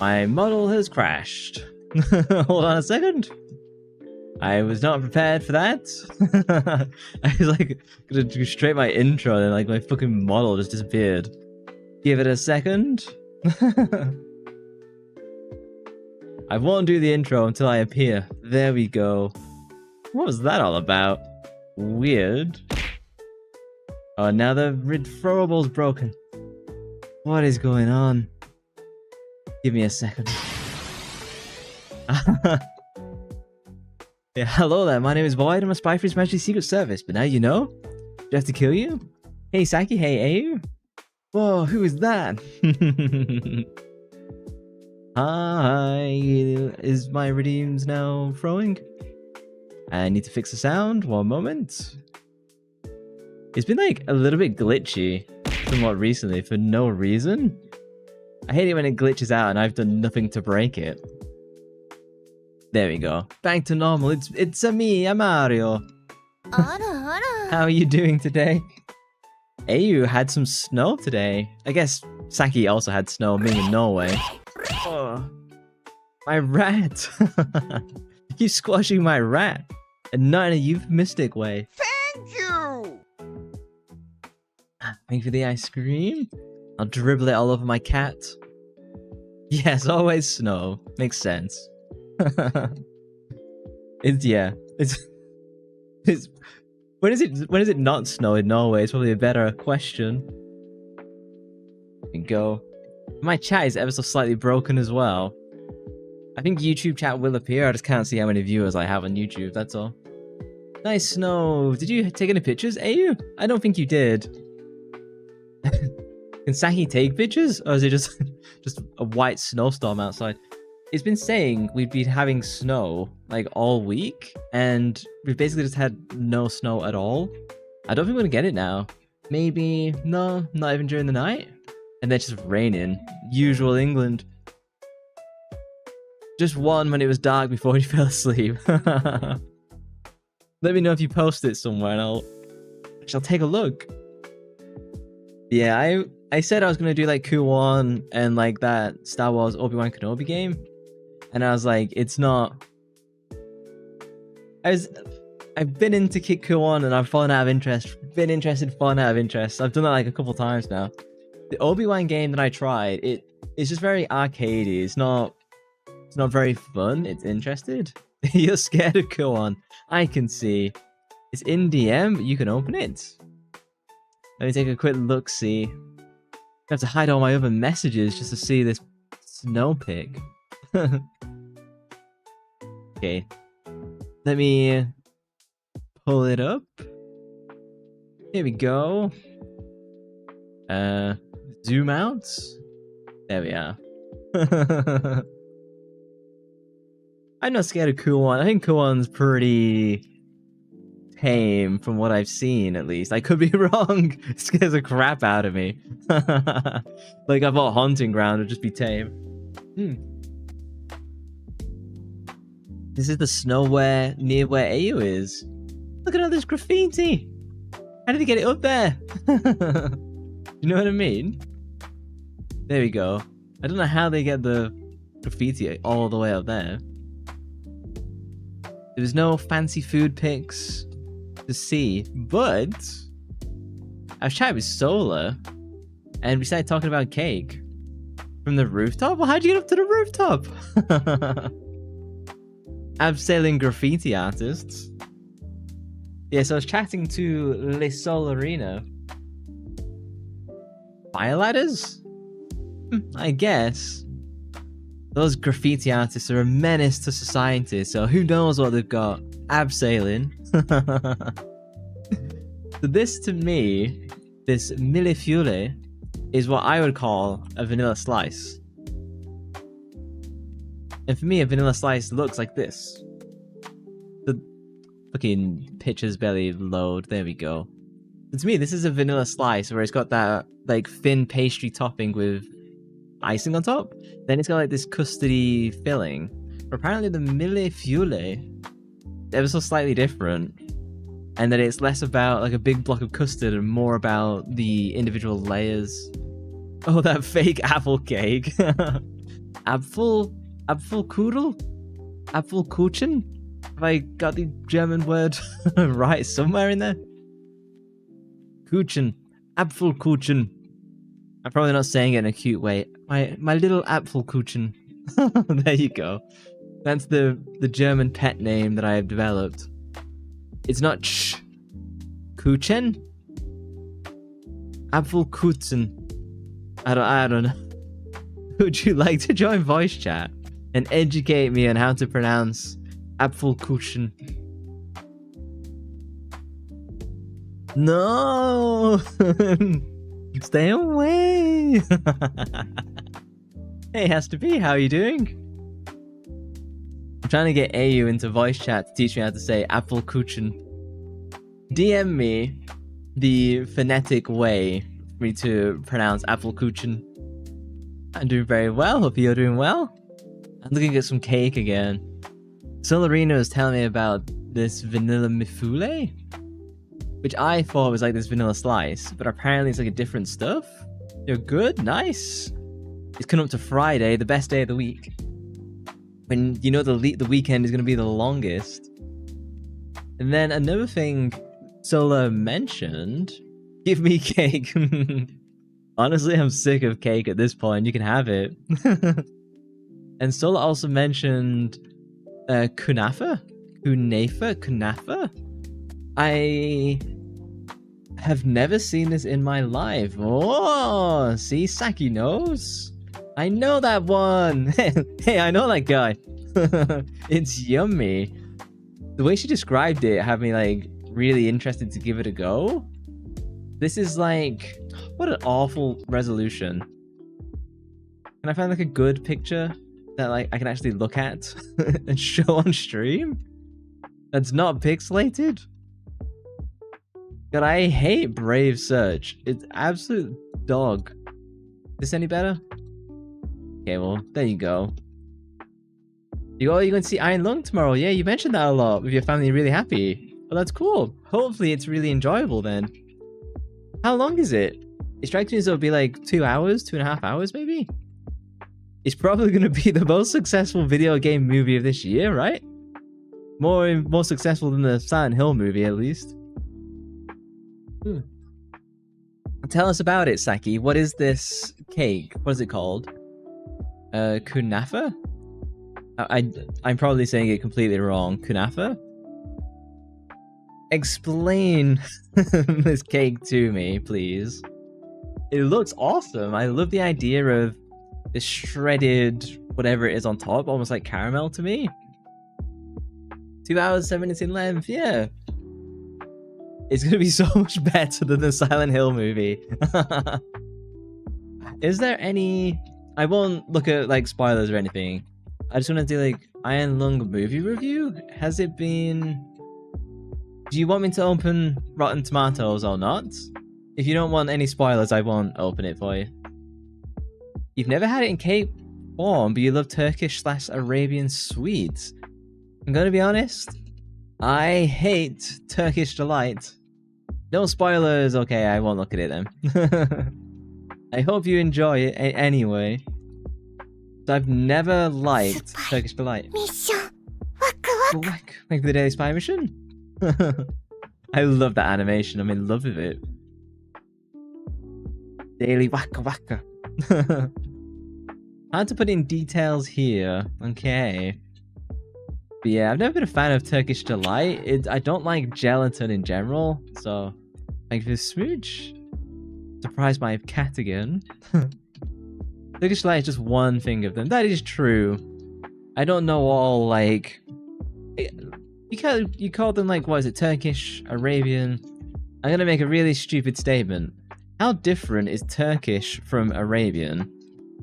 My model has crashed. Hold on a second. I was not prepared for that. I was like gonna do straight my intro and like my fucking model just disappeared. Give it a second. I won't do the intro until I appear. There we go. What was that all about? Weird. Oh, now the throwable's broken. What is going on? Give me a second. Yeah, hello there, my name is Void, I'm a spy for His Majesty's Secret Service, but now you know? Do I have to kill you? Hey Saki, hey Au? Whoa, who is that? Hi, is my redeems now throwing? I need to fix the sound, one moment. It's been like a little bit glitchy somewhat recently for no reason. I hate it when it glitches out and I've done nothing to break it. There we go. Back to normal. It's me, I'm Mario. How are you doing today? Au had some snow today. I guess Saki also had snow, being in Norway. Oh, my rat. You squashing my rat. And not in a euphemistic way. Thank you! Thank you for the ice cream. I'll dribble it all over my cat. Yes, always snow. Makes sense. It's when is it not snow in Norway? It's probably a better question. There we go. My chat is ever so slightly broken as well. I think YouTube chat will appear. I just can't see how many viewers I have on YouTube. That's all. Nice snow. Did you take any pictures, Au? I don't think you did. Can Saki take pictures, or is it just a white snowstorm outside? It's been saying we'd be having snow like all week, and we've basically just had no snow at all. I don't think we're gonna get it now. Maybe, no, not even during the night. And then it's just raining. Usual England. Just one when it was dark before he fell asleep. Let me know if you post it somewhere and I'll take a look. Yeah, I said I was gonna do like Q1 and like that Star Wars Obi-Wan Kenobi game. And I was like, it's not. I've been into Kit Q1 and I've fallen out of interest. Been interested, fallen out of interest. I've done that like a couple times now. The Obi-Wan game that I tried, it's just very arcadey. It's not very fun. It's interested. You're scared of Q1. I can see. It's in DM, but you can open it. Let me take a quick look. See. I have to hide all my other messages just to see this snow pic. Okay, let me pull it up. Here we go. Zoom out. There we are. I'm not scared of Q1. I think Q1's pretty tame from what I've seen, at least. I could be wrong. It scares the crap out of me. Like I thought Haunting Ground would just be tame. This is the snowware near where Au is. Look at all this graffiti. How did he get it up there? You know what I mean? There we go. I don't know how they get the graffiti all the way up there. There was no fancy food pics to see, but I was chatting with Solar and we started talking about cake. From the rooftop? Well, how'd you get up to the rooftop? Abseiling graffiti artists. Yeah, so I was chatting to Le Solarina. Fire ladders? I guess. Those graffiti artists are a menace to society, so who knows what they've got. Abseiling. So this, to me, this millefeuille, is what I would call a vanilla slice. And for me, a vanilla slice looks like this. The fucking pictures barely load. There we go. So to me, this is a vanilla slice where it's got that like thin pastry topping with icing on top. Then it's got like this custardy filling. But apparently the millefeuille is ever so slightly different. And that it's less about like a big block of custard and more about the individual layers. Oh, that fake apple cake. Apfelkudel? Apfelkuchen? Have I got the German word right somewhere in there? Kuchen. Apfelkuchen. I'm probably not saying it in a cute way. My little Apfelkuchen. There you go. That's the German pet name that I have developed. It's not ch. Kuchen? Apfelkuchen. I don't know. Would you like to join voice chat and educate me on how to pronounce Apfelkuchen? No! Stay away! Hey, has to be. How are you doing? I'm trying to get AU into voice chat to teach me how to say Apfelkuchen. DM me the phonetic way for me to pronounce Apfelkuchen. I'm doing very well. Hope you're doing well. I'm looking at some cake again. Solarino is telling me about this vanilla mifule, which I thought was like this vanilla slice, but apparently it's like a different stuff. You're good? Nice. It's coming up to Friday, the best day of the week. When you know the weekend is going to be the longest. And then another thing Sola mentioned, give me cake. Honestly, I'm sick of cake at this point. You can have it. And Sola also mentioned kunafa? Kunafa? I have never seen this in my life. Oh, see, Saki knows. I know that one. Hey, I know that guy. It's yummy. The way she described it had me like really interested to give it a go. This is like, what an awful resolution. Can I find like a good picture that like I can actually look at and show on stream? That's not pixelated? God, I hate Brave Search. It's absolute dog. Is this any better? Okay, well, there you go. You're going to see Iron Lung tomorrow. Yeah, you mentioned that a lot with your family. Really happy. Well, that's cool. Hopefully it's really enjoyable then. How long is it? It strikes me as it'll be like 2 hours, 2.5 hours maybe? It's probably going to be the most successful video game movie of this year, right? More successful than the Silent Hill movie, at least. Tell us about it, Saki. What is this cake? What is it called? Kunafa? I'm probably saying it completely wrong. Kunafa? Explain this cake to me, please. It looks awesome. I love the idea of this shredded whatever it is on top, almost like caramel to me. 2 hours, 7 minutes in length, yeah. It's gonna be so much better than the Silent Hill movie. Is there any... I won't look at like spoilers or anything. I just want to do like Iron Lung movie review. Has it been... Do you want me to open Rotten Tomatoes or not? If you don't want any spoilers, I won't open it for you. You've never had it in cake form, but you love Turkish/Arabian sweets. I'm gonna be honest, I hate Turkish delight. No spoilers, okay, I won't look at it then. I hope you enjoy it anyway. So I've never liked Turkish delight. Like the Daily Spy mission? I love that animation, I'm in love with it. Daily Waka Waka. Hard to put in details here, okay. But yeah, I've never been a fan of Turkish delight. I don't like gelatin in general, so like this smooch. Surprise my cat again. Turkish delight is just one thing of them. That is true. I don't know all like... You call them like, what is it, Turkish, Arabian? I'm gonna make a really stupid statement. How different is Turkish from Arabian?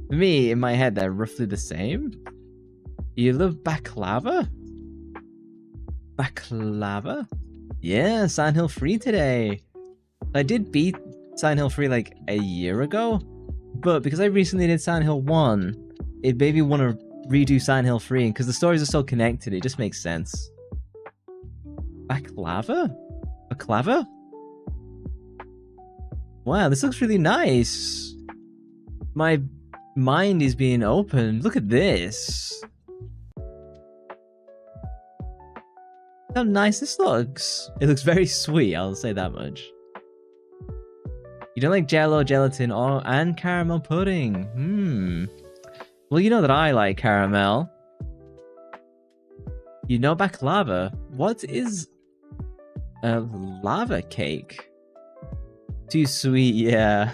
For me, in my head, they're roughly the same. You love baklava? Baklava? Yeah, Silent Hill 3 today. I did beat Silent Hill 3 like a year ago, but because I recently did Silent Hill 1, it made me want to redo Silent Hill 3, and because the stories are so connected, it just makes sense. Baklava? Baklava? Wow, this looks really nice. My mind is being opened. Look at this. How nice this looks. It looks very sweet, I'll say that much. You don't like jello, gelatin, and caramel pudding. Well, you know that I like caramel. You know baklava. What is a lava cake? Too sweet, yeah.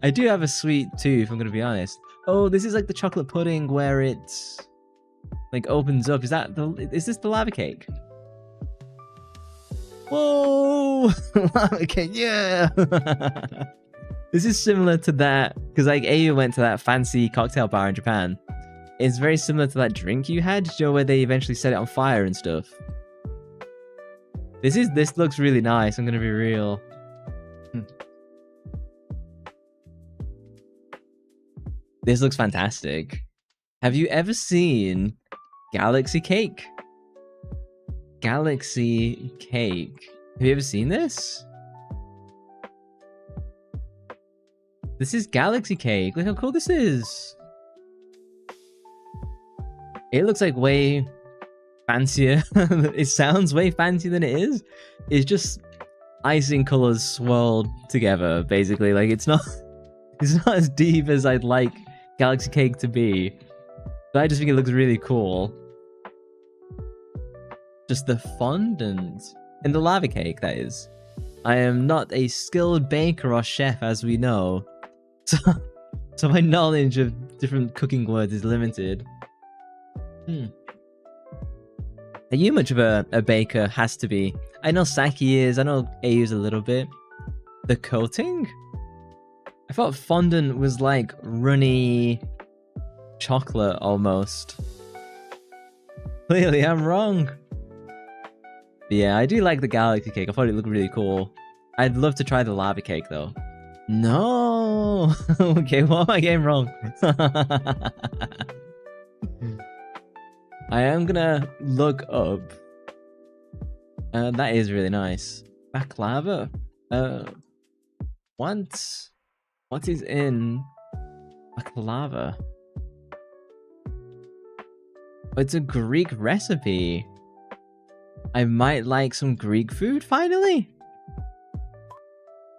I do have a sweet tooth, I'm gonna be honest. Oh, this is like the chocolate pudding where it's like opens up. Is this the lava cake? Whoa! Lava cake, yeah! This is similar to that, because like Ayu went to that fancy cocktail bar in Japan. It's very similar to that drink you had, you know, where they eventually set it on fire and stuff. This looks really nice, I'm gonna be real. This looks fantastic. Have you ever seen Galaxy Cake? Galaxy Cake. Have you ever seen this? This is Galaxy Cake. Look how cool this is. It looks like way fancier. It sounds way fancier than it is. It's just icing colors swirled together, basically. Like it's not as deep as I'd like Galaxy Cake to be. But I just think it looks really cool. Just the fondant. And the lava cake, that is. I am not a skilled baker or chef, as we know. So my knowledge of different cooking words is limited. Are you much of a baker? Has to be. I know Saki is, I know Ayu's a little bit. The coating? I thought fondant was like runny chocolate almost. Clearly I'm wrong. But yeah, I do like the Galaxy Cake. I thought it looked really cool. I'd love to try the lava cake though. No! Okay, what am I getting wrong? I am gonna look up. That is really nice. Baklava? What is in baklava? It's a Greek recipe. I might like some Greek food finally.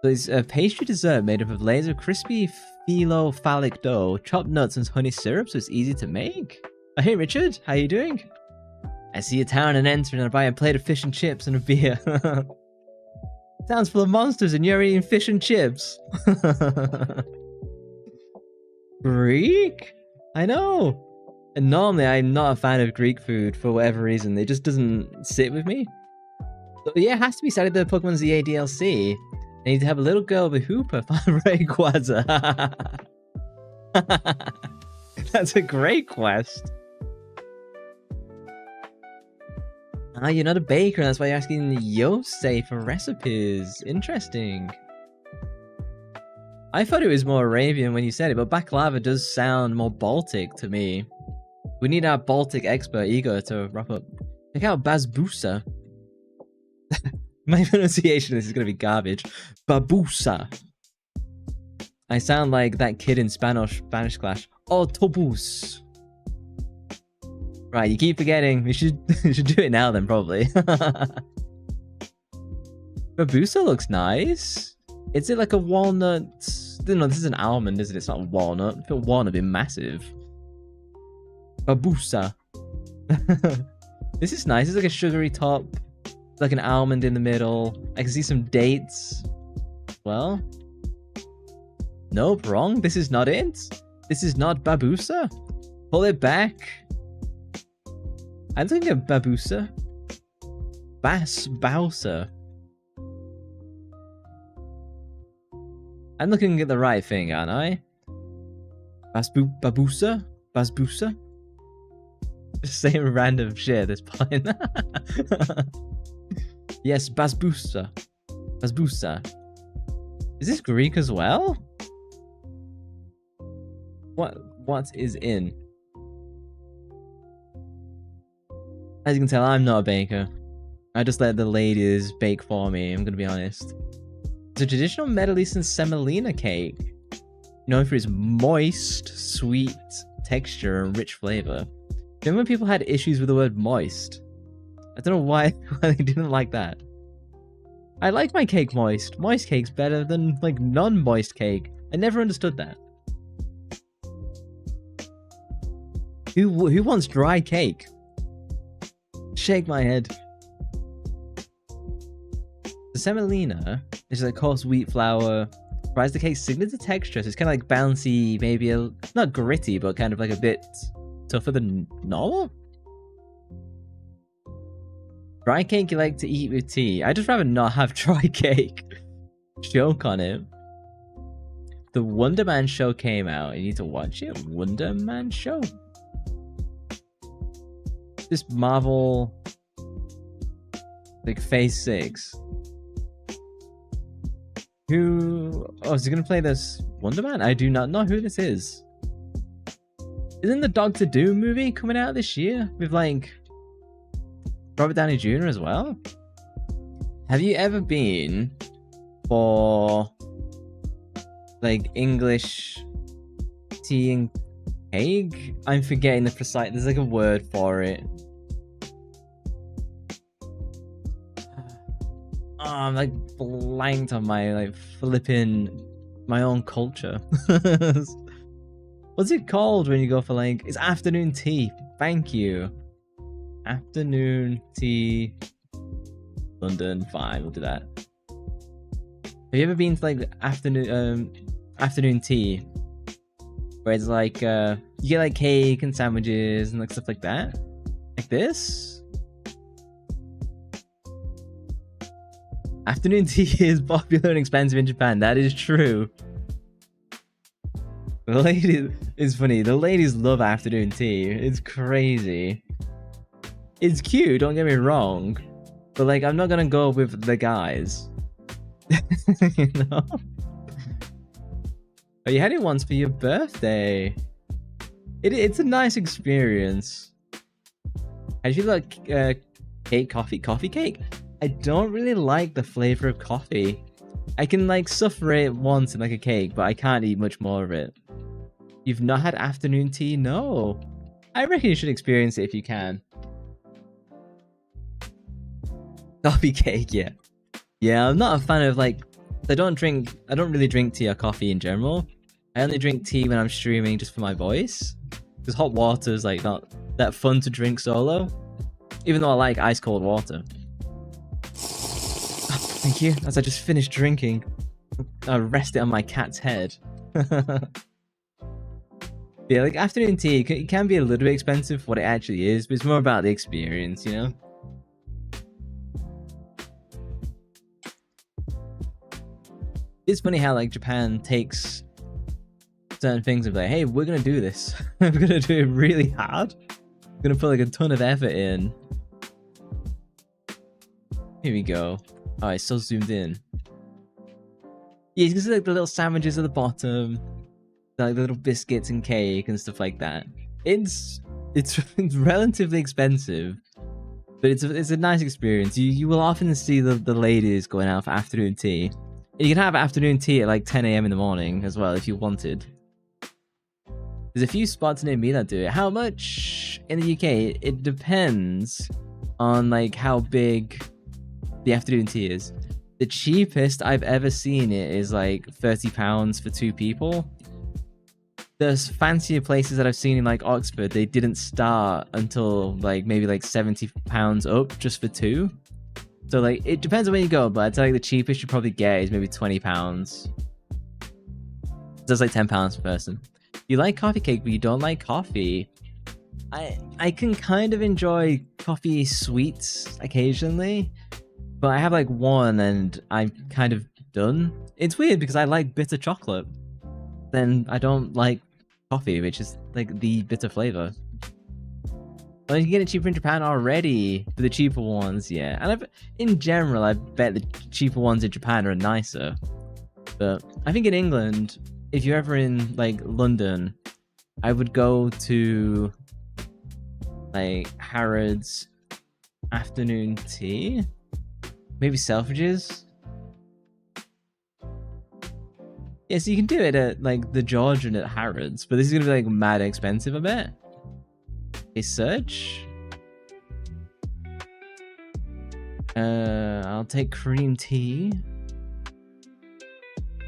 So it's a pastry dessert made up of layers of crispy phyllo-phallic dough, chopped nuts, and honey syrup, so it's easy to make. Oh, hey Richard, how you doing? I see a town and enter and I buy a plate of fish and chips and a beer. Town's full of monsters and you're eating fish and chips. Greek? I know. And normally I'm not a fan of Greek food for whatever reason. It just doesn't sit with me. So yeah, it has to be started the Pokemon ZA DLC. I need to have a little girl with a hooper find Rayquaza. That's a great quest. Ah, you're not a baker, and that's why you're asking Yosei for recipes. Interesting. I thought it was more Arabian when you said it, but baklava does sound more Baltic to me. We need our Baltic expert, Igor, to wrap up. Check out Basbousa. My pronunciation of this is going to be garbage. Babusa. I sound like that kid in Spanish class. Autobus. Right, you keep forgetting. You should do it now then, probably. Babusa looks nice. Is it like a walnut? No, this is an almond, isn't it? It's not a walnut. I feel walnut would be massive. Babusa. This is nice. It's like a sugary top. Like an almond in the middle. I can see some dates. Well. Nope, wrong. This is not it. This is not Babusa. Pull it back. I'm thinking of Babusa. Bausa. I'm looking at the right thing, aren't I? Babusa? Basbusa? Just saying random shit at this point. Yes, Basbusa. Basbusa. Is this Greek as well? What is in? As you can tell, I'm not a baker. I just let the ladies bake for me, I'm gonna be honest. It's a traditional Middle Eastern semolina cake. known for its moist, sweet texture and rich flavor. Remember when people had issues with the word moist? I don't know why they didn't like that. I like my cake moist. Moist cake's better than like non-moist cake. I never understood that. Who wants dry cake? Shake my head. The semolina is like coarse wheat flour. Provides the cake's signature texture, so it's kind of like bouncy, maybe not gritty, but kind of like a bit tougher than normal. Dry cake you like to eat with tea. I'd just rather not have dry cake. Joke on it. The Wonder Man show came out. You need to watch it. Wonder Man show. This Marvel, like Phase 6. Who? Oh, is he gonna play this Wonder Man? I do not know who this is. Isn't the Doctor Doom movie coming out this year with like Robert Downey Jr. as well? Have you ever been for like English tea and cake? I'm forgetting the precise. There's like a word for it. Oh, I'm like blanked on my like flipping my own culture. What's it called when you go for like? It's afternoon tea. Thank you. Afternoon tea. London. Fine, we'll do that. Have you ever been to like afternoon tea? Where it's like you get like cake and sandwiches and like stuff like that? Like this? Afternoon tea is popular and expensive in Japan. That is true. The ladies, it's funny. The ladies love afternoon tea. It's crazy. It's cute, don't get me wrong. But like, I'm not gonna go with the guys. You know? Oh, you had it once for your birthday. It's a nice experience. How do you feel like cake, coffee cake? I don't really like the flavor of coffee. I can like suffer it once in like a cake, but I can't eat much more of it. You've not had afternoon tea? No. I reckon you should experience it if you can. Coffee cake, yeah. Yeah, I'm not a fan of like, I don't really drink tea or coffee in general. I only drink tea when I'm streaming just for my voice. Because hot water is like not that fun to drink solo. Even though I like ice cold water. Oh, thank you. As I just finished drinking, I rest it on my cat's head. Yeah, like afternoon tea, it can be a little bit expensive for what it actually is, but it's more about the experience, you know? It's funny how like Japan takes certain things and be like, hey, we're gonna do this. We're gonna do it really hard. We're gonna put like a ton of effort in. Here we go. Oh, it's so zoomed in. Yeah, you can see like the little sandwiches at the bottom, like the little biscuits and cake and stuff like that. It's relatively expensive, but it's a nice experience. You will often see the ladies going out for afternoon tea. You can have afternoon tea at like 10 AM in the morning as well if you wanted. There's a few spots near me that do it. How much in the UK? It depends on like how big the afternoon tea is. The cheapest I've ever seen it is like £30 for 2 people. There's fancier places that I've seen in like Oxford, they didn't start until like maybe like £70 up just for 2. So like it depends on where you go, but I'd say like the cheapest you probably get is maybe £20. That's like £10 per person. You like coffee cake, but you don't like coffee. I can kind of enjoy coffee sweets occasionally, but I have like one and I'm kind of done. It's weird because I like bitter chocolate. Then I don't like coffee, which is like the bitter flavor. Well, you can get it cheaper in Japan already for the cheaper ones, yeah. And in general, I bet the cheaper ones in Japan are nicer. But I think in England, if you're ever in like London, I would go to like Harrods afternoon tea, maybe Selfridges. Yeah, so you can do it at like the George and at Harrods, but this is gonna be like mad expensive, I bet. Okay, search. I'll take cream tea.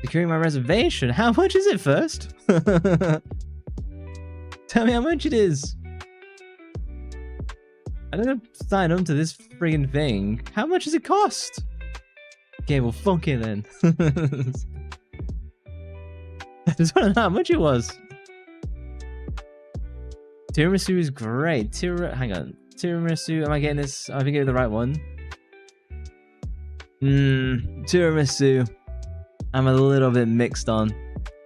Securing my reservation. How much is it first? Tell me how much it is. I don't sign up to this friggin' thing. How much does it cost? Okay, well, fuck it then. I just want to know how much it was. Tiramisu is great. Hang on. Tiramisu. Am I getting this? I think I get the right one. Tiramisu. I'm a little bit mixed on.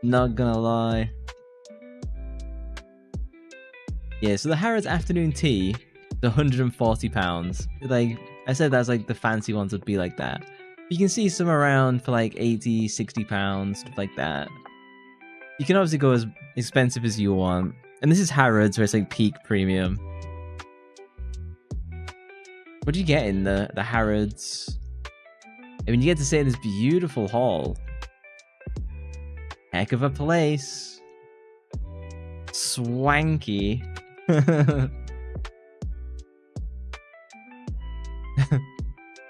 Not gonna lie. Yeah, so the Harrods afternoon tea is £140. Like I said, that's like the fancy ones would be like that. You can see some around for like £80, £60, stuff like that. You can obviously go as expensive as you want. And this is Harrods, where it's like peak premium. What do you get in the Harrods? I mean, you get to stay in this beautiful hall. Heck of a place. Swanky.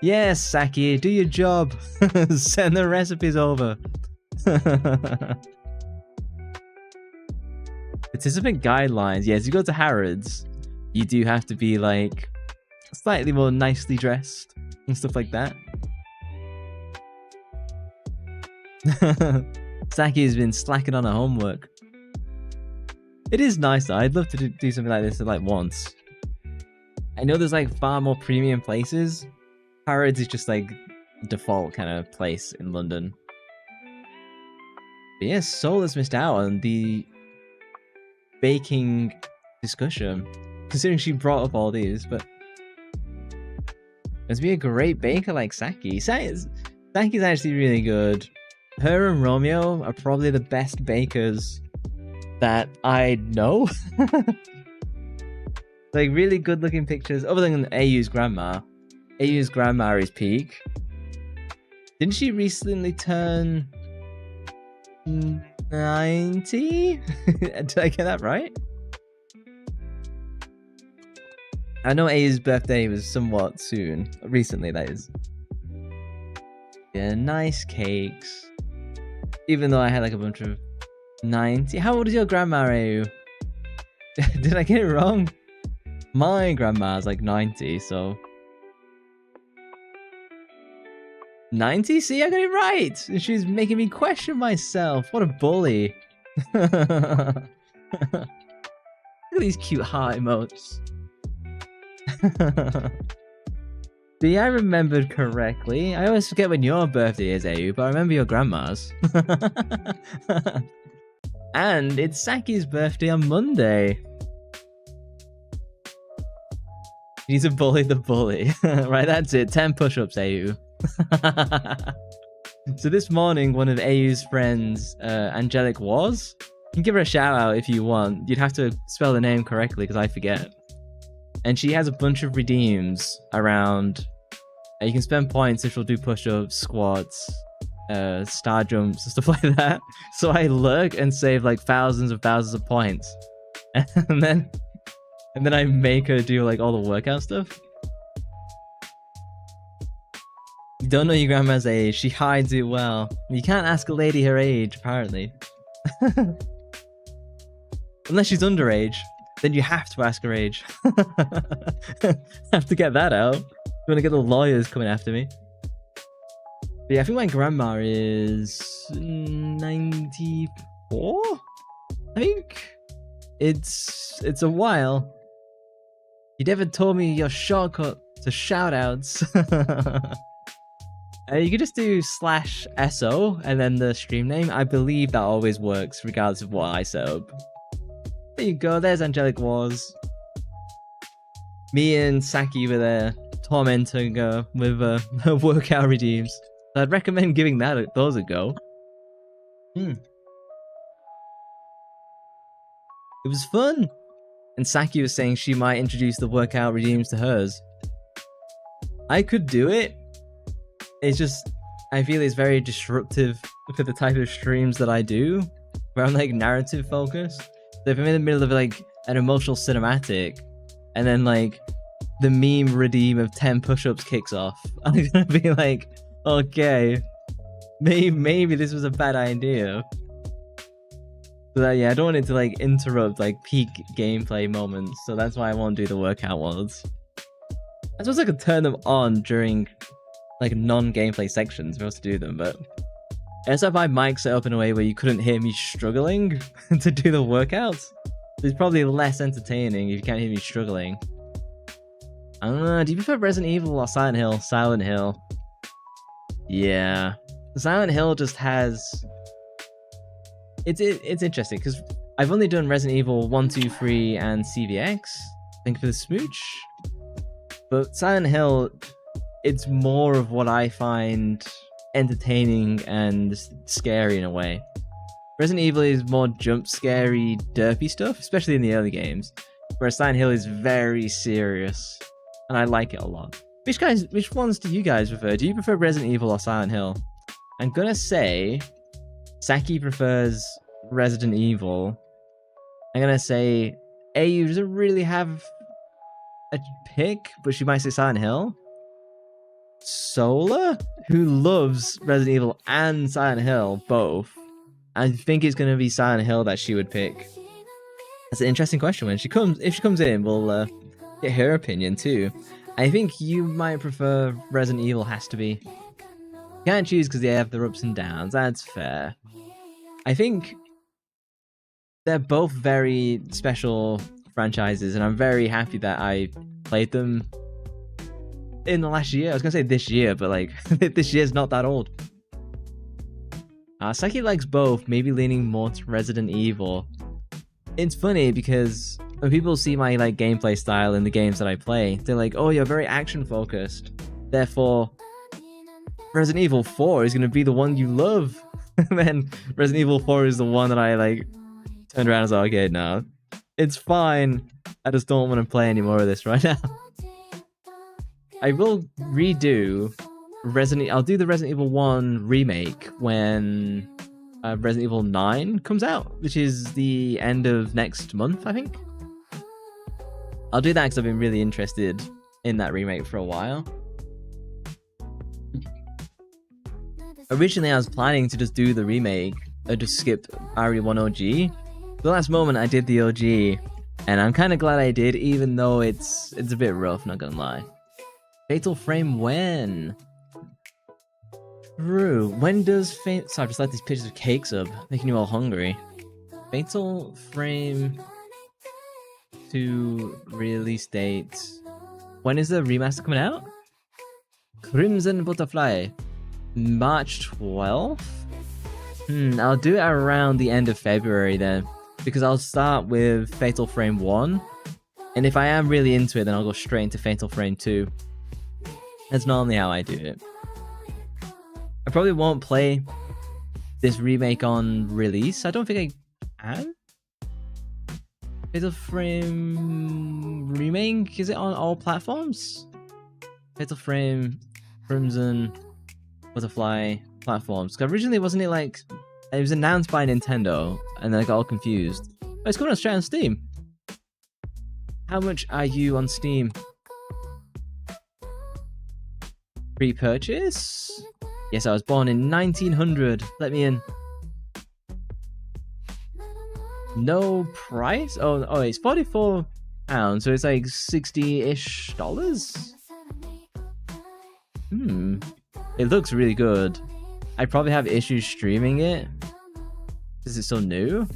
Yes, Saki, do your job. Send the recipes over. Participant guidelines. Yes, you go to Harrods, you do have to be like slightly more nicely dressed and stuff like that. Saki has been slacking on her homework. It is nice though. I'd love to do something like this like once. I know there's like far more premium places. Harrods is just like default kind of place in London. But yeah, Soul has missed out on the baking discussion, considering she brought up all these, but there's be a great baker like Saki. Saki's actually really good. Her and Romeo are probably the best bakers that I know. Like really good looking pictures, other than AU's grandma. AU's grandma is peak. Didn't she recently turn 90? Did I get that right? I know AU's birthday was somewhat soon. Recently, that is. Yeah, nice cakes. Even though I had like a bunch of 90. How old is your grandma, AU? Did I get it wrong? My grandma's like 90, so... 90? See, I got it right! And she's making me question myself. What a bully. Look at these cute heart emotes. See, I remembered correctly. I always forget when your birthday is, AU, but I remember your grandma's. And it's Saki's birthday on Monday. You need to bully the bully. Right, that's it. 10 push-ups, AU. So this morning, one of AU's friends, Angelic was. You can give her a shout out if you want. You'd have to spell the name correctly because I forget. And she has a bunch of redeems around. You can spend points if she'll do push-ups, squats, star jumps, and stuff like that. So I lurk and save like thousands of points, and then I make her do like all the workout stuff. You don't know your grandma's age. She hides it well. You can't ask a lady her age, apparently. Unless she's underage, then you have to ask her age. Have to get that out. You want to get the lawyers coming after me. But yeah, I think my grandma is 94. I think it's a while. You never told me your shortcut to shoutouts. You could just do /SO and then the stream name. I believe that always works regardless of what I set up. There you go. There's Angelic Wars. Me and Saki were there tormenting her with her workout redeems. So I'd recommend giving those a go. It was fun. And Saki was saying she might introduce the workout redeems to hers. I could do it. It's just I feel it's very disruptive for the type of streams that I do, where I'm like narrative focused. So if I'm in the middle of like an emotional cinematic, and then like the meme redeem of 10 push-ups kicks off, I'm gonna be like, okay, maybe this was a bad idea. So that, yeah, I don't want it to like interrupt like peak gameplay moments, so that's why I won't do the workout ones. I suppose I could turn them on during like non-gameplay sections for us to do them, but I also have my mic set up in a way where you couldn't hear me struggling to do the workouts. It's probably less entertaining if you can't hear me struggling. I don't know, do you prefer Resident Evil or Silent Hill? Silent Hill. Yeah. Silent Hill just has... It's interesting, because I've only done Resident Evil 1, 2, 3, and CVX, I think for the Smooch. But Silent Hill, it's more of what I find entertaining and scary in a way. Resident Evil is more jump scary, derpy stuff, especially in the early games, whereas Silent Hill is very serious, and I like it a lot. Which ones do you guys prefer? Do you prefer Resident Evil or Silent Hill? I'm gonna say Saki prefers Resident Evil. I'm gonna say AU doesn't really have a pick, but she might say Silent Hill. Sola, who loves Resident Evil and Silent Hill both, I think it's gonna be Silent Hill that she would pick. That's an interesting question. If she comes in, we'll get her opinion too. I think you might prefer Resident Evil. Has to be. Can't choose because they have their ups and downs. That's fair. I think they're both very special franchises, and I'm very happy that I played them in the last year. I was gonna say this year, but like this year's not that old. Saki likes both, maybe leaning more to Resident Evil. It's funny because when people see my like gameplay style in the games that I play, they're like, "Oh, you're very action focused. Therefore, Resident Evil 4 is gonna be the one you love." And then Resident Evil 4 is the one that I like turned around and was like, "Okay, no, it's fine. I just don't want to play any more of this right now." I will redo I'll do the Resident Evil 1 remake when Resident Evil 9 comes out, which is the end of next month, I think. I'll do that because I've been really interested in that remake for a while. Originally, I was planning to just do the remake, or just skip RE1 OG. The last moment I did the OG, and I'm kind of glad I did, even though it's a bit rough, not gonna lie. Fatal Frame when? True. When does Sorry, I just let these pictures of cakes up, making you all hungry. Fatal Frame 2 release date. When is the remaster coming out? Crimson Butterfly. March 12th? I'll do it around the end of February then, because I'll start with Fatal Frame 1, and if I am really into it, then I'll go straight into Fatal Frame 2. That's normally how I do it. I probably won't play this remake on release. I don't think I can. Fatal Frame remake, is it on all platforms? Fatal Frame, Crimson Butterfly platforms. Because originally, wasn't it like it was announced by Nintendo, and then I got all confused. But it's coming out straight on Steam. How much are you on Steam? Pre-purchase? Yes, I was born in 1900. Let me in. No price? Oh, it's £44, so it's like $60-ish. It looks really good. I probably have issues streaming it because it's so new.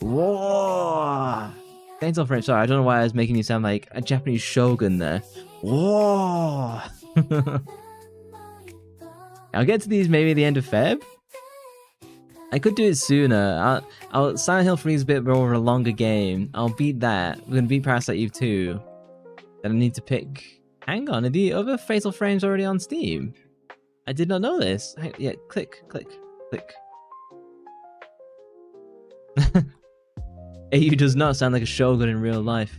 Whoa! Fatal Frame. Sorry, I don't know why I was making you sound like a Japanese shogun there. Whoa! I'll get to these maybe at the end of Feb. I could do it sooner. Silent Hill 3 is a bit more of a longer game. I'll beat that. We're gonna beat Parasite Eve 2. Then I need to pick. Hang on, are the other Fatal Frames already on Steam? I did not know this. Yeah, click. AU does not sound like a shogun in real life.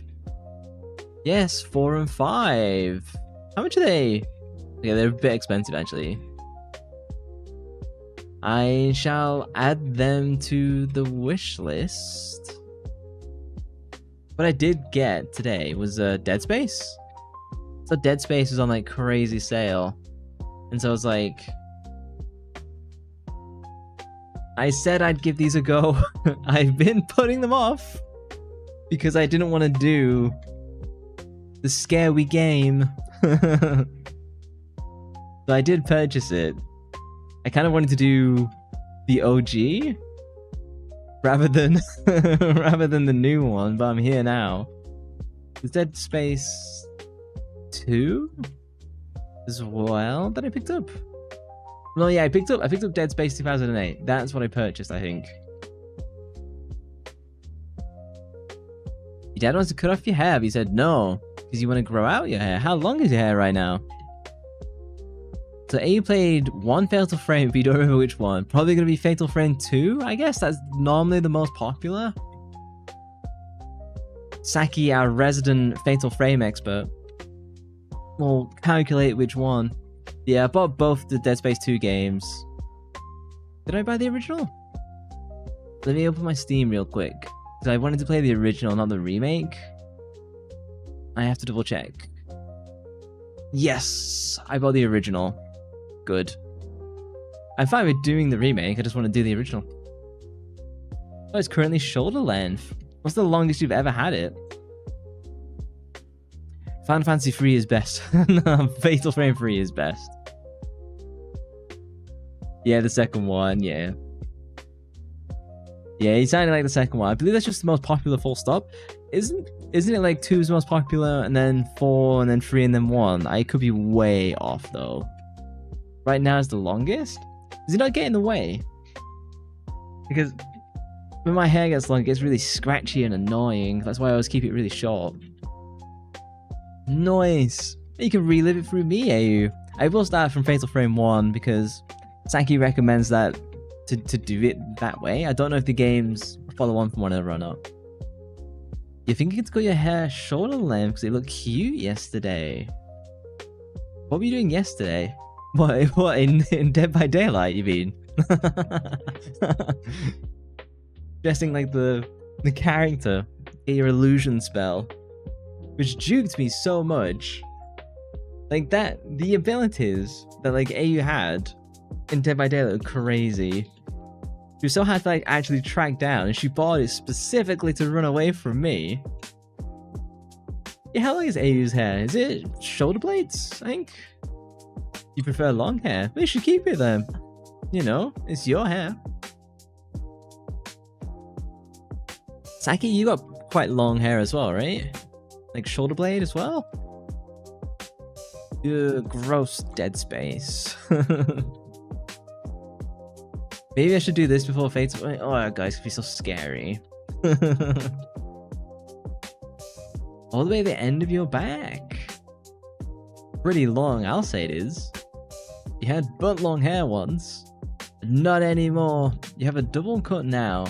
Yes, 4 and 5. How much are they? Yeah, they're a bit expensive actually. I shall add them to the wish list. What I did get today was Dead Space. So Dead Space was on like crazy sale. And so I was like, I said I'd give these a go. I've been putting them off because I didn't want to do the scary game. So I did purchase it. I kind of wanted to do the OG rather than rather than the new one, but I'm here now. Is Dead Space 2 as well that I picked up? No, yeah, I picked up Dead Space 2008. That's what I purchased, I think. Your dad wants to cut off your hair, but he said no, because you want to grow out your hair. How long is your hair right now? So you played one Fatal Frame, but you don't remember which one. Probably going to be Fatal Frame 2, I guess. That's normally the most popular. Saki, our resident Fatal Frame expert, will calculate which one. Yeah, I bought both the Dead Space 2 games. Did I buy the original? Let me open my Steam real quick. Because I wanted to play the original, not the remake. I have to double check. Yes! I bought the original. Good. I'm fine with doing the remake, I just want to do the original. Oh, it's currently shoulder length. What's the longest you've ever had it? Final Fantasy 3 is best. No, Fatal Frame 3 is best. Yeah, the second one, yeah. Yeah, he sounded like the second one. I believe that's just the most popular full stop. Isn't it like 2 is the most popular, and then 4, and then 3, and then 1? I could be way off, though. Right now is the longest? Does it not get in the way? Because when my hair gets long, it gets really scratchy and annoying. That's why I always keep it really short. Nice. You can relive it through me, AU. I will start from Fatal Frame 1 because Saki recommends that to do it that way. I don't know if the games follow on from one another or not. You think you could cut your hair shoulder length because it looked cute yesterday? What were you doing yesterday? What in Dead by Daylight, you mean? Dressing like the character. Get your illusion spell. Which juked me so much. Like that, the abilities that like AU had in Dead by Daylight were crazy. She was so hard to like actually track down, and she bought it specifically to run away from me. Yeah, how long is AU's hair? Is it shoulder blades, I think? You prefer long hair? Well, you should keep it then. You know, it's your hair. Saki, you got quite long hair as well, right? Like shoulder blade as well? Ugh, gross Dead Space. Maybe I should do this before Fatal. Oh, guys, it'd be so scary. All the way to the end of your back. Pretty long, I'll say it is. You had butt long hair once. Not anymore. You have a double cut now.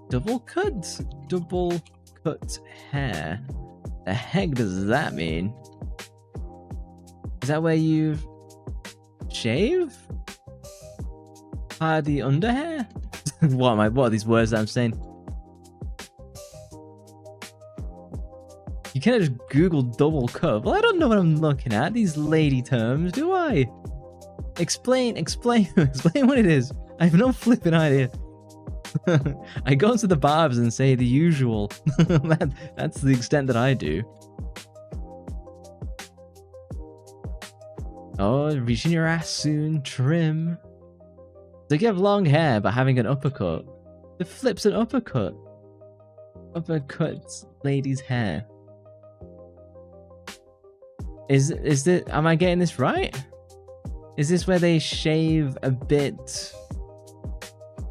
Double cut? Double cut hair. The heck does that mean? Is that where you shave? The under hair? What are these words that I'm saying? You can't just Google double cut. Well, I don't know what I'm looking at. These lady terms, do I? Explain what it is. I have no flipping idea. I go to the barbs and say the usual. That's the extent that I do. Oh, reaching your ass soon, trim. So you have long hair, but having an uppercut. The flip's an uppercut. Uppercuts ladies' hair. Is this? Am I getting this right? Is this where they shave a bit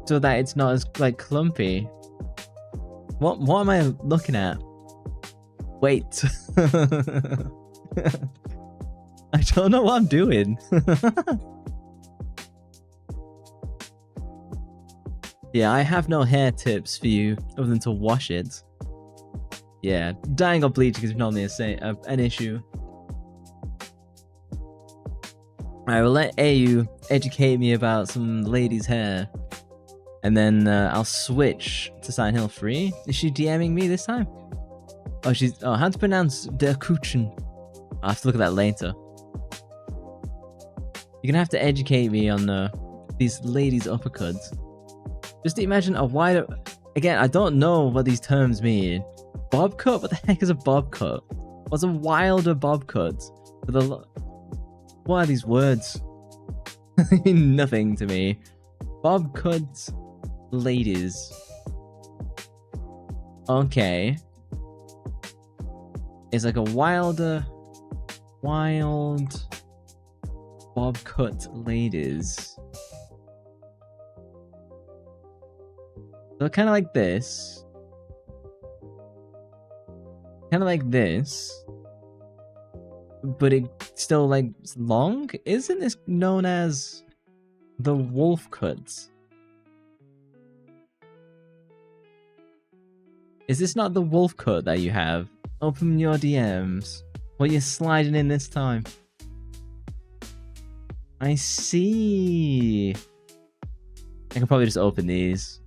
so that it's not as like clumpy? What am I looking at? Wait. I don't know what I'm doing. Yeah, I have no hair tips for you other than to wash it. Yeah, dyeing or bleaching is normally an issue. I will let AU educate me about some lady's hair. And then I'll switch to Silent Hill 3. Is she DMing me this time? Oh, she's... Oh, how to pronounce Der Kuchen? I'll have to look at that later. You're gonna have to educate me on these ladies' uppercuts. Just imagine a wider... Again, I don't know what these terms mean. Bob cut? What the heck is a bob cut? What's a wilder bob cut? What are these words? They mean nothing to me. Bob cuts ladies. Okay. It's like a wild bob cut ladies. So kind of like this. Kind of like this. But it's still like long? Isn't this known as the wolf cuts? Is this not the wolf cut that you have? Open your DMs. What you're sliding in this time? I see. I can probably just open these.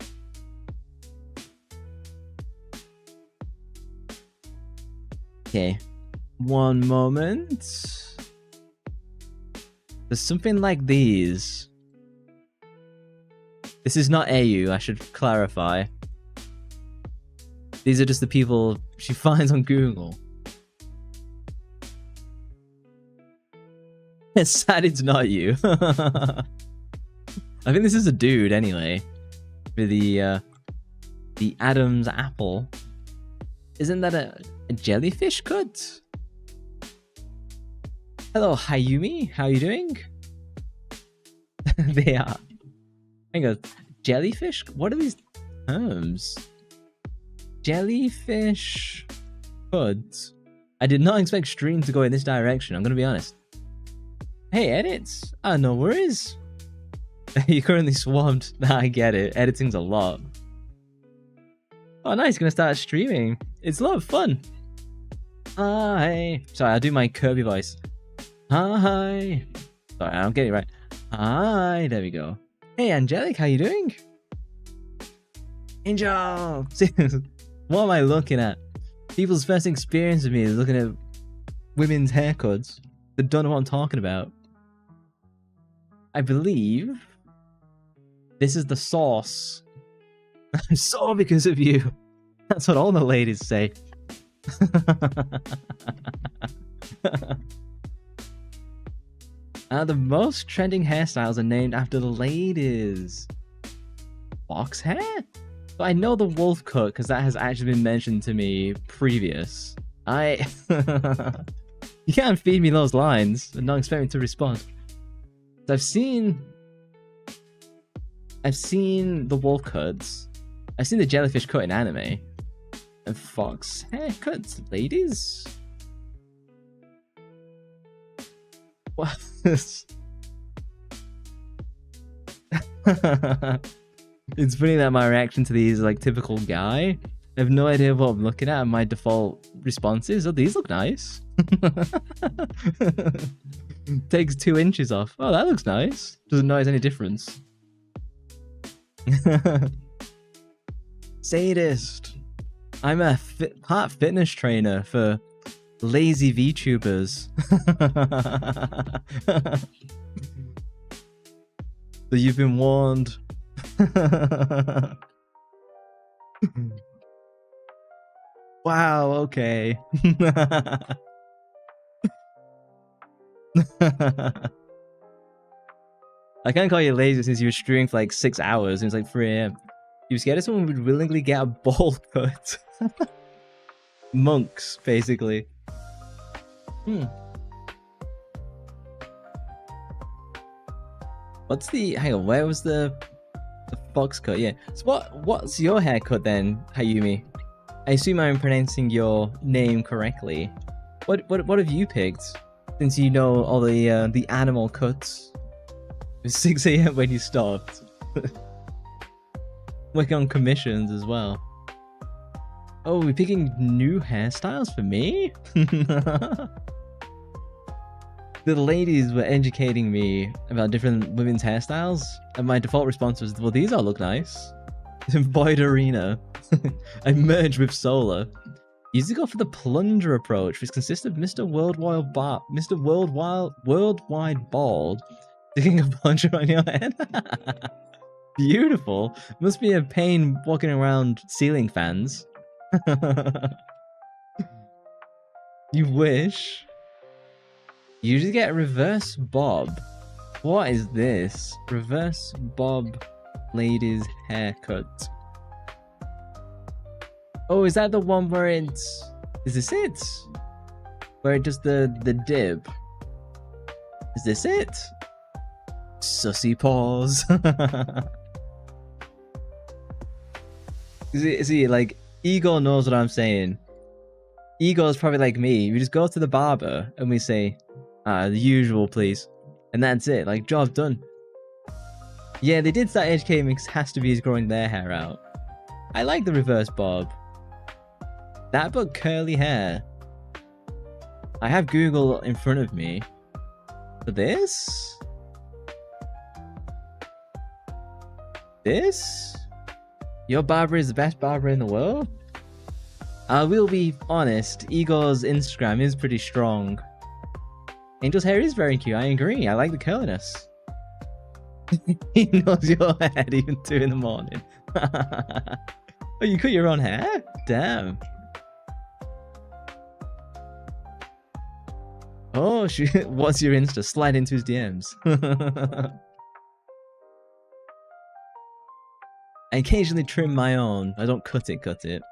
Okay. One moment. There's something like these. This is not AU, I should clarify. These are just the people she finds on Google. It's sad it's not you. I think this is a dude anyway. With the Adam's apple. Isn't that a jellyfish cut? Hello, Hayumi. How are you doing? They are. Hang on. Jellyfish? What are these terms? Jellyfish cuts. I did not expect stream to go in this direction, I'm gonna be honest. Hey, edits? No worries. You're currently swamped. Nah, I get it. Editing's a lot. Oh, nice. Gonna start streaming. It's a lot of fun. Hi. Sorry, I'll do my Kirby voice. Hi. Sorry, I don't get it right. Hi. There we go. Hey, Angelic. How you doing? Angel. What am I looking at? People's first experience with me is looking at women's haircuts. They don't know what I'm talking about. I believe this is the sauce. I saw because of you. That's what all the ladies say. The most trending hairstyles are named after the ladies. Fox hair? But I know the wolf cut because that has actually been mentioned to me previous. You can't feed me those lines and not expect me to respond. I've seen the wolf cuts. I've seen the jellyfish cut in anime. And fox haircuts, ladies. What? It's funny that my reaction to these is like typical guy. I have no idea what I'm looking at, and my default response is, oh, these look nice. Takes 2 inches off. Oh, that looks nice. Doesn't notice any difference. Sadist. I'm a part fitness trainer for lazy VTubers. So you've been warned. Wow, okay. I can't call you lazy since you were streaming for like 6 hours and it's like 3 AM. You were scared if someone would willingly get a bowl cut. Monks, basically. What's the... Hang on, where was the fox cut? Yeah. So what's your haircut then, Hayumi? I assume I'm pronouncing your name correctly. What have you picked? Since you know all the animal cuts. It was 6 AM when you stopped. Working on commissions as well. Oh, we're picking new hairstyles for me? the ladies were educating me about different women's hairstyles, and my default response was, well, these all look nice. Void Arena. I merged with Solar. Usually go for the plunger approach, which consists of Mr. Worldwide Bald sticking a plunger on your head. Beautiful. Must be a pain walking around ceiling fans. You wish. You usually get a reverse bob. What is this? Reverse bob lady's haircut. Oh, is that the one where it's... Is this it? Where it does the dib? Is this it? Sussy paws. See, like, Igor knows what I'm saying. Igor's probably like me. We just go to the barber and we say, the usual, please. And that's it. Like, job done. Yeah, they did start educating me because Has to Be is growing their hair out. I like the reverse bob. That but curly hair. I have Google in front of me. For this? This? Your barber is the best barber in the world? I will be honest, Igor's Instagram is pretty strong. Angel's hair is very cute, I agree. I like the curliness. He knows your head even 2 in the morning. Oh, you cut your own hair? Damn. Oh, shoot. What's your Insta? Slide into his DMs. I occasionally trim my own. I don't cut it.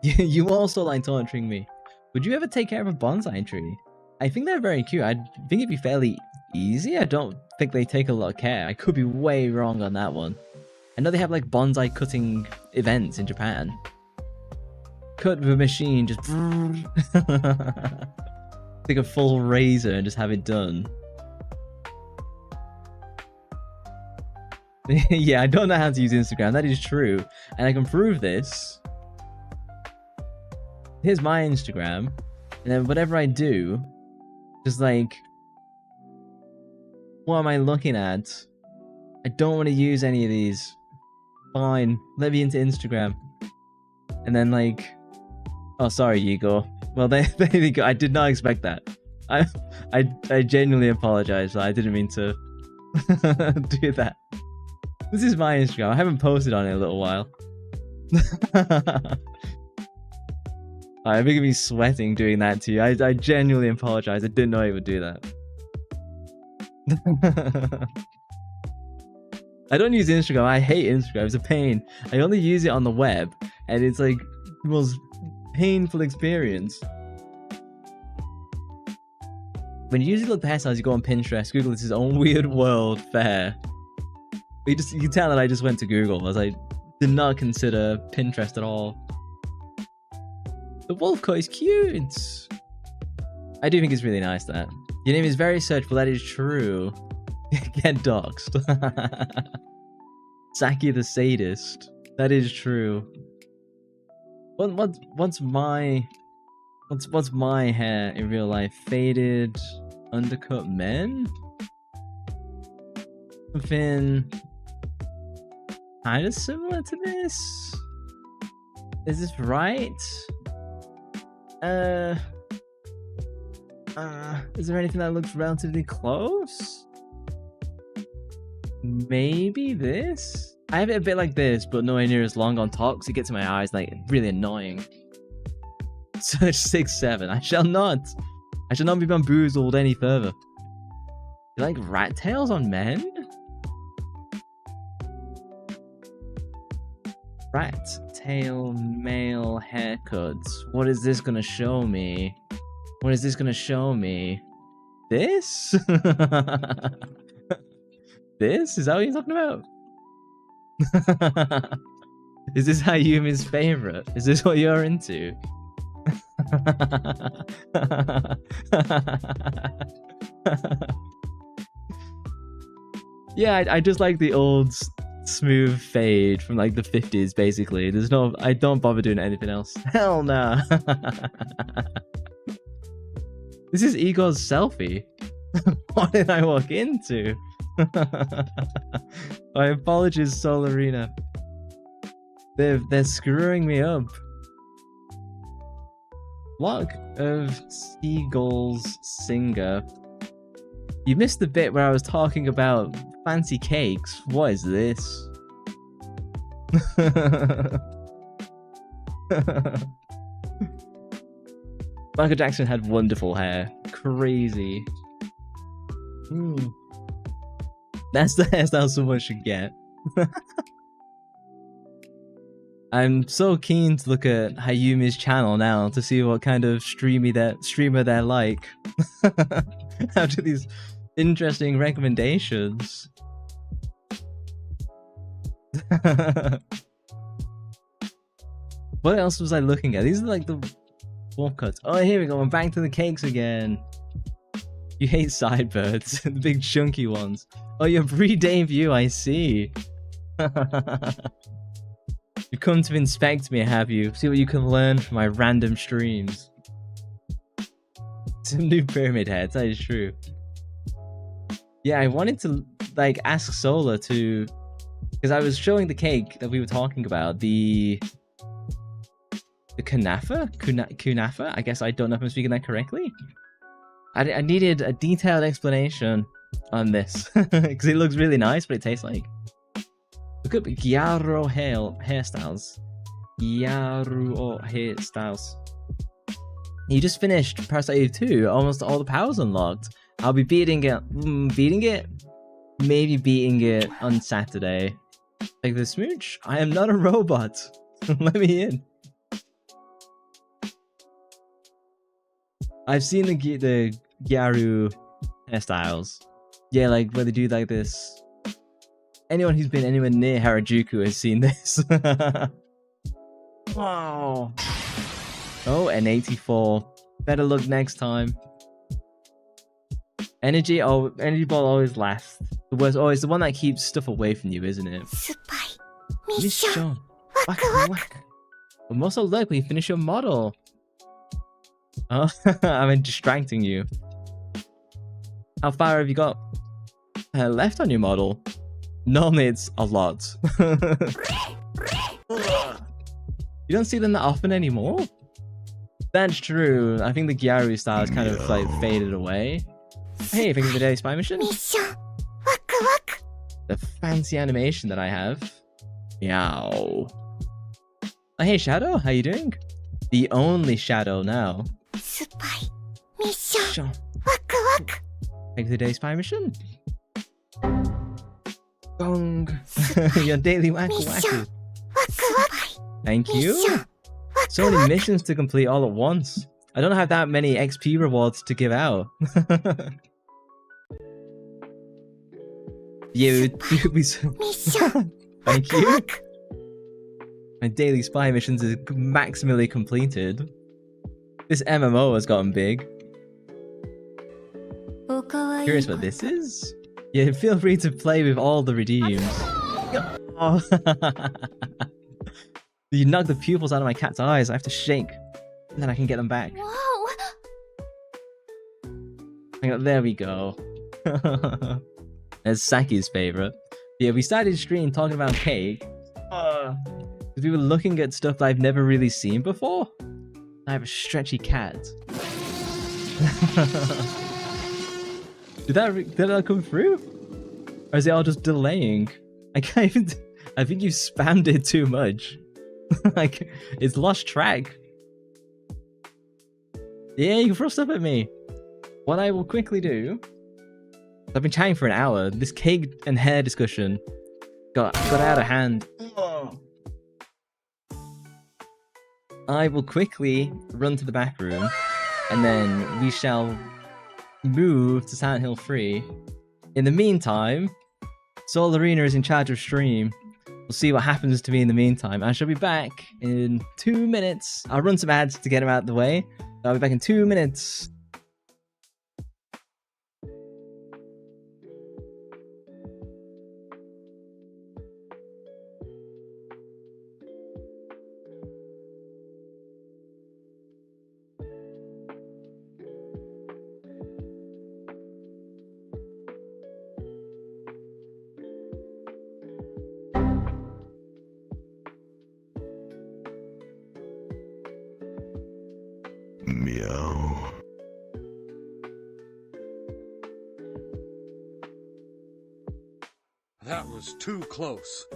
You also like torturing me. Would you ever take care of a bonsai tree? I think they're very cute. I think it'd be fairly easy. I don't think they take a lot of care. I could be way wrong on that one. I know they have like bonsai cutting events in Japan. Cut with a machine, just take a full razor and just have it done. Yeah, I don't know how to use Instagram. That is true. And I can prove this. Here's my Instagram. And then whatever I do, just like, what am I looking at? I don't want to use any of these. Fine. Let me into Instagram. And then like, oh, sorry, Igor. Well, there you go. I did not expect that. I genuinely apologize. I didn't mean to do that. This is my Instagram. I haven't posted on it in a little while. I'm making me sweating doing that to you. I genuinely apologize. I didn't know it would do that. I don't use Instagram. I hate Instagram. It's a pain. I only use it on the web, and it's like the most painful experience. When you usually look for hairstyles, you go on Pinterest, Google this is own weird world fair. You can tell that I just went to Google, as I did not consider Pinterest at all. The wolf cut is cute. I do think it's really nice that. Your name is very searchable, that is true. Get doxed. Saki the sadist. That is true. What's my hair in real life? Faded undercut men? Something kind of similar to this? Is this right? Is there anything that looks relatively close? Maybe this? I have it a bit like this, but nowhere near as long on top, because it gets in my eyes, like, really annoying. Search 6'7". I shall not be bamboozled any further. You like rat tails on men? Rat tail male haircuts. What is this gonna show me? What is this gonna show me? This? This? Is that what you're talking about? Is this how Yumi's favorite? Is this what you're into? Yeah, I just like the old smooth fade from like the 50s, basically. I don't bother doing anything else. Hell no. This is Igor's selfie. What did I walk into? My apologies, Solarina. They're screwing me up. Flock of Seagulls Singer. You missed the bit where I was talking about fancy cakes. What is this? Michael Jackson had wonderful hair. Crazy. That's the hairstyle someone should get. I'm so keen to look at Hayumi's channel now to see what kind of streamer they're like. After these interesting recommendations. What else was I looking at? These are like the warp cuts. Oh, here we go. I'm back to the cakes again. You hate sidebirds, the big chunky ones. Oh, your pre-debut, I see. You've come to inspect me, have you? See what you can learn from my random streams. Some new pyramid heads, that is true. Yeah, I wanted to like ask Sola to, because I was showing the cake that we were talking about, the kunafa? I guess I don't know if I'm speaking that correctly. I needed a detailed explanation on this because it looks really nice, but it tastes like. Look up Gyaro hairstyles. Gyaro hairstyles. You just finished Parasite Eve 2. Almost all the powers unlocked. I'll be beating it. Maybe beating it on Saturday. Like the smooch. I am not a robot. Let me in. I've seen the Gyaru hairstyles. Yeah, like where they do like this. Anyone who's been anywhere near Harajuku has seen this. Wow. Oh, an 84. Better luck next time. Energy ball always lasts. The worst, always the one that keeps stuff away from you, isn't it? Mission. Waka waka. But most of luck when you finish your model. Oh, I'm distracting you. How far have you got left on your model? Normally it's a lot. You don't see them that often anymore? That's true. I think the Gyaru style is kind of like faded away. Hey, thank you for the daily spy mission. The fancy animation that I have. Meow. Oh, hey Shadow, how you doing? The only Shadow now. Mission. Thank you for the daily spy mission. Gong. Your daily waku waku. Thank you. So many missions to complete all at once. I don't have that many XP rewards to give out. Yeah, thank you. My daily spy missions is maximally completed. This MMO has gotten big. Curious what this is? Yeah, feel free to play with all the redeems. Oh. You knocked the pupils out of my cat's eyes. I have to shake. And then I can get them back. Whoa. Hang on, there we go. That's Saki's favorite. Yeah, we started stream talking about cake. Because we were looking at stuff that I've never really seen before. I have a stretchy cat. Did that come through? Or is it all just delaying? I can't even... I think you spammed it too much. Like, it's lost track. Yeah, you can throw stuff at me. What I will quickly do... I've been chatting for an hour. This cake and hair discussion got out of hand. I will quickly run to the back room, and then we shall move to Silent Hill 3. In the meantime, Soul Arena is in charge of stream. We'll see what happens to me in the meantime. I shall be back in 2 minutes. I'll run some ads to get them out of the way. I'll be back in 2 minutes. That was too close.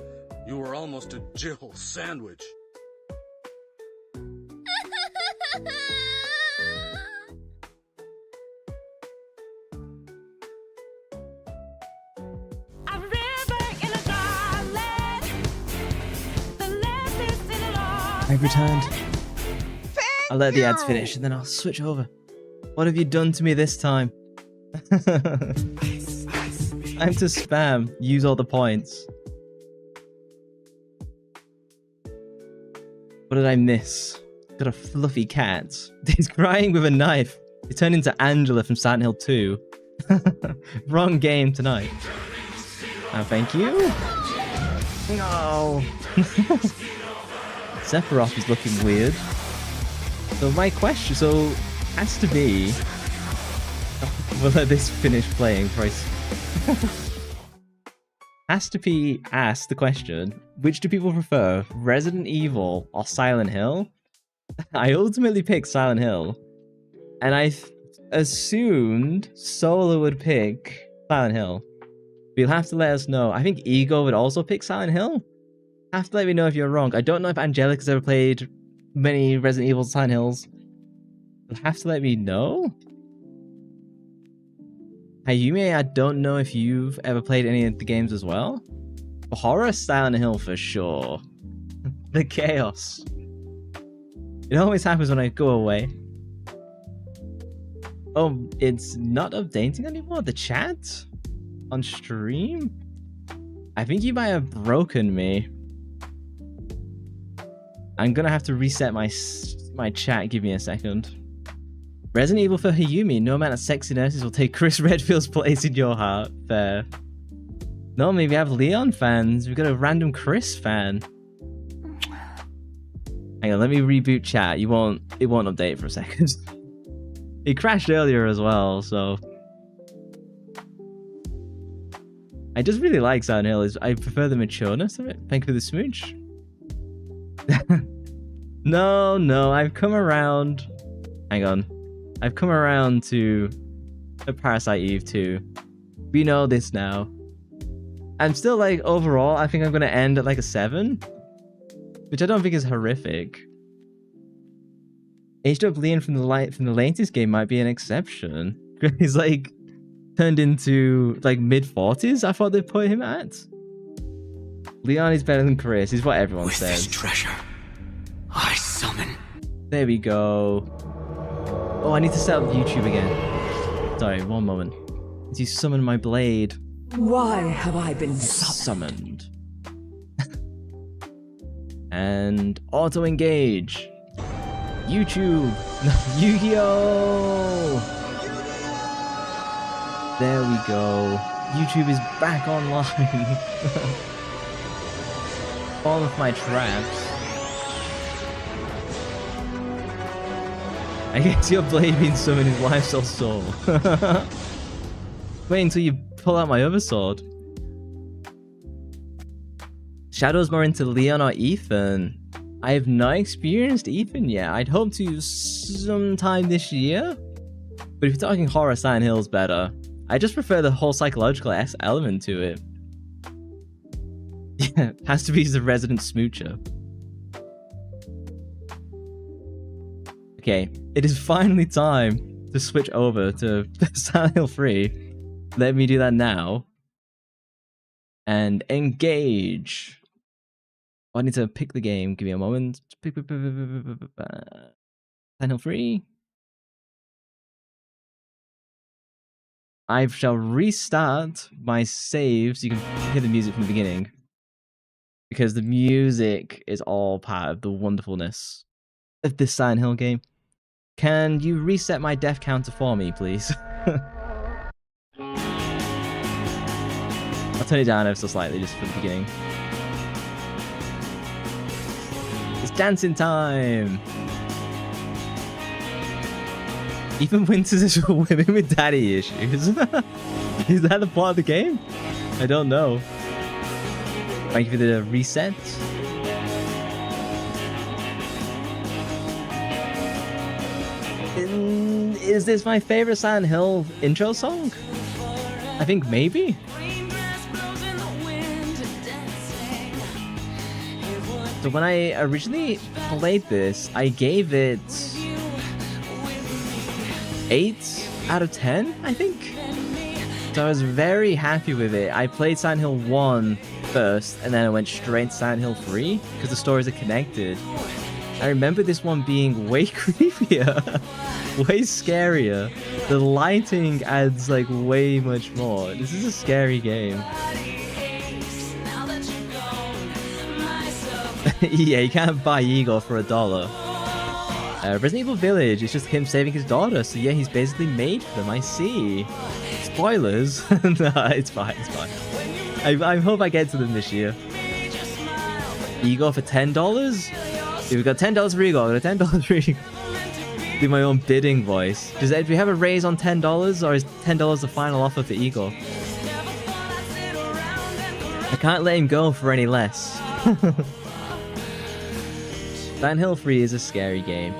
You were almost a Jill sandwich. I've returned. I'll let the ads finish and then I'll switch over. What have you done to me this time? Time to spam. Use all the points. What did I miss? Got a fluffy cat. He's crying with a knife. He turned into Angela from Silent Hill 2. Wrong game tonight. Oh, thank you. No. Sephiroth is looking weird. So my question, has to be... We'll let this finish playing, Christ. Has to be asked the question, which do people prefer, Resident Evil or Silent Hill? I ultimately picked Silent Hill, and I assumed Solar would pick Silent Hill. But you'll have to let us know. I think Ego would also pick Silent Hill. Have to let me know if you're wrong. I don't know if Angelica's ever played many Resident Evil Silent Hills. You'll have to let me know. Hayumi, I don't know if you've ever played any of the games as well. For horror, Silent Hill for sure. The chaos. It always happens when I go away. Oh, it's not updating anymore? The chat? On stream? I think you might have broken me. I'm gonna have to reset my chat. Give me a second. Resident Evil for Hayumi. No amount of sexy nurses will take Chris Redfield's place in your heart. Fair. No, maybe we have Leon fans. We've got a random Chris fan. Hang on, let me reboot chat. It won't update for a second. It crashed earlier as well, so... I just really like Silent Hill. I prefer the matureness of it. Thank you for the smooch. No, I've come around. Hang on. I've come around to a Parasite Eve 2. We know this now. I'm still like, overall, I think I'm going to end at like a 7. Which I don't think is horrific. Aged up Leon from the latest game might be an exception. He's like turned into like mid-40s, I thought they'd put him at. Leon is better than Chris, is what everyone says. With this treasure, I summon. There we go. Oh, I need to set up YouTube again. Sorry, one moment. As you summon my blade. Why have I been summoned? And auto engage. YouTube. Yu-Gi-Oh! There we go. YouTube is back online. All of my traps. I guess your blade being summoned is lifesteal soul. Wait until you pull out my other sword. Shadow's more into Leon or Ethan. I have not experienced Ethan yet. I'd hope to sometime this year. But if you're talking horror, Silent Hill's better. I just prefer the whole psychological element to it. Yeah, has to be the resident smoocher. Okay, it is finally time to switch over to Silent Hill 3. Let me do that now. And engage. I need to pick the game. Give me a moment. Silent Hill 3. I shall restart my save so you can hear the music from the beginning. Because the music is all part of the wonderfulness of this Silent Hill game. Can you reset my death counter for me, please? I'll turn it down ever so slightly just for the beginning. It's dancing time! Even Winters is for women with daddy issues. Is that the plot of the game? I don't know. Thank you for the reset. Is this my favorite Silent Hill intro song? I think maybe. So when I originally played this, I gave it 8 out of 10, I think. So I was very happy with it. I played Silent Hill 1 first, and then I went straight to Silent Hill 3 because the stories are connected. I remember this one being way creepier, way scarier. The lighting adds like way much more. This is a scary game. Yeah, you can't buy Igor for $1. Resident Evil Village is just him saving his daughter, so yeah, he's basically made for them, I see. Spoilers? No, it's fine, it's fine. I hope I get to them this year. Igor for $10? Yeah, we got $10 for Igor, we got $10 for Igor. Do my own bidding voice. Do we have a raise on $10, or is $10 the final offer for Igor? I can't let him go for any less. Silent Hill 3 is a scary game.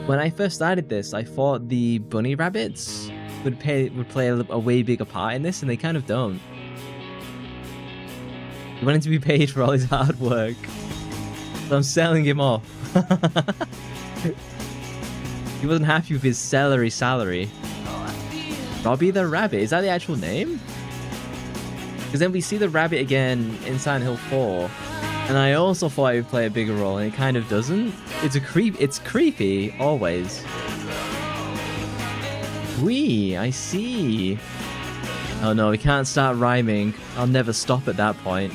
When I first started this, I thought the bunny rabbits would play a way bigger part in this, and they kind of don't. He wanted to be paid for all his hard work, so I'm selling him off. He wasn't happy with his salary. Robbie the Rabbit, is that the actual name? Because then we see the rabbit again in Silent Hill 4. And I also thought it would play a bigger role, and it kind of doesn't. It's creepy, always. Wee, I see. Oh no, we can't start rhyming. I'll never stop at that point.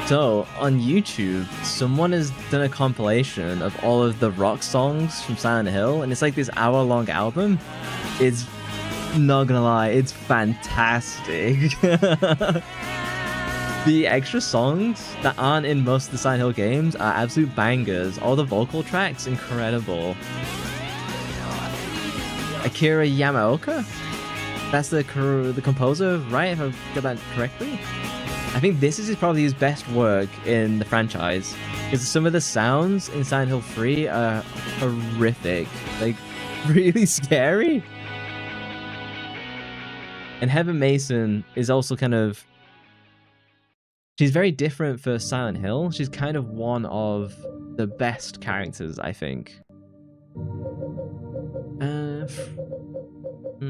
So, on YouTube, someone has done a compilation of all of the rock songs from Silent Hill, and it's like this hour-long album. It's not gonna lie, it's fantastic. The extra songs that aren't in most of the Silent Hill games are absolute bangers. All the vocal tracks, incredible. Akira Yamaoka? That's the composer, right? If I've got that correctly? I think this is probably his best work in the franchise. Because some of the sounds in Silent Hill 3 are horrific. Like, really scary. And Heather Mason is also kind of... She's very different for Silent Hill. She's kind of one of the best characters, I think.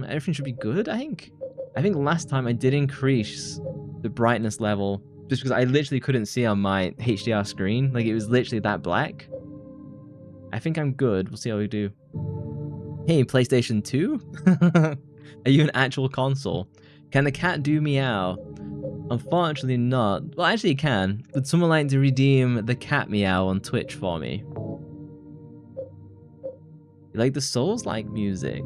Everything should be good, I think. I think last time I did increase the brightness level just because I literally couldn't see on my HDR screen. Like, it was literally that black. I think I'm good. We'll see how we do. Hey, PlayStation 2? Are you an actual console? Can the cat do meow? Unfortunately not. Well, actually it can. Would someone like to redeem the cat meow on Twitch for me? You like the Souls-like music?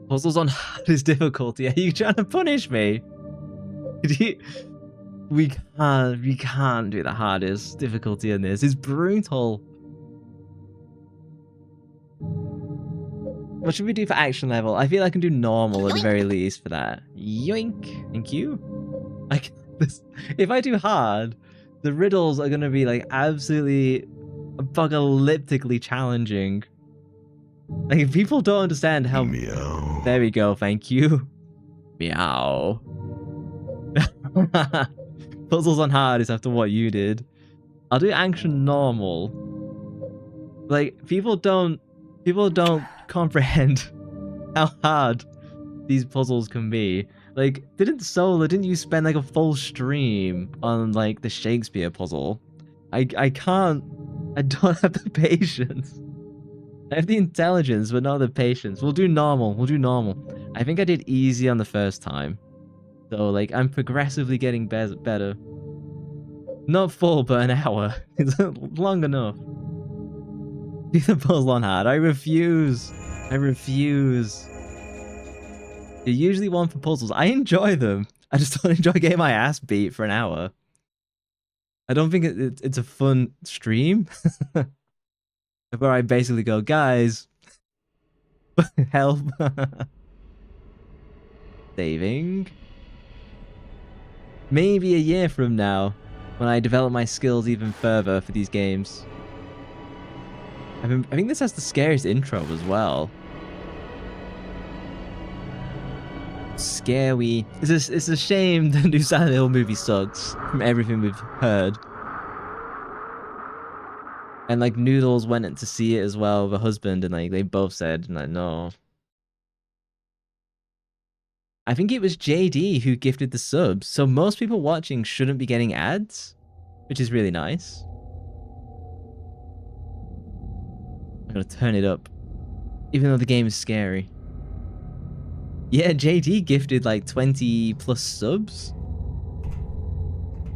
Puzzles on hardest difficulty. Are you trying to punish me? We can't do the hardest difficulty in this. It's brutal. What should we do for action level? I feel I can do normal at the very least for that. Yoink. Thank you. If I do hard, the riddles are going to be like absolutely apocalyptically challenging. Like, if people don't understand how... Meow. There we go, thank you. Meow. Puzzles on hard is after what you did. I'll do action normal. Like, people don't comprehend how hard these puzzles can be. Like, didn't you spend like a full stream on like the Shakespeare puzzle? I don't have the patience. I have the intelligence, but not the patience. We'll do normal. I think I did easy on the first time. So, like, I'm progressively getting better. Not full, but an hour. It's long enough. Do the puzzle on hard. I refuse. You're usually one for puzzles. I enjoy them. I just don't enjoy getting my ass beat for an hour. I don't think it's a fun stream. Where I basically go, guys, help. Saving. Maybe a year from now, when I develop my skills even further for these games. I think this has the scariest intro as well. scary. It's a shame the new Silent Hill movie sucks from everything we've heard. And like Noodles went in to see it as well, the husband, and like they both said like no. I think it was JD who gifted the subs, so most people watching shouldn't be getting ads, which is really nice. I'm gonna turn it up, even though the game is scary. Yeah, JD gifted like 20 plus subs.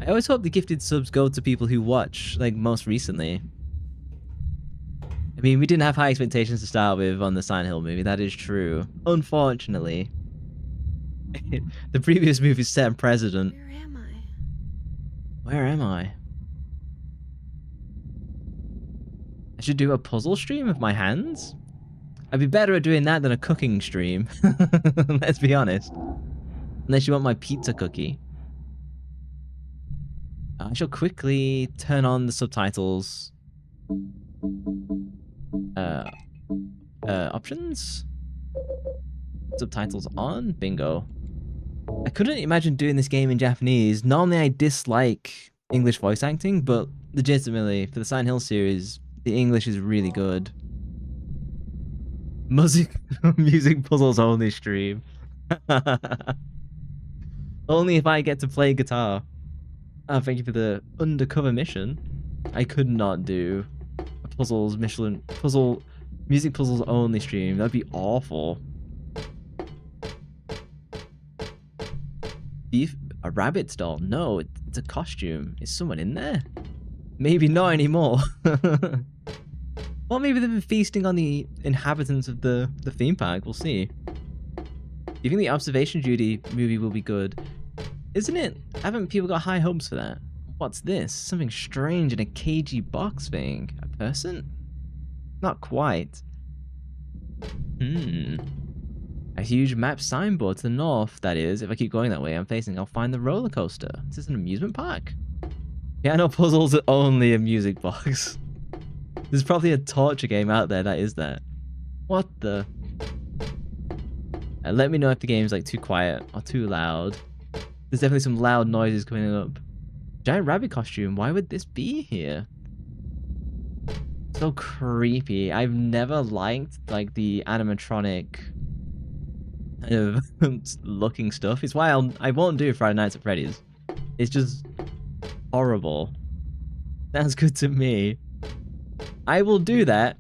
I always hope the gifted subs go to people who watch like most recently. I mean, we didn't have high expectations to start with on the Silent Hill movie, that is true. Unfortunately. The previous movie set a precedent. Where am I? Where am I? I should do a puzzle stream with my hands? I'd be better at doing that than a cooking stream. Let's be honest. Unless you want my pizza cookie. I shall quickly turn on the subtitles. Options? Subtitles on? Bingo. I couldn't imagine doing this game in Japanese. Normally I dislike English voice acting, but legitimately, for the Silent Hill series, the English is really good. Music puzzles only stream. Only if I get to play guitar. Oh, thank you for the undercover mission. I could not do a music puzzles only stream. That'd be awful. A rabbit's doll? No, it's a costume. Is someone in there? Maybe not anymore. Well, maybe they've been feasting on the inhabitants of the theme park. We'll see. Do you think the observation duty movie will be good? Isn't it? Haven't people got high hopes for that? What's this? Something strange in a cagey box thing. A person? Not quite. A huge map signboard to the north, that is. If I keep going that way I'm facing, I'll find the roller coaster. Is this an amusement park? Piano puzzles are only a music box. There's probably a torture game out there that is that. What the? Let me know if the game's like too quiet or too loud. There's definitely some loud noises coming up. Giant rabbit costume, why would this be here? So creepy. I've never liked like the animatronic kind of looking stuff. It's why I won't do Friday Nights at Freddy's. It's just horrible. Sounds good to me. I will do that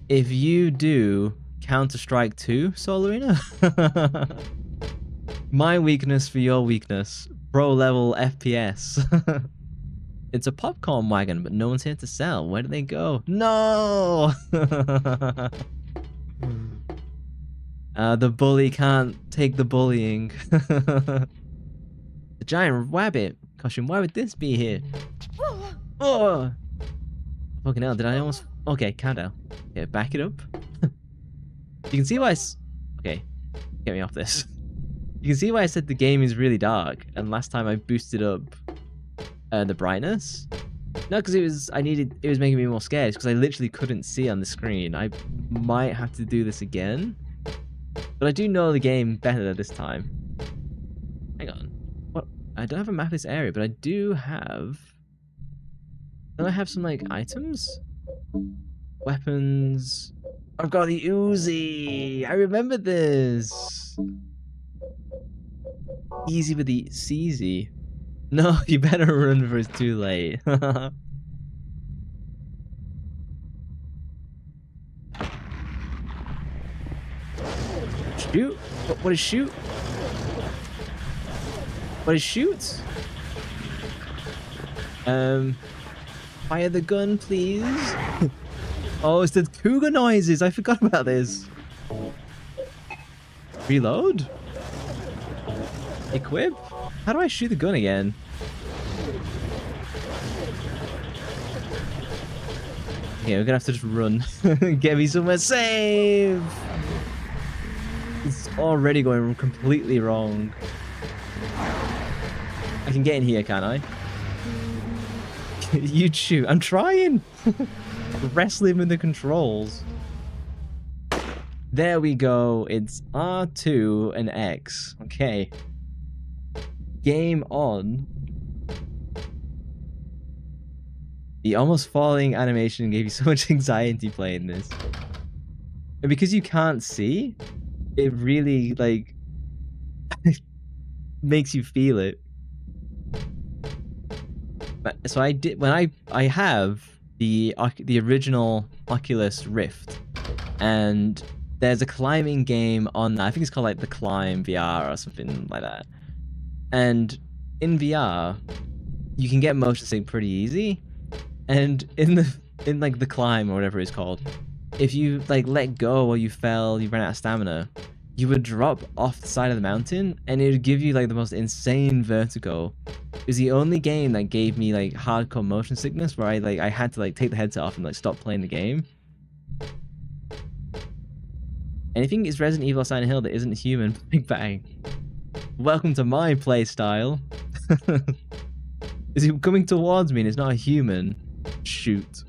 if you do Counter-Strike 2, Solarina. My weakness for your weakness. Pro level FPS. It's a popcorn wagon, but no one's here to sell. Where do they go? No! The bully can't take the bullying. The giant rabbit costume. Why would this be here? Oh! Fucking hell, did I almost... Okay, calm down. Okay, back it up. You can see why Okay, get me off this. You can see why I said the game is really dark, and last time I boosted up the brightness. No, because it was making me more scared, because I literally couldn't see on the screen. I might have to do this again. But I do know the game better this time. Hang on. What? I don't have a map of this area, but I do have... Don't I have some, like, items? Weapons... I've got the Uzi! I remember this! Easy with the CZ. No, you better run before it's too late. Shoot? What is shoot? What is shoot? Fire the gun, please. Oh, it's the cougar noises. I forgot about this. Reload? Equip? How do I shoot the gun again? Okay, we're gonna have to just run. Get me somewhere safe. It's already going completely wrong. I can get in here, can't I? You shoot. I'm trying. Wrestling with the controls. There we go. It's R2 and X. Okay. Game on. The almost falling animation gave you so much anxiety playing this. And because you can't see, it really, like, makes you feel it. So I did, when I have the original Oculus Rift, and there's a climbing game on that. I think it's called like the Climb VR or something like that. And in VR, you can get motion sick pretty easy. And in like the Climb or whatever it's called, if you like let go or you fell, you ran out of stamina, you would drop off the side of the mountain, and it would give you like the most insane vertigo. It was the only game that gave me like hardcore motion sickness, where I had to like take the headset off and like stop playing the game. Anything is Resident Evil or Silent Hill that isn't human, Big Bang. Welcome to my play style. Is he coming towards me and it's not a human? Shoot.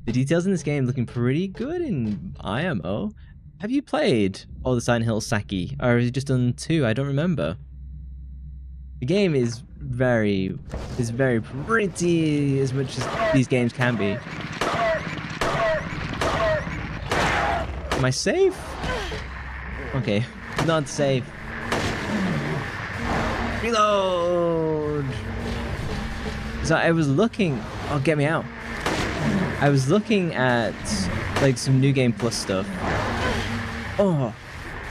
The details in this game looking pretty good in IMO. Have you played all the Silent Hill Saki, or has it just done 2? I don't remember. The game is very pretty, as much as these games can be. Am I safe? Okay, not safe. Reload! So I was looking... Oh, get me out. I was looking at like some New Game Plus stuff. Oh,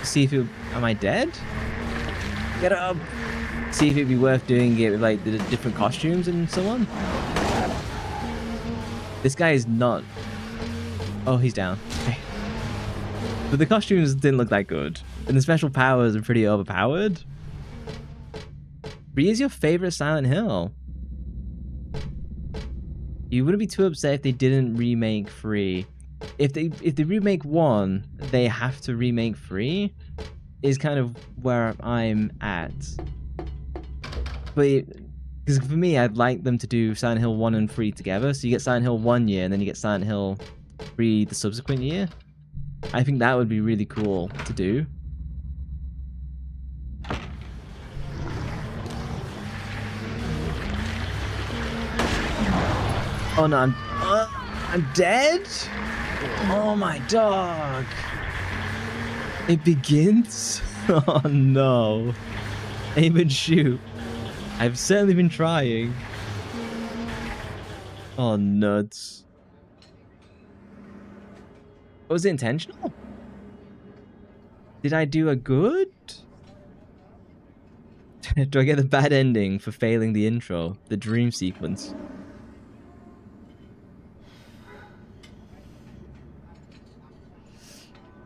see if it... Am I dead? Get up! See if it'd be worth doing it with like the different costumes and so on. This guy is not... Oh, he's down. Okay. But the costumes didn't look that good. And the special powers are pretty overpowered. But is your favorite Silent Hill? You wouldn't be too upset if they didn't remake 3. If they remake 1, they have to remake 3. Is kind of where I'm at. But because for me, I'd like them to do Silent Hill 1 and 3 together. So you get Silent Hill 1 year, and then you get Silent Hill 3 the subsequent year. I think that would be really cool to do. Oh no, I'm dead? Oh my dog. It begins? Oh no. Aim and shoot. I've certainly been trying. Oh nuts. Was it intentional? Did I do a good? Do I get the bad ending for failing the intro? The dream sequence?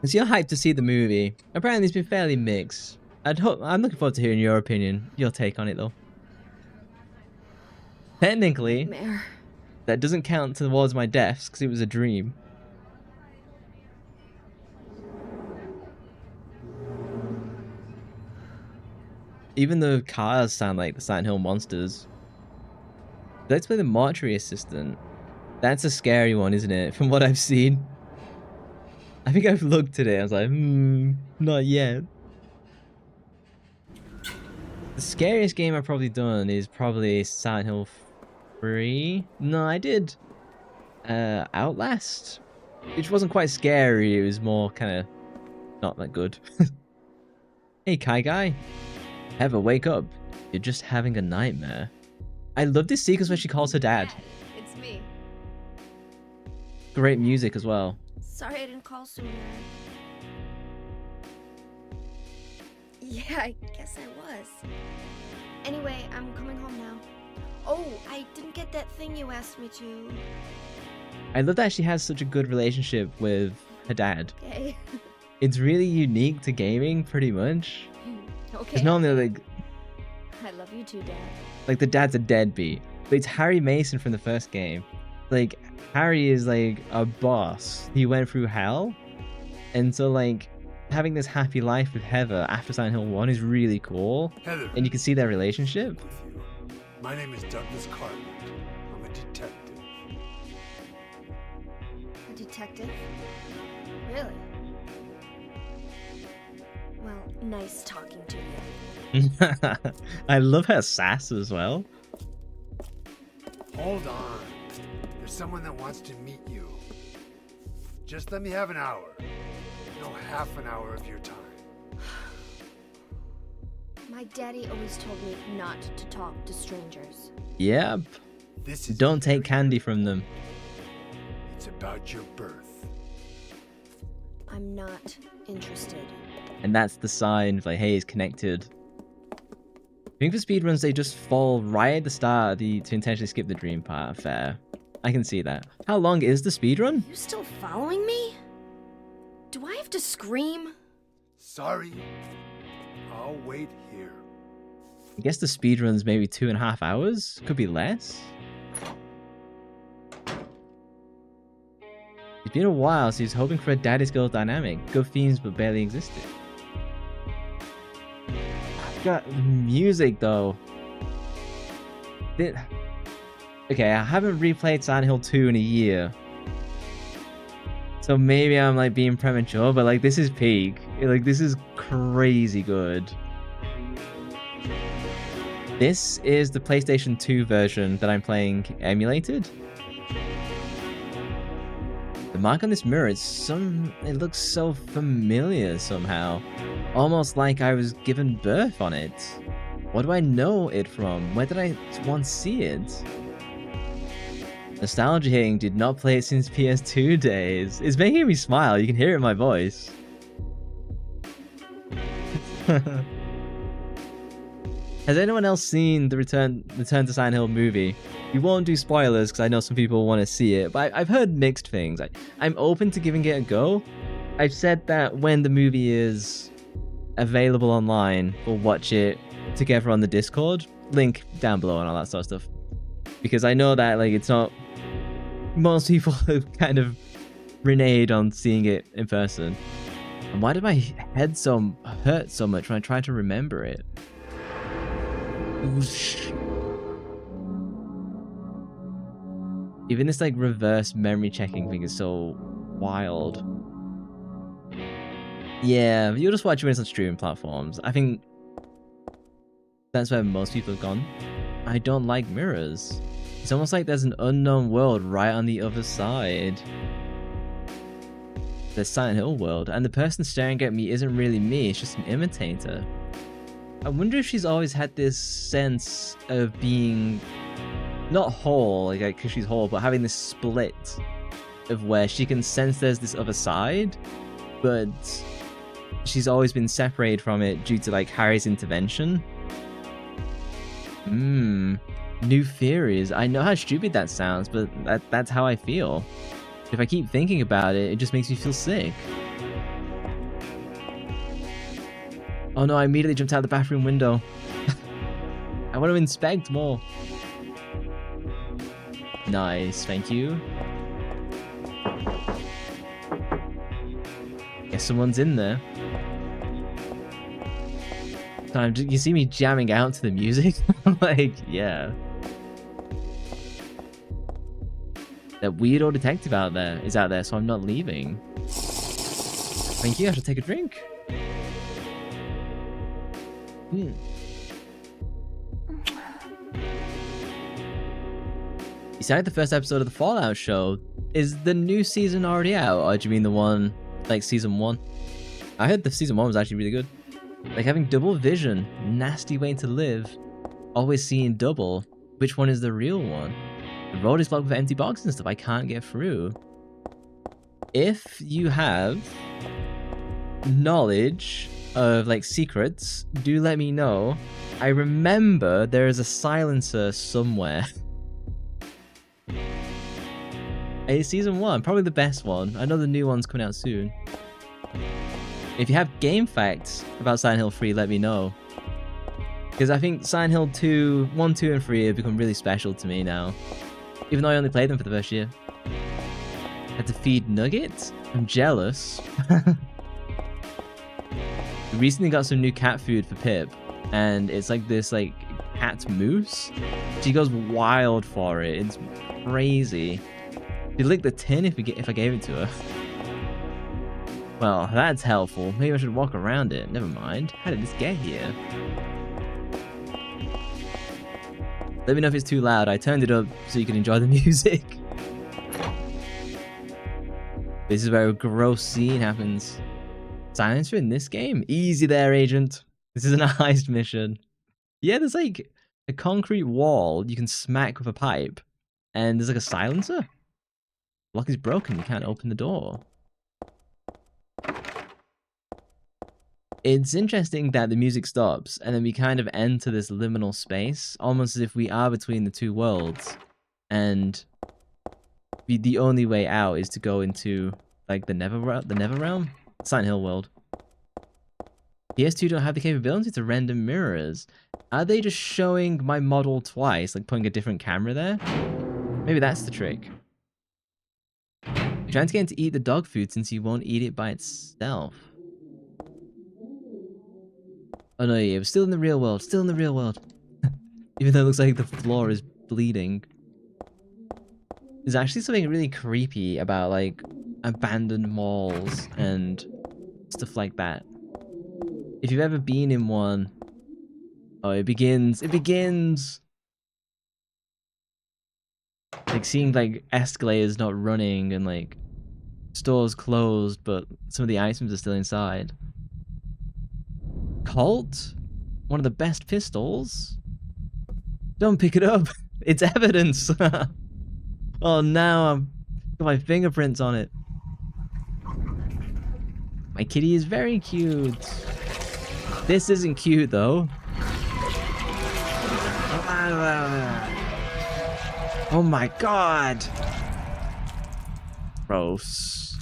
So you're hyped to see the movie. Apparently it's been fairly mixed. I'm looking forward to hearing your opinion, your take on it though. Technically, Mare. That doesn't count towards my deaths because it was a dream. Even the cars sound like the Silent Hill monsters. Let's play the mortuary assistant. That's a scary one, isn't it? From what I've seen. I think I've looked at it. I was like, not yet. The scariest game I've probably done is probably Silent Hill 3. No, I did Outlast, which wasn't quite scary. It was more kind of not that good. Hey, Kai Guy. Heather, wake up. You're just having a nightmare. I love this sequence where she calls her dad. It's me. Great music as well. Sorry I didn't call sooner. Yeah, I guess I was. Anyway, I'm coming home now. Oh, I didn't get that thing you asked me to. I love that she has such a good relationship with her dad. Okay. It's really unique to gaming, pretty much. Okay. Because normally, like... I love you too, Dad. Like, the dad's a deadbeat. But it's Harry Mason from the first game. Like, Harry is, like, a boss. He went through hell. And so, like, having this happy life with Heather after Silent Hill 1 is really cool. Heather. And you can see their relationship. With you. My name is Douglas Cartland. I'm a detective. A detective? detective. Really? Well, nice talking to you. I love her sass as well. Hold on. There's someone that wants to meet you. Just let me have an hour. No, half an hour of your time. My daddy always told me not to talk to strangers. Yep. This is Don't take candy from them. It's about your birth. I'm not interested. And that's the sign of like, hey, it's connected. I think for speedruns, they just fall right at the start to intentionally skip the dream part. Fair. I can see that. How long is the speedrun? You still following me? Do I have to scream? Sorry. I'll wait here. I guess the speedrun's maybe 2.5 hours? Could be less? It's been a while, so he's hoping for a daddy's girl dynamic. Good themes, but barely existed. I've got music, though. Okay, I haven't replayed Silent Hill 2 in a year. So maybe I'm like being premature, but like this is peak. Like this is crazy good. This is the PlayStation 2 version that I'm playing emulated. The mark on this mirror, it looks so familiar somehow. Almost like I was given birth on it. What do I know it from? Where did I once see it? Nostalgia hitting, did not play it since PS2 days. It's making me smile, you can hear it in my voice. Has anyone else seen the Return to Silent Hill movie? We won't do spoilers because I know some people want to see it, but I've heard mixed things. I'm open to giving it a go. I've said that when the movie is available online, we'll watch it together on the Discord. Link down below and all that sort of stuff. Because I know that like it's not... Most people have kind of reneged on seeing it in person. And why did my head hurt so much when I tried to remember it? Even this like reverse memory checking thing is so wild. Yeah, you'll just watch it when it's on streaming platforms. I think that's where most people have gone. I don't like mirrors. It's almost like there's an unknown world right on the other side. The Silent Hill world, and the person staring at me isn't really me, it's just an imitator. I wonder if she's always had this sense of being not whole, like because she's whole, but having this split of where she can sense there's this other side, but she's always been separated from it due to like Harry's intervention. New theories. I know how stupid that sounds, but that's how I feel. If I keep thinking about it, it just makes me feel sick. Oh no, I immediately jumped out the bathroom window. I want to inspect more. Nice, thank you. Guess someone's in there. You see me jamming out to the music? Like, yeah. That weirdo detective is out there, so I'm not leaving. Thank you, I should take a drink. You said the first episode of the Fallout show. Is the new season already out, or do you mean the one, like season 1? I heard the season 1 was actually really good. Like having double vision, nasty way to live. Always seeing double. Which one is the real one? The road is blocked with empty boxes and stuff. I can't get through. If you have knowledge of like secrets, do let me know. I remember there is a silencer somewhere. It's season 1, probably the best one. I know the new one's coming out soon. If you have game facts about Silent Hill 3, let me know. Because I think Silent Hill 2, 1, 2, and 3 have become really special to me now. Even though I only played them for the first year. Had to feed Nugget? I'm jealous. We recently got some new cat food for Pip. And it's like this like cat mousse. She goes wild for it. It's crazy. She'd lick the tin if I gave it to her. Well, that's helpful. Maybe I should walk around it. Never mind. How did this get here? Let me know if it's too loud. I turned it up so you can enjoy the music. This is where a gross scene happens. Silencer in this game? Easy there, agent. This isn't a heist mission. Yeah, there's like a concrete wall you can smack with a pipe. And there's like a silencer. Lock is broken. You can't open the door. It's interesting that the music stops and then we kind of enter this liminal space, almost as if we are between the two worlds. And the only way out is to go into like the Never Realm? Silent Hill world. PS2 don't have the capability to render mirrors. Are they just showing my model twice, like putting a different camera there? Maybe that's the trick. You're trying to get him to eat the dog food since he won't eat it by itself. Oh no, yeah, we're still in the real world. Still in the real world. Even though it looks like the floor is bleeding. There's actually something really creepy about like abandoned malls and stuff like that. If you've ever been in one, oh, it begins. Like seeing like escalators not running and like stores closed, but some of the items are still inside. Colt? One of the best pistols? Don't pick it up. It's evidence. Oh, now I've got my fingerprints on it. My kitty is very cute. This isn't cute though. Oh my god. Gross.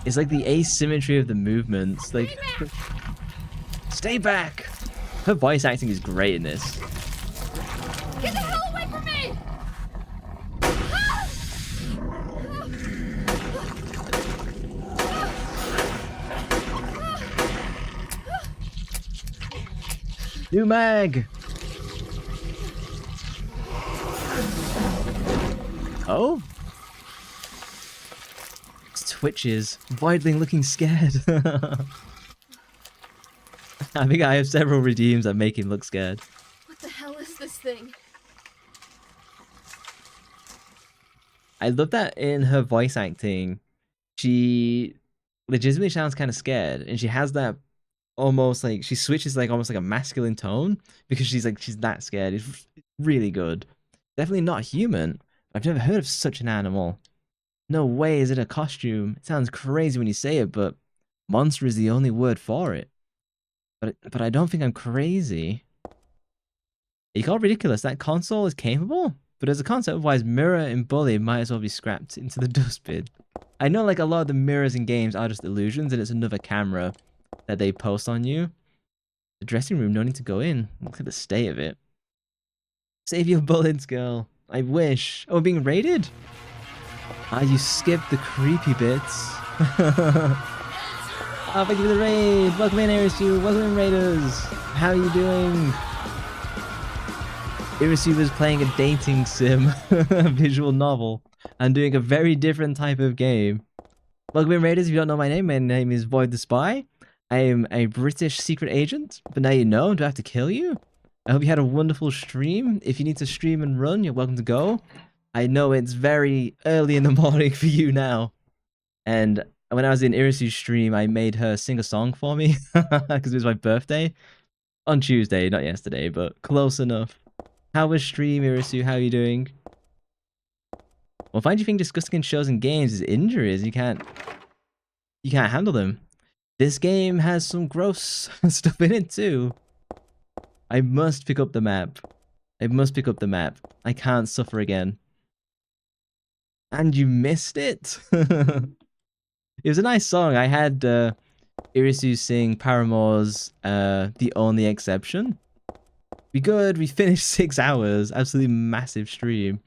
It's like the asymmetry of the movements. Like, stay back. Her voice acting is great in this. Get the hell away from me! New mag. Oh? Twitches, Voidling looking scared. I think I have several redeems that make him look scared. What the hell is this thing? I love that in her voice acting, she legitimately sounds kind of scared, and she has that almost like, she switches like almost like a masculine tone because she's that scared. It's really good. Definitely not human. I've never heard of such an animal. No way is it a costume. It sounds crazy when you say it, but monster is the only word for it. But I don't think I'm crazy. You call it ridiculous. That console is capable? But as a concept, otherwise Mirror and Bully might as well be scrapped into the dustbin. I know like a lot of the mirrors in games are just illusions and it's another camera that they post on you. The dressing room, no need to go in. Look at the state of it. Save your bullets, girl. I wish. Oh, being raided? Ah, you skipped the creepy bits. Oh, thank you for the raid. Welcome in, Irisu. Welcome in, Raiders. How are you doing? Irisu was playing a dating sim, a visual novel, and doing a very different type of game. Welcome in, Raiders. If you don't know my name is Void the Spy. I am a British secret agent, but now you know. Do I have to kill you? I hope you had a wonderful stream. If you need to stream and run, you're welcome to go. I know it's very early in the morning for you now. And when I was in Irisu's stream, I made her sing a song for me because it was my birthday. On Tuesday, not yesterday, but close enough. How was stream, Irisu? How are you doing? Well, find you think discussing in shows and games is injuries. You can't handle them. This game has some gross stuff in it too. I must pick up the map. I can't suffer again. And you missed it? It was a nice song. I had Irisu sing Paramore's The Only Exception. We good. We finished 6 hours. Absolutely massive stream.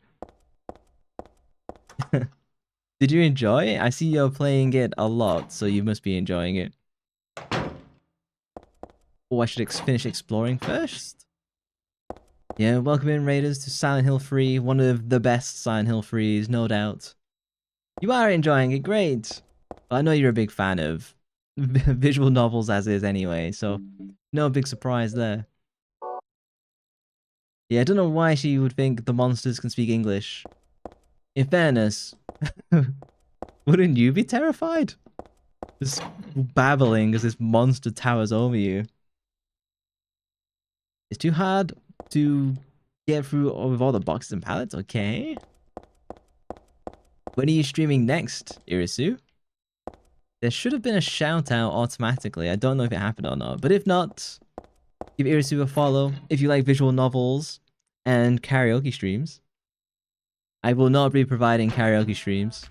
Did you enjoy it? I see you're playing it a lot, so you must be enjoying it. Oh, I should finish exploring first? Yeah, welcome in, Raiders, to Silent Hill 3, one of the best Silent Hill 3s, no doubt. You are enjoying it, great! Well, I know you're a big fan of visual novels as is anyway, so no big surprise there. Yeah, I don't know why she would think the monsters can speak English. In fairness, wouldn't you be terrified? Just babbling as this monster towers over you. It's too hard to get through with all the boxes and pallets, okay? When are you streaming next, Irisu? There should have been a shout out automatically. I don't know if it happened or not, but if not, give Irisu a follow if you like visual novels and karaoke streams. I will not be providing karaoke streams.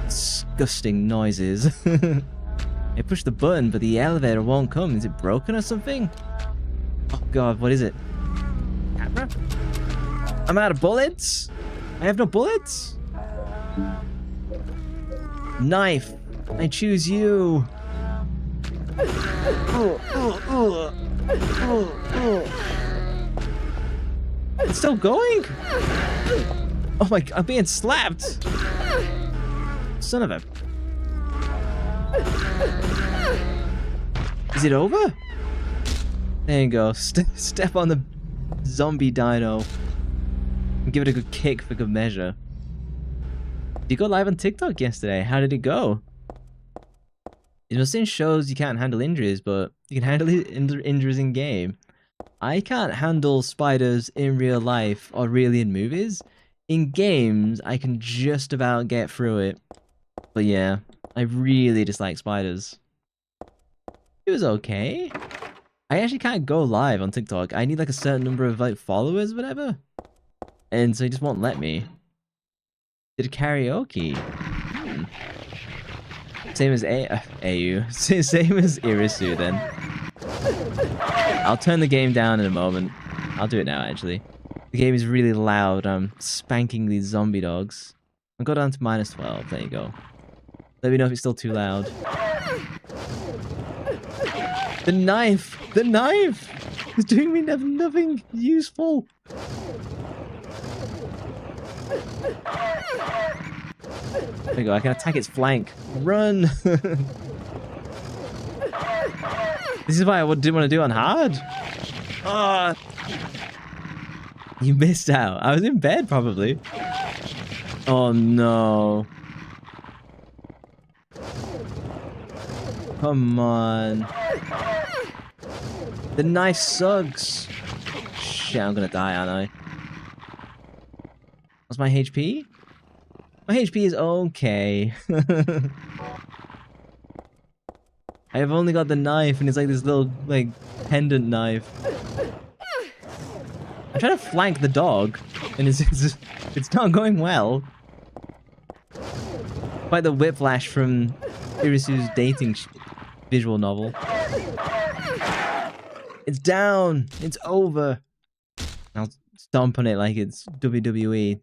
Disgusting noises. I pushed the button, but the elevator won't come. Is it broken or something? Oh god, what is it? Camera? I'm out of bullets? I have no bullets? Knife! I choose you! It's still going? Oh my god, I'm being slapped! Son of a... Is it over? There you go. Step on the zombie dino. And give it a good kick for good measure. Did you go live on TikTok yesterday? How did it go? It was in shows you can't handle injuries, but you can handle injuries in game. I can't handle spiders in real life or really in movies. In games, I can just about get through it. But yeah, I really dislike spiders. It was okay. I actually can't go live on TikTok. I need like a certain number of like followers, whatever. And so he just won't let me. Did a karaoke. Same as AU. Same as Irisu then. I'll turn the game down in a moment. I'll do it now actually. The game is really loud. I'm spanking these zombie dogs. I'll go down to -12. There you go. Let me know if it's still too loud. The knife! The knife! It's doing me nothing useful. There you go, I can attack its flank. Run! This is why I didn't want to do it on hard. Ah! You missed out. I was in bed, probably. Oh, no. Come on. The knife sucks. Shit, I'm gonna die, aren't I? What's my HP? My HP is okay. I have only got the knife, and it's like this little, like, pendant knife. I'm trying to flank the dog, and it's not going well. Quite the whiplash from Irisu's dating visual novel. It's down! It's over! I'll stomp on it like it's WWE.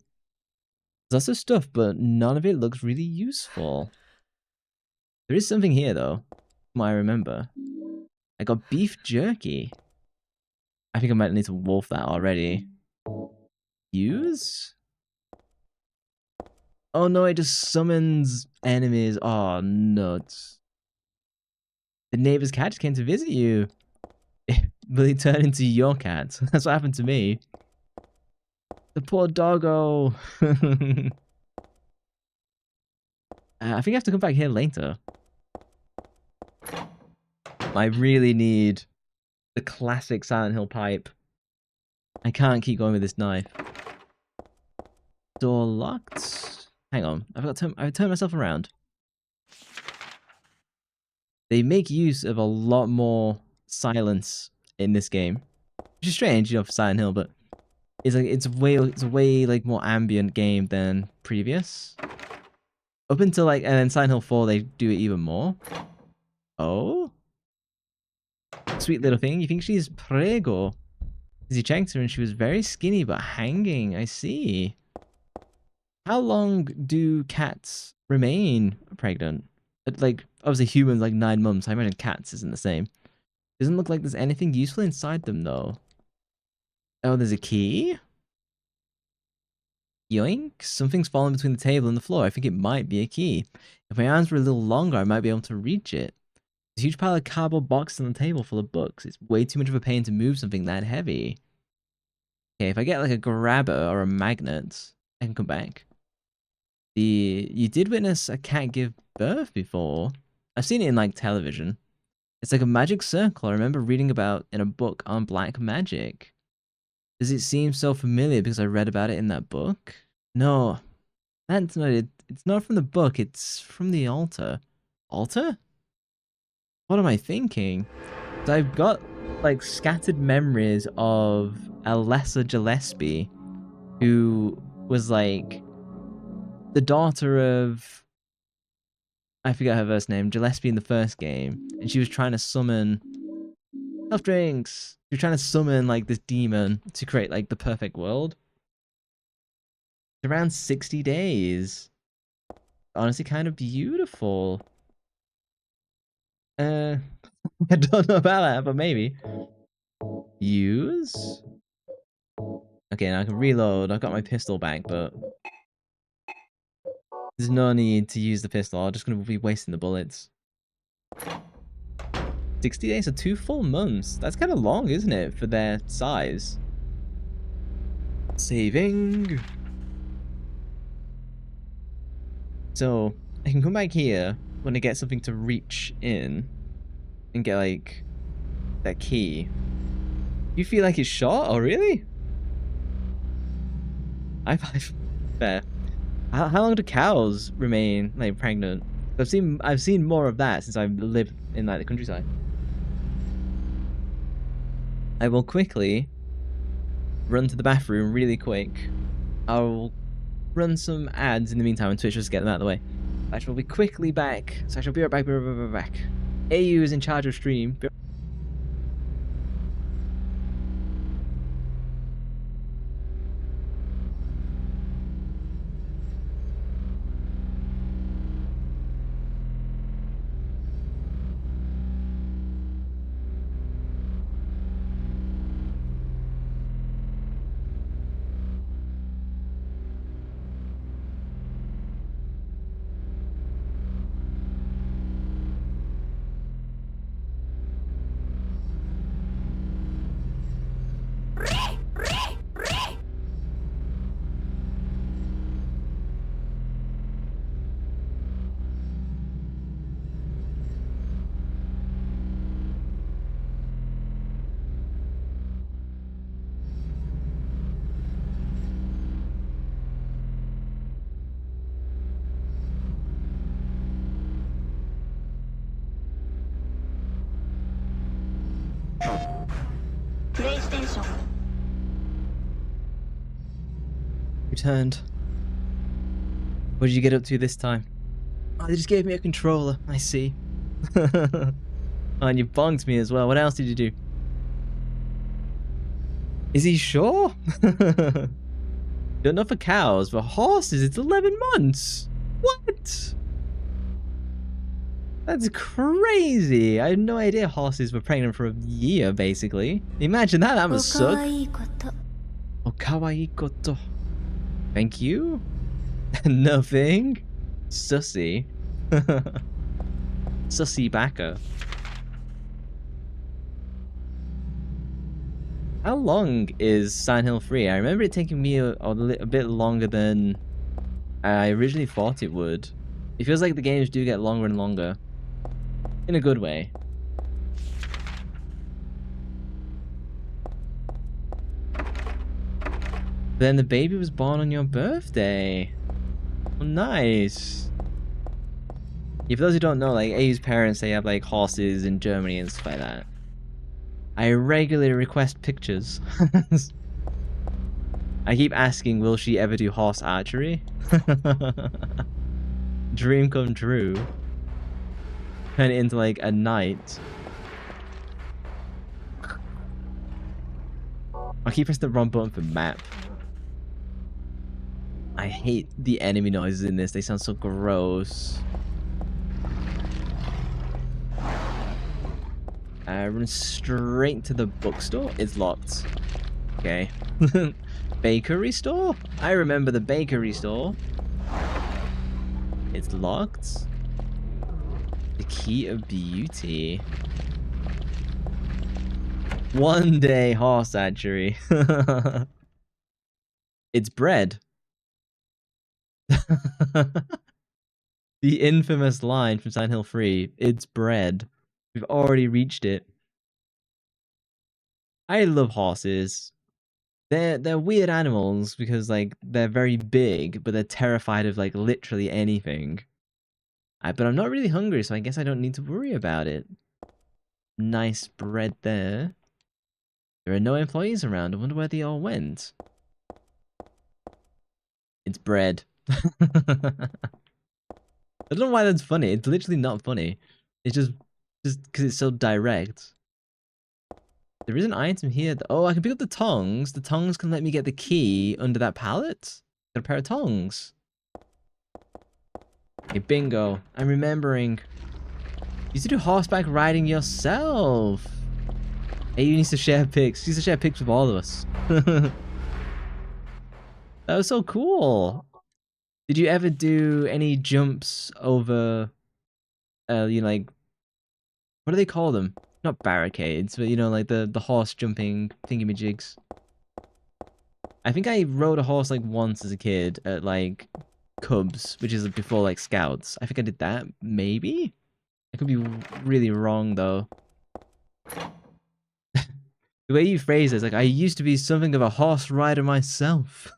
There's lots of stuff, but none of it looks really useful. There is something here, though, from what I remember. I got beef jerky. I think I might need to wolf that already. Use? Oh no, it just summons enemies. Oh, nuts. The neighbor's cat just came to visit you. Will he turn into your cat? That's what happened to me. The poor doggo. I think I have to come back here later. I really need the classic Silent Hill pipe. I can't keep going with this knife. Door locked. Hang on, I turned myself around. They make use of a lot more silence in this game, which is strange, you know, for Silent Hill, but it's like it's a way like more ambient game than previous. Up until like, and then Silent Hill 4, they do it even more. Oh, sweet little thing. You think she's prego? He checked her and she was very skinny but hanging. I see. How long do cats remain pregnant? Like, obviously humans like 9 months. I imagine cats isn't the same. Doesn't look like there's anything useful inside them though. Oh, there's a key? Yoink. Something's fallen between the table and the floor. I think it might be a key. If my arms were a little longer, I might be able to reach it. There's a huge pile of cardboard boxes on the table full of books. It's way too much of a pain to move something that heavy. Okay, if I get like a grabber or a magnet, I can come back. You did witness a cat give birth before. I've seen it in like television. It's like a magic circle I remember reading about in a book on black magic. Does it seem so familiar because I read about it in that book? No, that's not it. It's not from the book, it's from the altar. Altar? What am I thinking? So I've got like scattered memories of Alessa Gillespie, who was like the daughter of, I forget her first name, Gillespie in the first game, and she was trying to summon health drinks. She was trying to summon like this demon to create like the perfect world. Around 60 days. Honestly, kind of beautiful. I don't know about that, but maybe. Use? Okay, now I can reload. I've got my pistol back, but there's no need to use the pistol. I'm just going to be wasting the bullets. 60 days or 2 full months. That's kind of long, isn't it, for their size? Saving. So, I can come back here when I get something to reach in and get, like, that key. You feel like it's short? Oh, really? Fair. How long do cows remain, like, pregnant? I've seen more of that since I've lived in, like, the countryside. I will quickly run to the bathroom really quick. I'll run some ads in the meantime on Twitch just to get them out of the way. I shall be quickly back. So I shall be right back. AU is in charge of stream. Returned. What did you get up to this time? Oh, they just gave me a controller. I see. Oh, and you bonked me as well. What else did you do? Is he sure? Good enough for cows, but horses, it's 11 months. What? That's crazy. I had no idea horses were pregnant for a year, basically. Imagine that, that must suck. Oh, kawaii koto. Thank you? Nothing? Sussy. Sussy backer. How long is Silent Hill 3? I remember it taking me a bit longer than I originally thought it would. It feels like the games do get longer and longer. In a good way. Then the baby was born on your birthday. Oh, nice. Yeah, for those who don't know, like, A's parents, they have, like, horses in Germany and stuff like that. I regularly request pictures. I keep asking, will she ever do horse archery? Dream come true. Turn it into, like, a knight. I keep pressing the wrong button for map. I hate the enemy noises in this. They sound so gross. Run straight to the bookstore. It's locked. Okay. Bakery store? I remember the bakery store. It's locked. The key of beauty. One day horse hatchery. It's bread. The infamous line from Silent Hill 3. It's bread. We've already reached it. I love horses. They're weird animals because like they're very big, but they're terrified of like literally anything. But I'm not really hungry, so I guess I don't need to worry about it. Nice bread there. There are no employees around. I wonder where they all went. It's bread. I don't know why that's funny. It's literally not funny. It's just because it's so direct. There is an item here. Oh, I can pick up the tongs. The tongs can let me get the key under that pallet. Got a pair of tongs. Okay, bingo. I'm remembering. You used to do horseback riding yourself. Hey, you need to share pics. You used to share pics with all of us. That was so cool. Did you ever do any jumps over, you know, like, what do they call them? Not barricades, but you know, like the horse jumping thingamajigs. I think I rode a horse like once as a kid at like Cubs, which is before like Scouts. I think I did that, maybe? I could be really wrong though. The way you phrase it is like, I used to be something of a horse rider myself.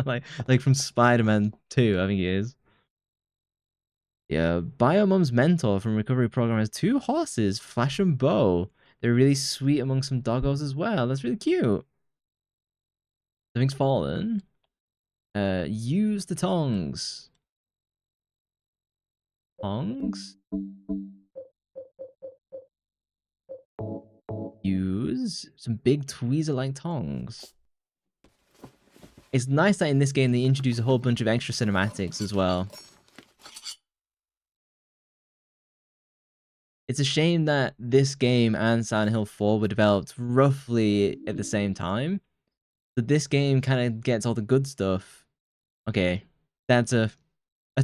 like from Spider-Man 2, I think it is. Yeah, Biomom's mentor from Recovery Program has 2 horses, Flash and Bow. They're really sweet among some doggos as well. That's really cute. Something's fallen. Use the tongs. Tongs? Use some big tweezer-like tongs. It's nice that in this game they introduce a whole bunch of extra cinematics as well. It's a shame that this game and Silent Hill 4 were developed roughly at the same time. So this game kind of gets all the good stuff. Okay, that's a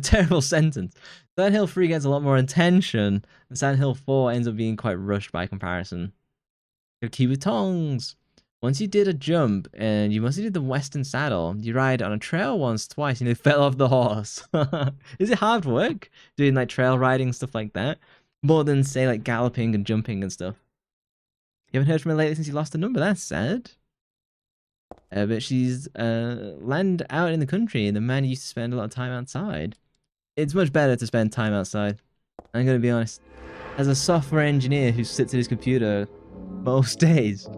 terrible sentence. Silent Hill 3 gets a lot more attention, and Silent Hill 4 ends up being quite rushed by comparison. Your key with tongs. Once you did a jump, and you mostly did the western saddle. You ride on a trail once, twice, and you fell off the horse. Is it hard work doing like trail riding, stuff like that? More than, say, like galloping and jumping and stuff. You haven't heard from her lately since you lost the number. That's sad. But she's landed out in the country, and the man used to spend a lot of time outside. It's much better to spend time outside. I'm going to be honest. As a software engineer who sits at his computer most days,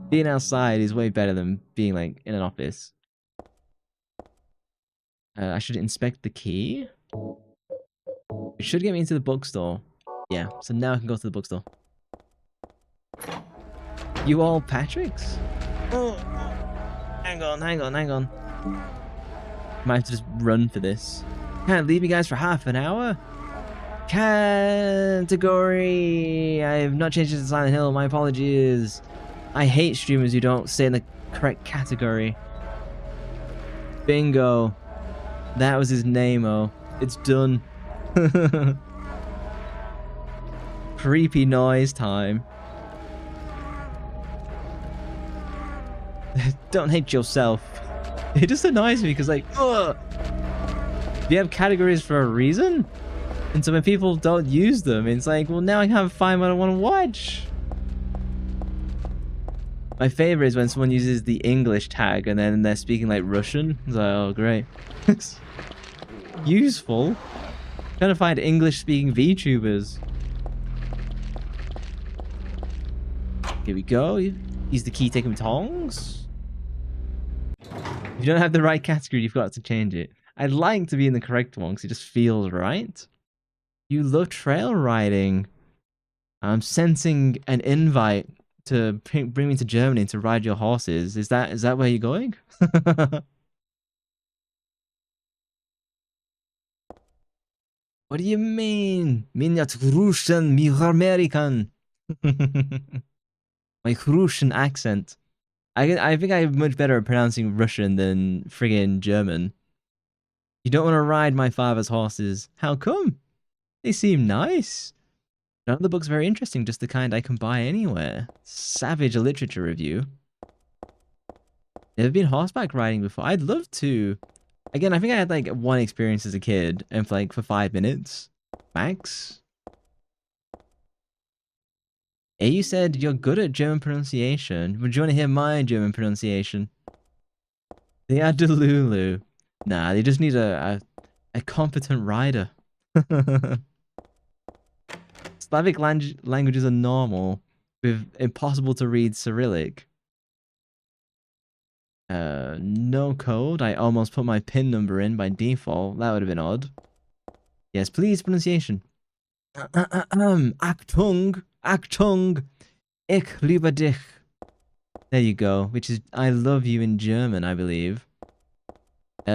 being outside is way better than being, like, in an office. I should inspect the key. It should get me into the bookstore. Yeah, so now I can go to the bookstore. You all Patrick's? Oh, hang on. Might have to just run for this. Can't leave you guys for half an hour? Category! I have not changed it to Silent Hill, my apologies. I hate streamers who don't stay in the correct category. Bingo. That was his name-o. It's done. Creepy noise time. Don't hate yourself. It just annoys me because, like, ugh. You have categories for a reason? And so when people don't use them, it's like, well, now I can't find what I want to watch. My favorite is when someone uses the English tag and then they're speaking like Russian. It's like, oh, great. Useful. Trying to find English-speaking VTubers. Here we go. Use the key taking tongs. If you don't have the right category, you've got to change it. I'd like to be in the correct one because it just feels right. You love trail riding. I'm sensing an invite to bring me to Germany to ride your horses. Is that where you're going? What do you mean? Меня Russian, mich American. My Russian accent. I think I'm much better at pronouncing Russian than friggin' German. You don't want to ride my father's horses. How come? They seem nice. None of the books are very interesting, just the kind I can buy anywhere. Savage literature review. Never been horseback riding before. I'd love to. Again, I think I had like one experience as a kid, and for 5 minutes max. You said you're good at German pronunciation. Would you want to hear my German pronunciation? They are Delulu. Nah, they just need a competent rider. Slavic languages are normal, with impossible to read Cyrillic. No code. I almost put my PIN number in by default. That would have been odd. Yes, please, pronunciation. Achtung, Achtung, ich liebe dich. There you go, which is I love you in German, I believe.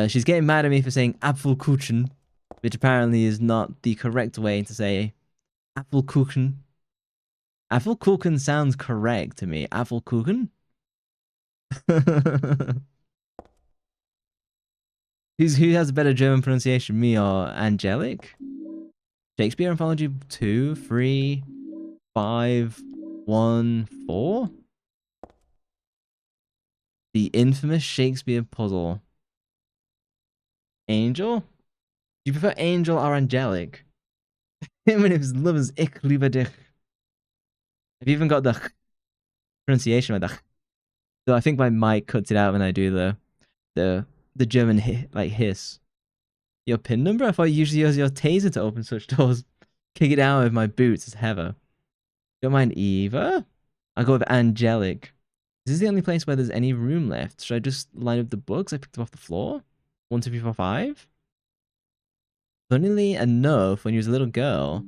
She's getting mad at me for saying Apfelkuchen, which apparently is not the correct way to say Apfelkuchen. Apfelkuchen sounds correct to me. Apfelkuchen? Who has a better German pronunciation, me or Angelic? Shakespeare Anthology 2, 3, 5, 1, 4? The infamous Shakespeare puzzle. Angel? Do you prefer Angel or Angelic? When it was love is ich liebe dich. I've even got the pronunciation of the. So I think my mic cuts it out when I do the German hiss. Your PIN number? I thought you usually use your taser to open such doors. Kick it out with my boots as Heather. Don't mind Eva? I'll go with Angelic. Is this the only place where there's any room left? Should I just line up the books I picked them off the floor? 1, 2, 3, 4, 5? Funnily enough, when you was a little girl...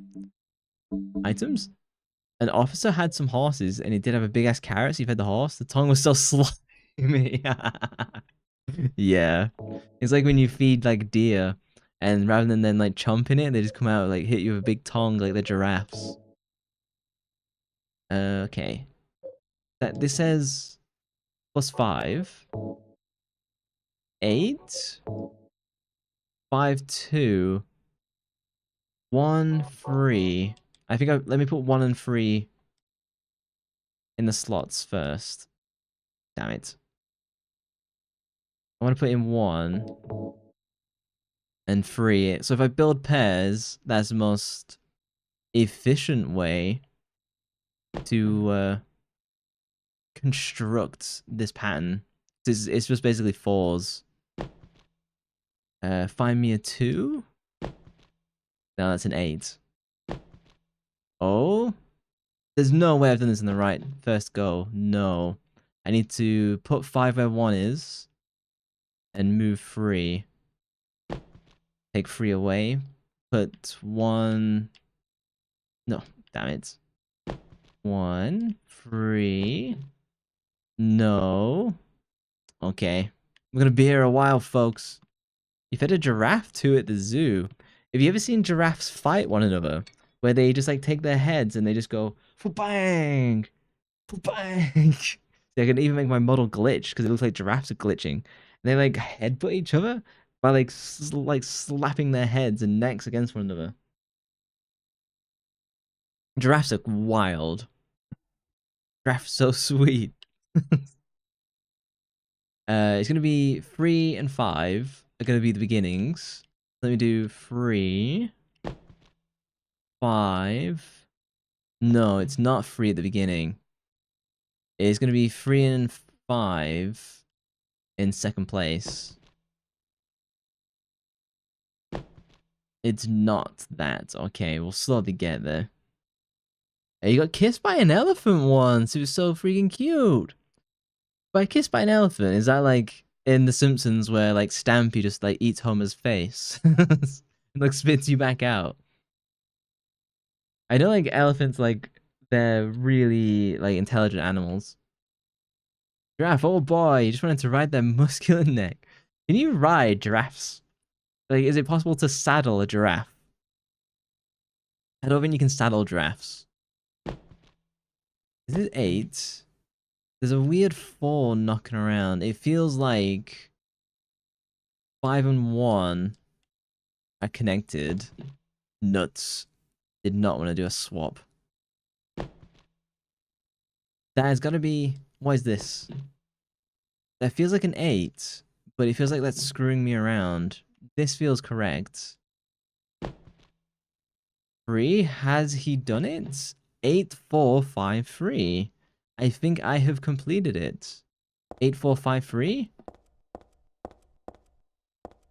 Items? An officer had some horses, and he did have a big-ass carrot, so he fed the horse. The tongue was so slimy. Yeah. It's like when you feed, like, deer, and rather than then, like, chomping it, they just come out, like, hit you with a big tongue, like the giraffes. Okay. This says... +5. 8. 5, 2. 1, 3. I think let me put 1 and 3 in the slots first. Damn it. I want to put in 1 and 3. So if I build pairs, that's the most efficient way to construct this pattern. It's just basically 4s. Find me a 2. No, that's an 8. Oh, there's no way I've done this in the right first go. No, I need to put 5 where 1 is and move 3. Take 3 away. Put 1. No, damn it. 1, 3. No. Okay, I'm gonna be here a while, folks. You fed a giraffe too at the zoo. Have you ever seen giraffes fight one another? Where they just like take their heads and they just go bang, bang. They can even make my model glitch because it looks like giraffes are glitching. And they like headbutt each other by like slapping their heads and necks against one another. Giraffes are wild. Giraffes so sweet. It's gonna be 3 and 5 are gonna be the beginnings. Let me do 3. 5. No, it's not 3 at the beginning. It's going to be 3 and 5 in second place. It's not that. Okay, we'll slowly get there. Hey, you got kissed by an elephant once. It was so freaking cute. By kissed by an elephant, is that like in The Simpsons where like Stampy just like eats Homer's face? And like spits you back out. I know like elephants, like they're really like intelligent animals. Giraffe, oh boy, you just wanted to ride their muscular neck. Can you ride giraffes? Like, is it possible to saddle a giraffe? I don't think you can saddle giraffes. This is 8. There's a weird 4 knocking around. It feels like 5 and 1 are connected. Nuts. Did not want to do a swap. That has got to be... What is this? That feels like an 8, but it feels like that's screwing me around. This feels correct. 3? Has he done it? 8, 4, 5, 3. I think I have completed it. 8, 4, 5, 3?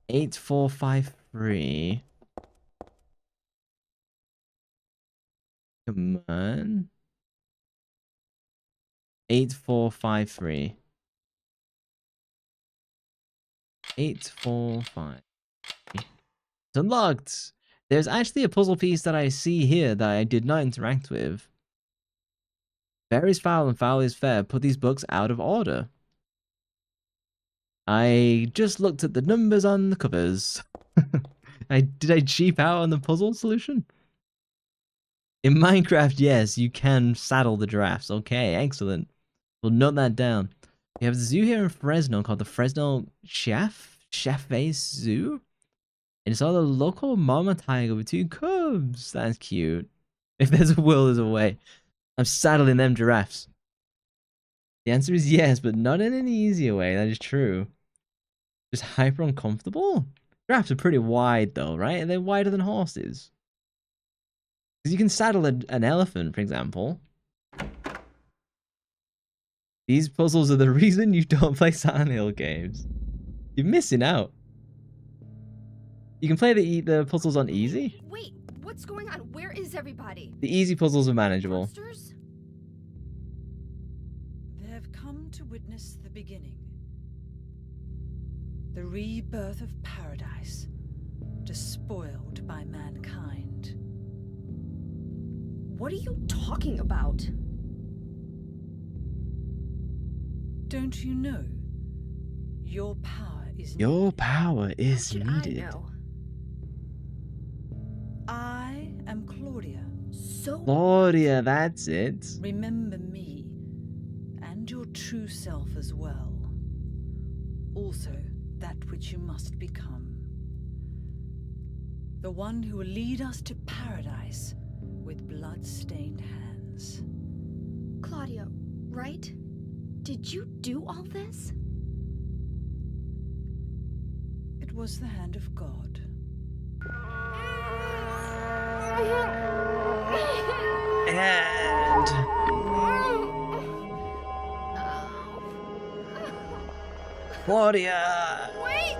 8, 4, 5, 3. Come on. 8, 4, 5, 3. 8, 4, 5. It's unlocked! There's actually a puzzle piece that I see here that I did not interact with. Fair is foul and foul is fair. Put these books out of order. I just looked at the numbers on the covers. Did I cheap out on the puzzle solution? In Minecraft, yes, you can saddle the giraffes. Okay, excellent. We'll note that down. We have a zoo here in Fresno called the Fresno Chef-Face Zoo. And it's all the local mama tiger with 2 cubs. That's cute. If there's a will, there's a way. I'm saddling them giraffes. The answer is yes, but not in an easier way. That is true. Just hyper uncomfortable? Giraffes are pretty wide though, right? They're wider than horses. Because you can saddle an elephant, for example. These puzzles are the reason you don't play Silent Hill games. You're missing out. You can play the puzzles on easy. Wait, what's going on? Where is everybody? The easy puzzles are manageable. Monsters? They've come to witness the beginning. The rebirth of paradise, despoiled by mankind. What are you talking about? Don't you know? Your power is Your needed. power is How should needed. I know? I am Claudia. So Claudia, that's it. Remember me, and your true self as well. Also, that which you must become. The one who will lead us to paradise with blood-stained hands. Claudia, right? Did you do all this? It was the hand of God. And Claudia. Wait!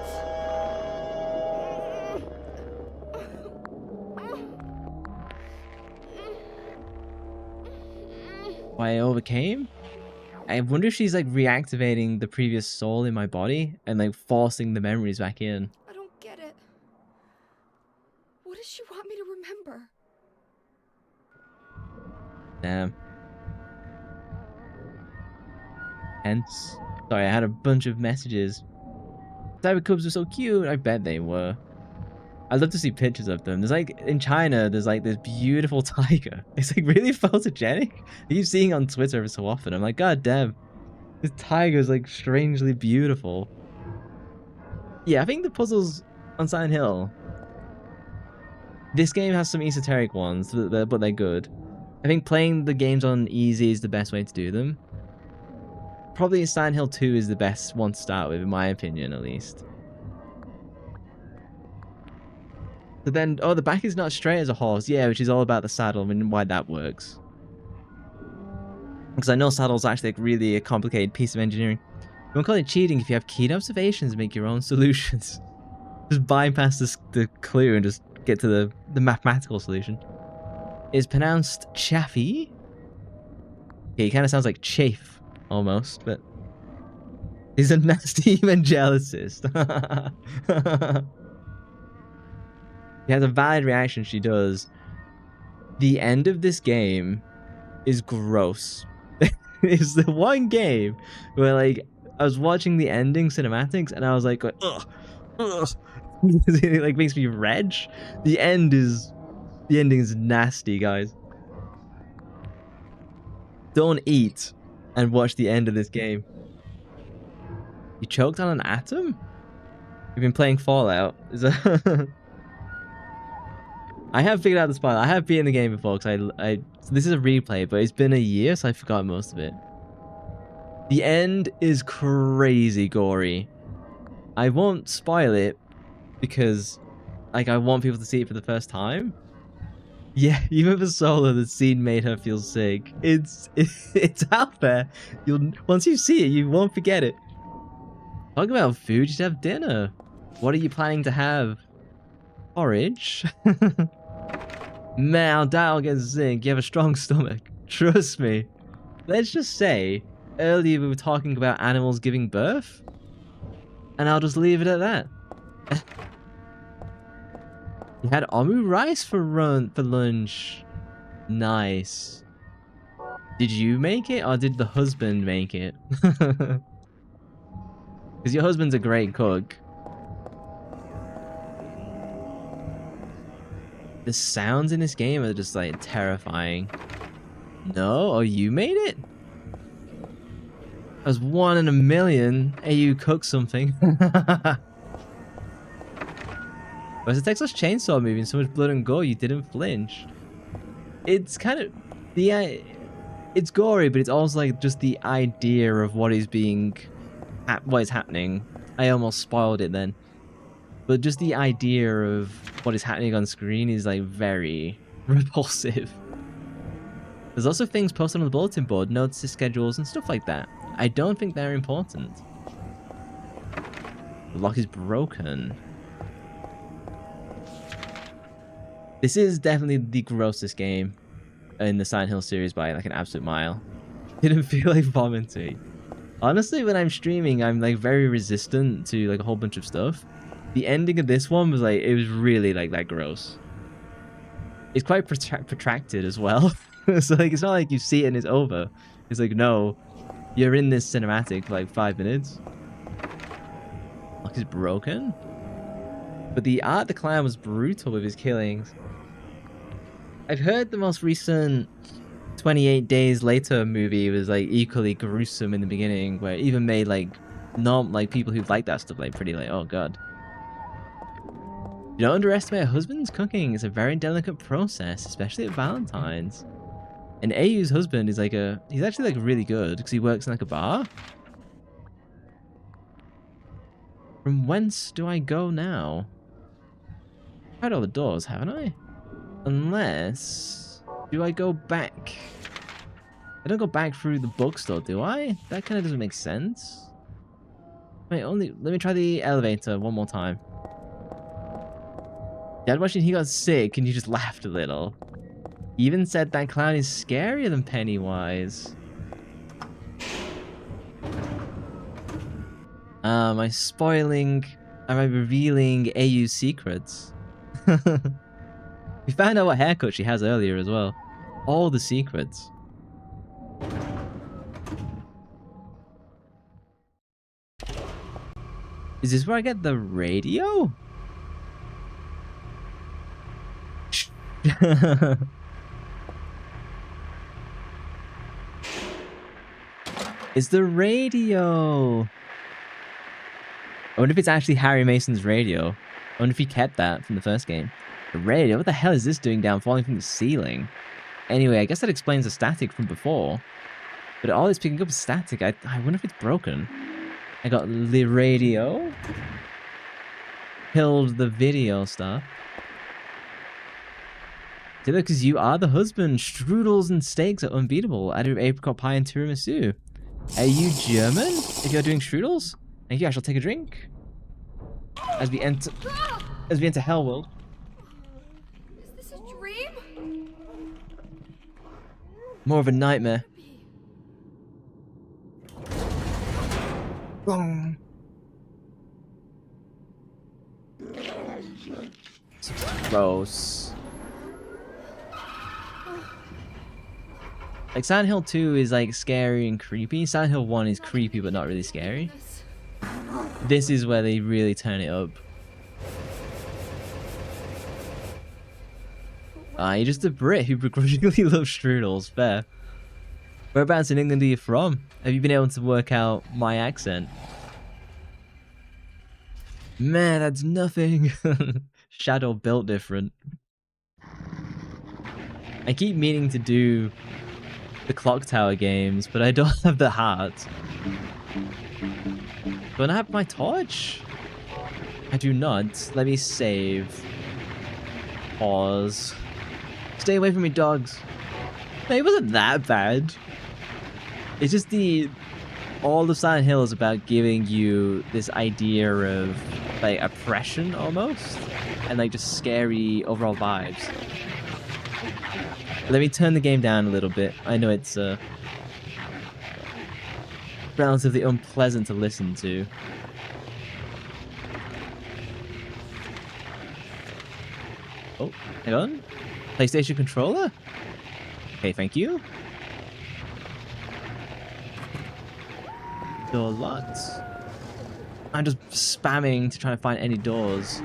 I overcame? I wonder if she's like reactivating the previous soul in my body and like forcing the memories back in. I don't get it. What does she want me to remember? Damn. Hence. Sorry, I had a bunch of messages. Tiger cubs were so cute. I bet they were. I'd love to see pictures of them. There's like, in China, there's like this beautiful tiger. It's like really photogenic. I keep seeing it on Twitter every so often. I'm like, god damn. This tiger is like strangely beautiful. Yeah, I think the puzzles on Silent Hill. This game has some esoteric ones, but they're good. I think playing the games on easy is the best way to do them. Probably Silent Hill 2 is the best one to start with, in my opinion, at least. But then, oh, the back is not straight as a horse. Yeah, which is all about the saddle and why that works. Because I know saddle's actually like really a complicated piece of engineering. You won't call it cheating if you have keen observations and make your own solutions. Just bypass the clue and just get to the mathematical solution. It's pronounced chaffy. Yeah, he kind of sounds like chafe, almost, but... He's a nasty evangelicist. He has a valid reaction, she does. The end of this game is gross. It's the one game where, like, I was watching the ending cinematics and I was like, ugh, ugh. It like makes me retch. The ending is nasty, guys. Don't eat and watch the end of this game. You choked on an atom? You've been playing Fallout. Is that... I have figured out the spoiler. I have beaten the game before because so this is a replay, but it's been a year, so I forgot most of it. The end is crazy gory. I won't spoil it because, like, I want people to see it for the first time. Yeah, even for Solo, the scene made her feel sick. It's out there. Once you see it, you won't forget it. Talk about food. You should have dinner. What are you planning to have? Porridge? Man, I'll die, I'll get sick. You have a strong stomach. Trust me. Let's just say, earlier we were talking about animals giving birth. And I'll just leave it at that. You had omu rice for lunch. Nice. Did you make it, or did the husband make it? Because your husband's a great cook. The sounds in this game are just like terrifying. No? Oh, you made it? That was 1 in a million. Hey, you cook something. Where's the Texas Chainsaw movie? So much blood and gore, you didn't flinch. It's kind of it's gory, but it's also like just the idea of what is happening. I almost spoiled it then. But just the idea of what is happening on screen is like very repulsive. There's also things posted on the bulletin board, notes, schedules, and stuff like that. I don't think they're important. The lock is broken. This is definitely the grossest game in the Silent Hill series by like an absolute mile. Didn't feel like vomiting. Honestly, when I'm streaming, I'm like very resistant to like a whole bunch of stuff. The ending of this one was like, it was really like that gross. It's quite protracted as well. So like, it's not like you see it and it's over. It's like, no, you're in this cinematic for like 5 minutes. Lock is broken. But the Art the Clown was brutal with his killings. I've heard the most recent 28 Days Later movie was like equally gruesome in the beginning, where it even made like people who like that stuff like pretty like, oh god. You don't underestimate a husband's cooking. It's a very delicate process, especially at Valentine's. And Ayu's husband is like he's actually like really good because he works in like a bar. From whence do I go now? I've tried all the doors, haven't I? Unless... do I go back? I don't go back through the bookstore, do I? That kind of doesn't make sense. Wait, let me try the elevator one more time. Dad watching he got sick and you just laughed a little. He even said that clown is scarier than Pennywise. Am I revealing AU's secrets? We found out what haircut she has earlier as well. All the secrets. Is this where I get the radio? It's the radio. I wonder if it's actually Harry Mason's radio. I wonder if he kept that from the first game. The radio? What the hell is this doing down, falling from the ceiling? Anyway, I guess that explains the static from before. But all it's picking up is static. I wonder if it's broken. I got the radio. Killed the video stuff. Because you are the husband. Strudels and steaks are unbeatable. Added with apricot pie and tiramisu. Are you German? If you're doing strudels? Thank you, I shall take a drink. As we enter Hellworld. Is this a dream? More of a nightmare. Wrong. Gross. Like, Silent Hill 2 is like scary and creepy. Silent Hill 1 is creepy but not really scary. This is where they really turn it up. You're just a Brit who begrudgingly loves strudels. Fair. Whereabouts in England are you from? Have you been able to work out my accent? Man, that's nothing. Shadow built different. I keep meaning to do the Clock Tower games, but I don't have the heart. Don't I have my torch? I do not. Let me save. Pause. Stay away from me, dogs. No, it wasn't that bad. It's just all of Silent Hill is about giving you this idea of like oppression almost, and like just scary overall vibes. Let me turn the game down a little bit. I know it's relatively unpleasant to listen to. Oh, hang on. PlayStation controller? Okay, thank you. Door locked. I'm just spamming to try to find any doors.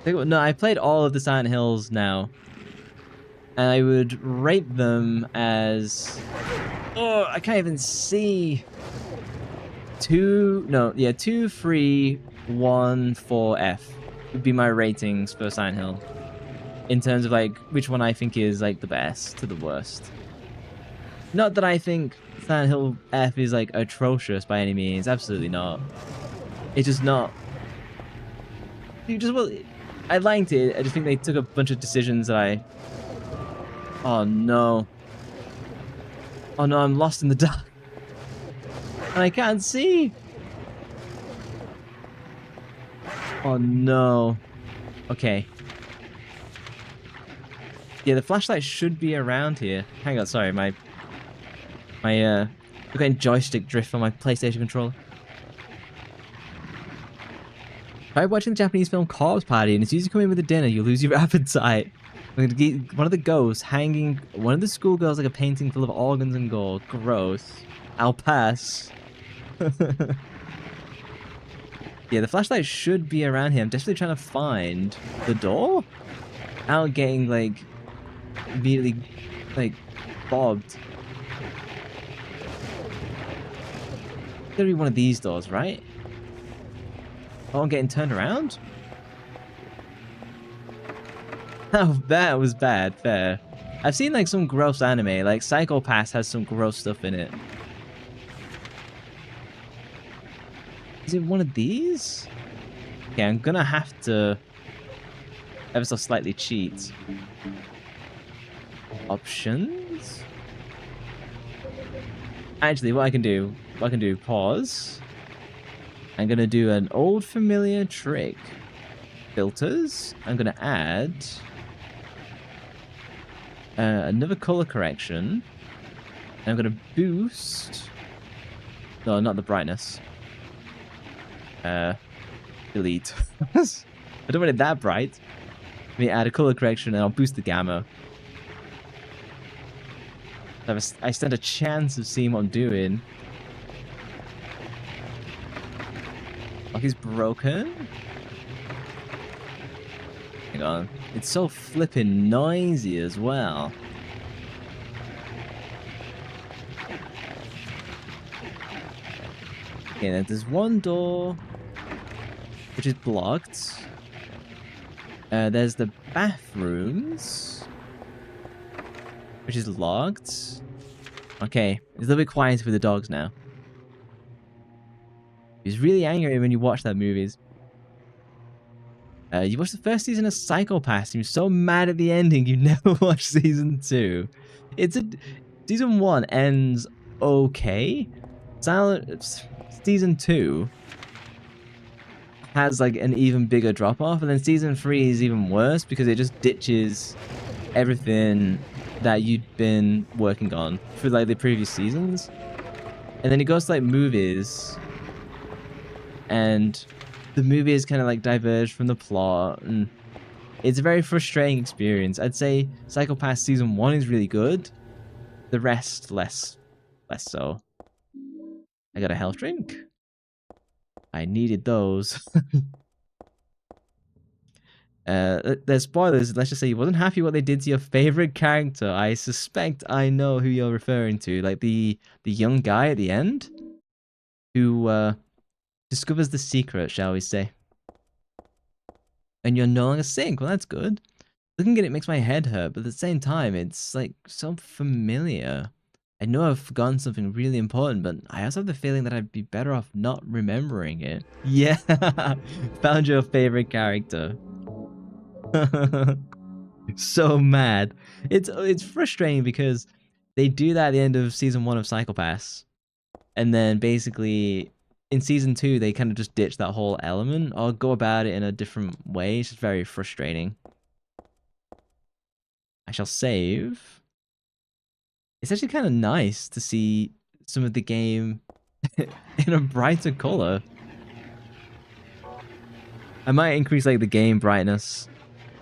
No, I played all of the Silent Hills now. And I would rate them as... Oh, I can't even see. 2, 3, 1, 4, F would be my ratings for Silent Hill. In terms of like which one I think is like the best to the worst. Not that I think Silent Hill F is like atrocious by any means, absolutely not. It's just not. I liked it. I just think they took a bunch of decisions that I. Oh no. Oh no, I'm lost in the dark. And I can't see. Oh no. Okay. Yeah, the flashlight should be around here. Hang on, sorry, my I'm getting joystick drift on my PlayStation controller. Try watching the Japanese film Corpse Party, and as soon as you come in with a dinner, you lose your appetite. I'm gonna get one of the ghosts hanging one of the schoolgirls like a painting full of organs and gold. Gross. I'll pass. Yeah, the flashlight should be around here. I'm desperately trying to find the door. Out getting like immediately like bobbed. It's gotta be one of these doors, right? Oh, I'm getting turned around? Oh, that was bad. Fair. I've seen like some gross anime, like Psycho Pass has some gross stuff in it. Is it one of these? Okay, I'm gonna have to ever so slightly cheat. Options? Actually, what I can do, pause. I'm gonna do an old familiar trick. Filters. I'm gonna add another color correction. I'm gonna boost. No, not the brightness. Delete. I don't want it that bright. Let me add a color correction and I'll boost the gamma. I stand a chance of seeing what I'm doing. Lock is broken. Hang on. It's so flippin' noisy as well. Okay, then there's one door which is blocked. There's the bathrooms, which is locked. Okay, it's a little bit quiet with the dogs now. He's really angry when you watch that movies. You watched the first season of Psycho Pass. You're so mad at the ending you never watched season 2. Season 1 ends okay. Season 2 has like an even bigger drop off, and then season 3 is even worse because it just ditches everything that you'd been working on for like the previous seasons, and then it goes to like movies, and the movies kind of like diverge from the plot, and it's a very frustrating experience. I'd say Psycho Pass season 1 is really good, the rest less so. I got a health drink. I needed those. There's spoilers. Let's just say you wasn't happy what they did to your favorite character. I suspect I know who you're referring to. Like the young guy at the end who discovers the secret, shall we say. And you're no longer sick. Well, that's good. Looking at it makes my head hurt, but at the same time, it's like so familiar. I know I've forgotten something really important, but I also have the feeling that I'd be better off not remembering it. Yeah, found your favorite character. So mad. It's frustrating because they do that at the end of season 1 of Psycho Pass, and then basically in season 2 they kind of just ditch that whole element or go about it in a different way. It's just very frustrating. I shall save. It's actually kind of nice to see some of the game in a brighter color. I might increase like the game brightness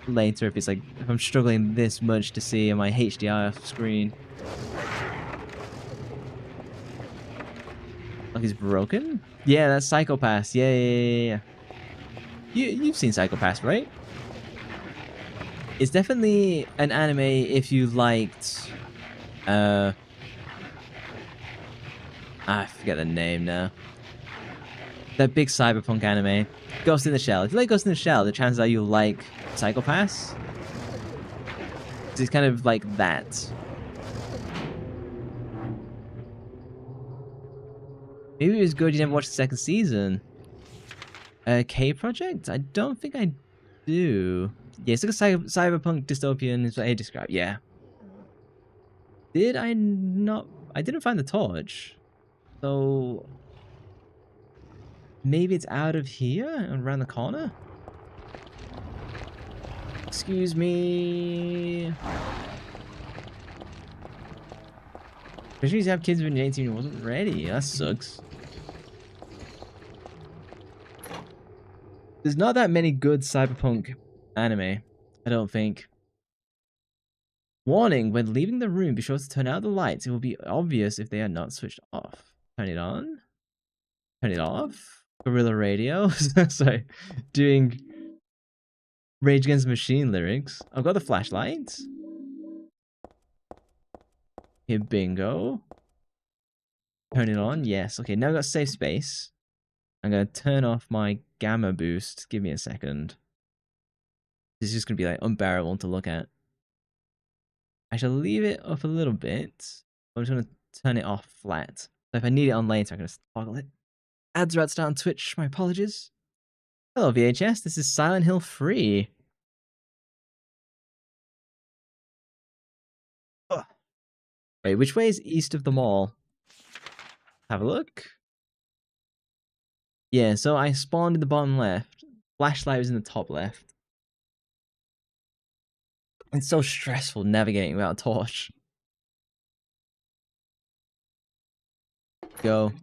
later if I'm struggling this much to see on my HDR screen. Like he's broken? Yeah, that's Psycho Pass. Yeah. You've seen Psycho Pass, right? It's definitely an anime if you liked I forget the name now. That big cyberpunk anime, Ghost in the Shell. If you like Ghost in the Shell, the chances are you'll like Psycho Pass. It's kind of like that. Maybe it was good you never watched the second season. K Project? I don't think I do. Yeah, it's like a cyberpunk dystopian is what I described. Yeah. Did I not? I didn't find the torch. So maybe it's out of here and around the corner? Excuse me. Especially if you have kids when you're 18 and wasn't ready. That sucks. There's not that many good cyberpunk anime, I don't think. Warning, when leaving the room, be sure to turn out the lights. It will be obvious if they are not switched off. Turn it on. Turn it off. Guerrilla radio. Sorry. Doing Rage Against the Machine lyrics. I've got the flashlight. Here, bingo. Turn it on. Yes. Okay, now I've got safe space. I'm going to turn off my gamma boost. Give me a second. This is just going to be like unbearable to look at. I shall leave it up a little bit. I'm just going to turn it off flat. So if I need it on later, I can just toggle it. Ads are about to start on Twitch. My apologies. Hello, VHS. This is Silent Hill 3. Oh. Wait, which way is east of the mall? Have a look. Yeah, so I spawned in the bottom left. Flashlight was in the top left. It's so stressful navigating without a torch. Go.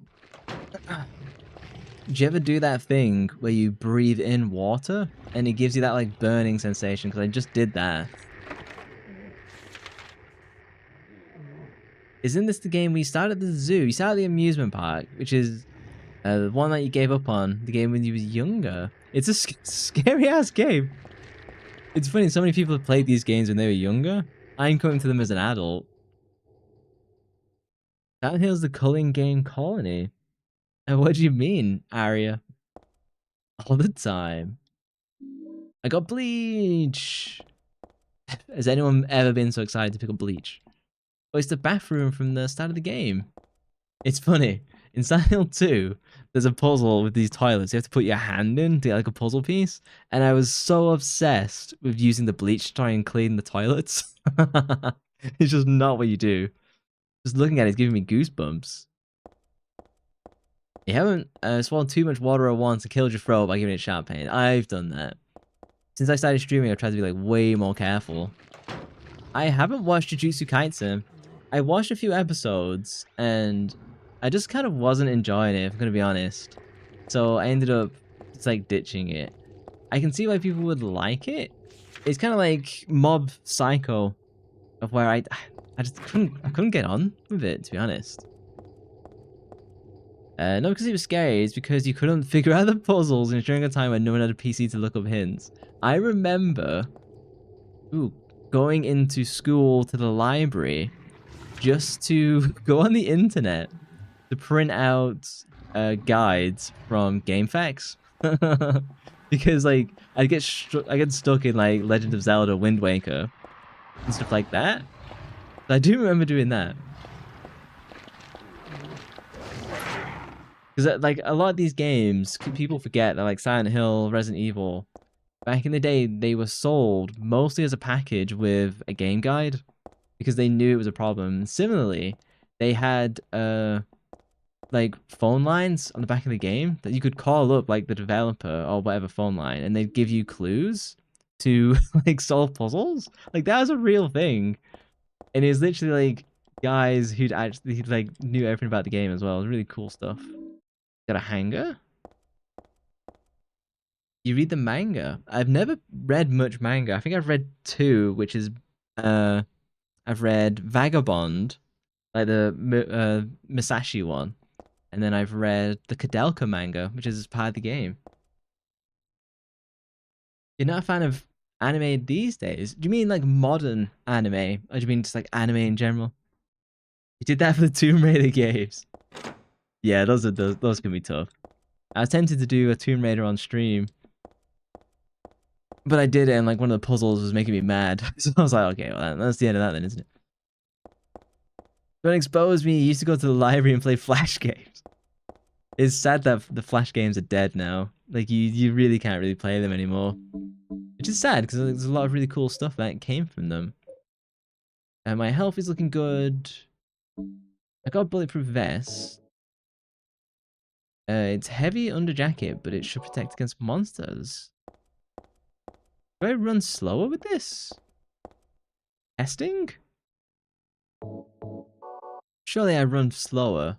Do you ever do that thing where you breathe in water and it gives you that like burning sensation? Because I just did that. Isn't this the game we started at the zoo? You started at the amusement park, which is the one that you gave up on. The game when you was younger. It's a scary ass game. It's funny, so many people have played these games when they were younger. I'm coming to them as an adult. Silent Hill's the culling game colony. And what do you mean, Arya? All the time. I got bleach! Has anyone ever been so excited to pick up bleach? Oh, it's the bathroom from the start of the game. It's funny. In Silent Hill 2, there's a puzzle with these toilets. You have to put your hand in to get like a puzzle piece. And I was so obsessed with using the bleach to try and clean the toilets. It's just not what you do. Just looking at it is giving me goosebumps. You haven't swallowed too much water at once and killed your throat by giving it champagne. I've done that. Since I started streaming, I've tried to be like way more careful. I haven't watched Jujutsu Kaisen. I watched a few episodes and I just kind of wasn't enjoying it, if I'm going to be honest. So I ended up just like ditching it. I can see why people would like it. It's kind of like Mob Psycho, of where I just couldn't get on with it, to be honest. Not because it was scary, it's because you couldn't figure out the puzzles and during a time when no one had a PC to look up hints. I remember going into school to the library just to go on the internet to print out guides from GameFAQs. Because like I get stuck in like Legend of Zelda Wind Waker and stuff like that. I do remember doing that. Because like a lot of these games, people forget that like Silent Hill, Resident Evil, back in the day, they were sold mostly as a package with a game guide because they knew it was a problem. Similarly, they had like phone lines on the back of the game that you could call up like the developer or whatever phone line, and they'd give you clues to like solve puzzles. Like that was a real thing, and it was literally like guys who'd like knew everything about the game as well. It was really cool stuff. Got a hanger? You read the manga? I've never read much manga. I think I've read 2, which is I've read Vagabond, like the Masashi one, and then I've read the Kadelka manga, which is part of the game. You're not a fan of anime these days? Do you mean like modern anime, or do you mean just like anime in general? You did that for the Tomb Raider games. Yeah, those can be tough. I was tempted to do a Tomb Raider on stream, but I did it, and like one of the puzzles was making me mad. So I was like, okay, well, that's the end of that then, isn't it? Don't expose me. You used to go to the library and play Flash games. It's sad that the Flash games are dead now. Like you really can't really play them anymore, which is sad because there's a lot of really cool stuff that came from them. And my health is looking good. I got a bulletproof vest. It's heavy under jacket, but it should protect against monsters. Do I run slower with this? Testing? Surely I run slower.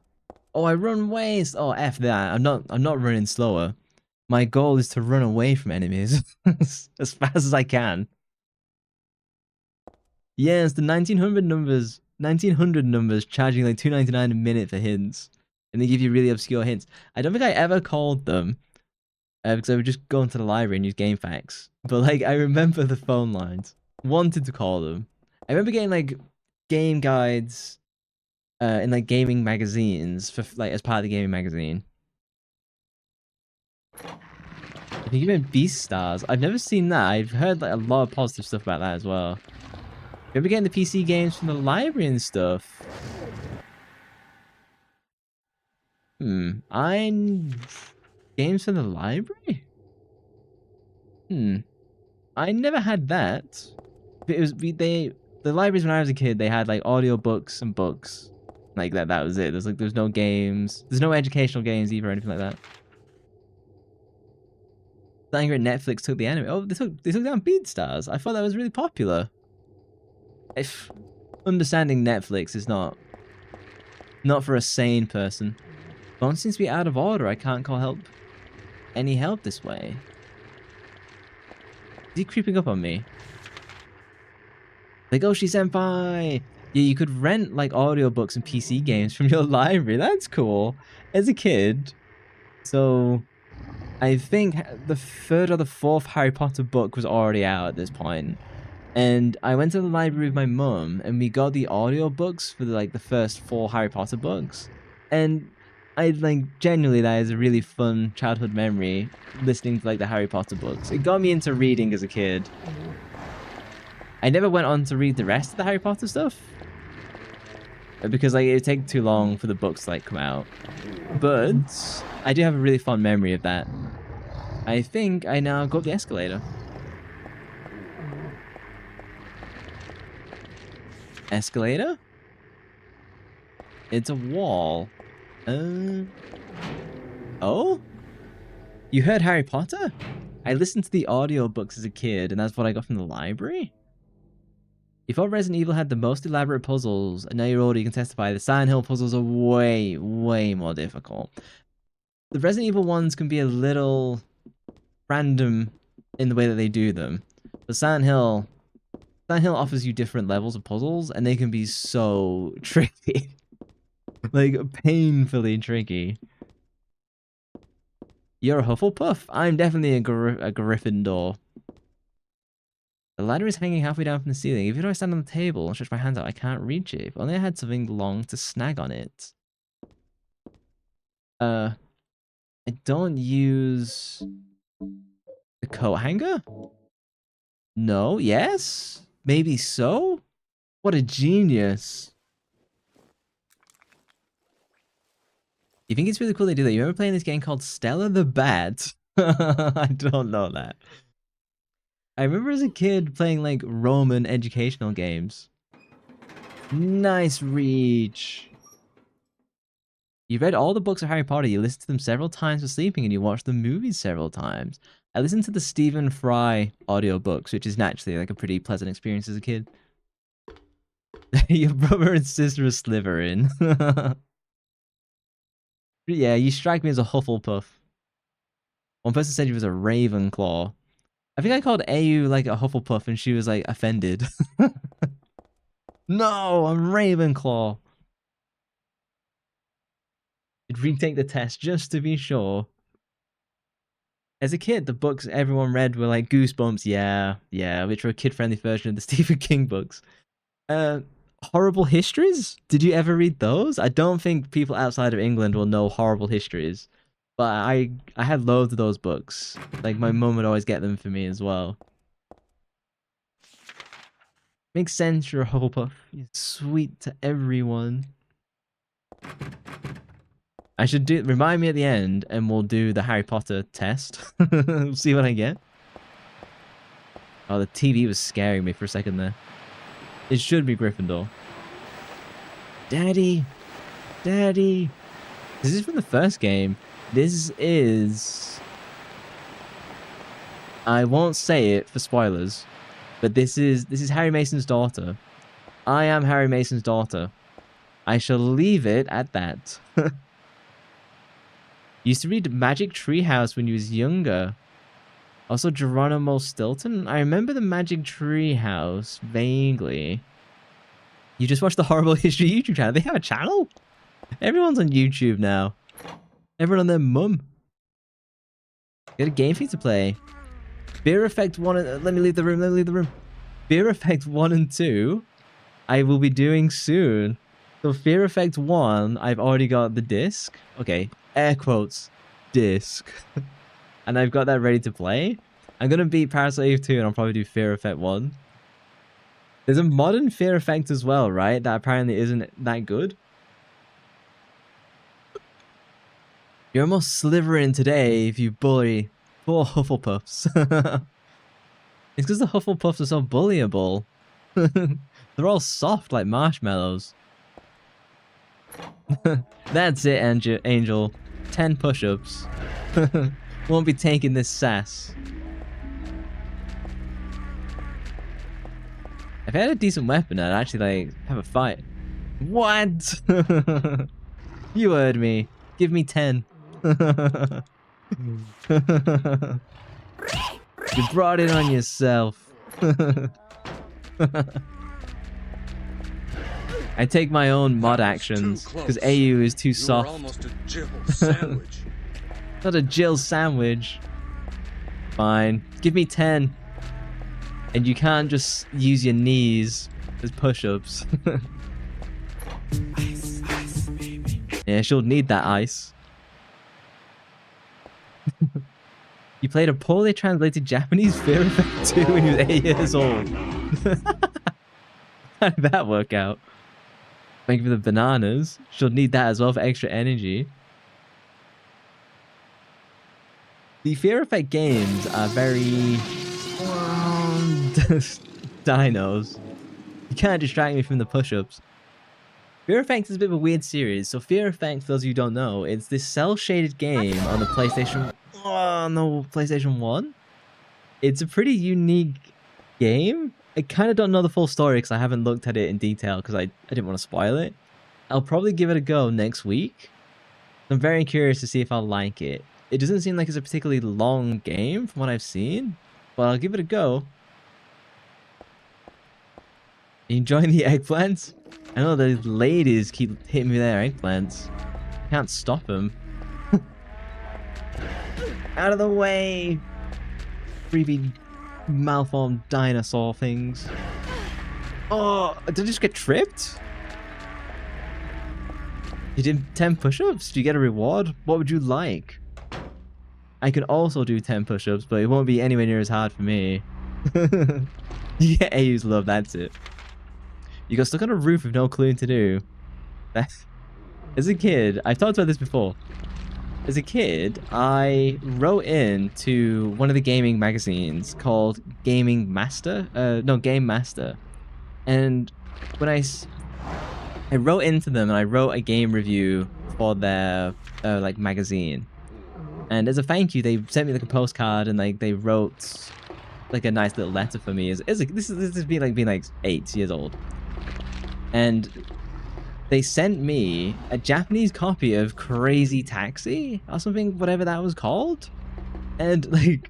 Oh, I run way. Oh, F that. I'm not running slower. My goal is to run away from enemies as fast as I can. Yes, the 1900 numbers charging like $2.99 a minute for hints. And they give you really obscure hints. I don't think I ever called them. Because I would just go into the library and use GameFAQs. But like, I remember the phone lines. Wanted to call them. I remember getting like game guides in like gaming magazines for like as part of the gaming magazine. I think even Beast Stars. I've never seen that. I've heard like a lot of positive stuff about that as well. Remember getting the PC games from the library and stuff. Games from the library? I never had that. It was the libraries when I was a kid, they had like audiobooks and books. Like that was it. There's no games. There's no educational games either or anything like that. Angry Netflix took the anime. Oh, they took down BeatStars. I thought that was really popular. If understanding Netflix is not for a sane person. Phone seems to be out of order. I can't call any help this way. Is he creeping up on me? Like, oh, she's senpai. Yeah, you could rent like audiobooks and PC games from your library. That's cool. As a kid. So I think the 3rd or the 4th Harry Potter book was already out at this point. And I went to the library with my mum and we got the audiobooks for the first 4 Harry Potter books. And I genuinely, that is a really fun childhood memory, listening to the Harry Potter books. It got me into reading as a kid. I never went on to read the rest of the Harry Potter stuff, because it would take too long for the books to come out. But I do have a really fond memory of that. I think I now go up the escalator. Escalator? It's a wall. Oh? You heard Harry Potter? I listened to the audiobooks as a kid, and that's what I got from the library? You thought Resident Evil had the most elaborate puzzles, and now you're older, you can testify the Silent Hill puzzles are way, way more difficult. The Resident Evil ones can be a little random in the way that they do them. But Silent Hill offers you different levels of puzzles, and they can be so tricky. Painfully tricky. You're a Hufflepuff? I'm definitely a Gryffindor. The ladder is hanging halfway down from the ceiling. Even though I stand on the table and stretch my hands out, I can't reach it. If only I had something long to snag on it. I don't use the coat hanger? No? Yes? Maybe so? What a genius. You think it's really cool they do that? You remember playing this game called Stella the Bat? I don't know that. I remember as a kid playing like Roman educational games. Nice reach. You read all the books of Harry Potter, you listened to them several times for sleeping, and you watched the movies several times. I listened to the Stephen Fry audiobooks, which is naturally like a pretty pleasant experience as a kid. Your brother and sister are Slytherin. Yeah, you strike me as a Hufflepuff. One person said you was a Ravenclaw. I think I called AU like a Hufflepuff and she was like offended. No, I'm Ravenclaw. I'd retake the test just to be sure. As a kid, the books everyone read were like Goosebumps, yeah, which were a kid-friendly version of the Stephen King books. Horrible Histories? Did you ever read those? I don't think people outside of England will know Horrible Histories. But I had loads of those books. Like, my mum would always get them for me as well. Makes sense, you're a Hufflepuff. You're sweet to everyone. I should remind me at the end, and we'll do the Harry Potter test. We'll see what I get. Oh, the TV was scaring me for a second there. It should be Gryffindor. Daddy! Daddy! This is from the first game. This is... I won't say it for spoilers, but this is Harry Mason's daughter. I am Harry Mason's daughter. I shall leave it at that. Used to read Magic Treehouse when you was younger. Also Geronimo Stilton. I remember the Magic Treehouse vaguely. You just watched the Horrible History YouTube channel. They have a channel? Everyone's on YouTube now. Everyone on their mum. Got a game for you to play. Fear Effect 1 and... Let me leave the room. Fear Effect 1 and 2, I will be doing soon. So Fear Effect 1, I've already got the disc. Okay, air quotes, disc. And I've got that ready to play. I'm going to beat Parasite Eve 2 and I'll probably do Fear Effect 1. There's a modern Fear Effect as well, right? That apparently isn't that good. You're almost Slytherin today if you bully poor Hufflepuffs. It's because the Hufflepuffs are so bullyable. They're all soft like marshmallows. That's it, Angel. 10 push-ups. Won't be taking this sass. If I had a decent weapon, I'd actually like have a fight. What? You heard me. Give me 10. You brought it on yourself. I take my own mod actions because AU is too soft. Almost a Jill sandwich. Not a Jill sandwich. Fine. Give me 10. And you can't just use your knees as push-ups. Yeah, she'll need that ice. You played a poorly translated Japanese Fear Effect 2 when you were 8 years old. How did that work out? Thank you for the bananas. She'll need that as well for extra energy. The Fear Effect games are very... dinos. You can't distract me from the push-ups. Fear Effect is a bit of a weird series. So Fear Effect, for those of you who don't know, it's this cel-shaded game on the PlayStation... on the PlayStation 1. It's a pretty unique game. I kind of don't know the full story because I haven't looked at it in detail because I didn't want to spoil it. I'll probably give it a go next week. I'm very curious to see if I'll like it. It doesn't seem like it's a particularly long game from what I've seen, but I'll give it a go. You enjoying the eggplants? I know the ladies keep hitting me with their eggplants. I can't stop them. Out of the way! Creepy malformed dinosaur things. Oh, did I just get tripped? You did 10 push-ups? Do you get a reward? What would you like? I can also do 10 push-ups, but it won't be anywhere near as hard for me. You get AU's love, that's it. You got stuck on a roof with no clue what to do. As a kid, I've talked about this before. As a kid, I wrote in to one of the gaming magazines called Game Master. And when I wrote into them and I wrote a game review for their like magazine. And as a thank you, they sent me like a postcard and like they wrote like a nice little letter for me. This is being like 8 years old. And they sent me a Japanese copy of Crazy Taxi or something, whatever that was called. And like,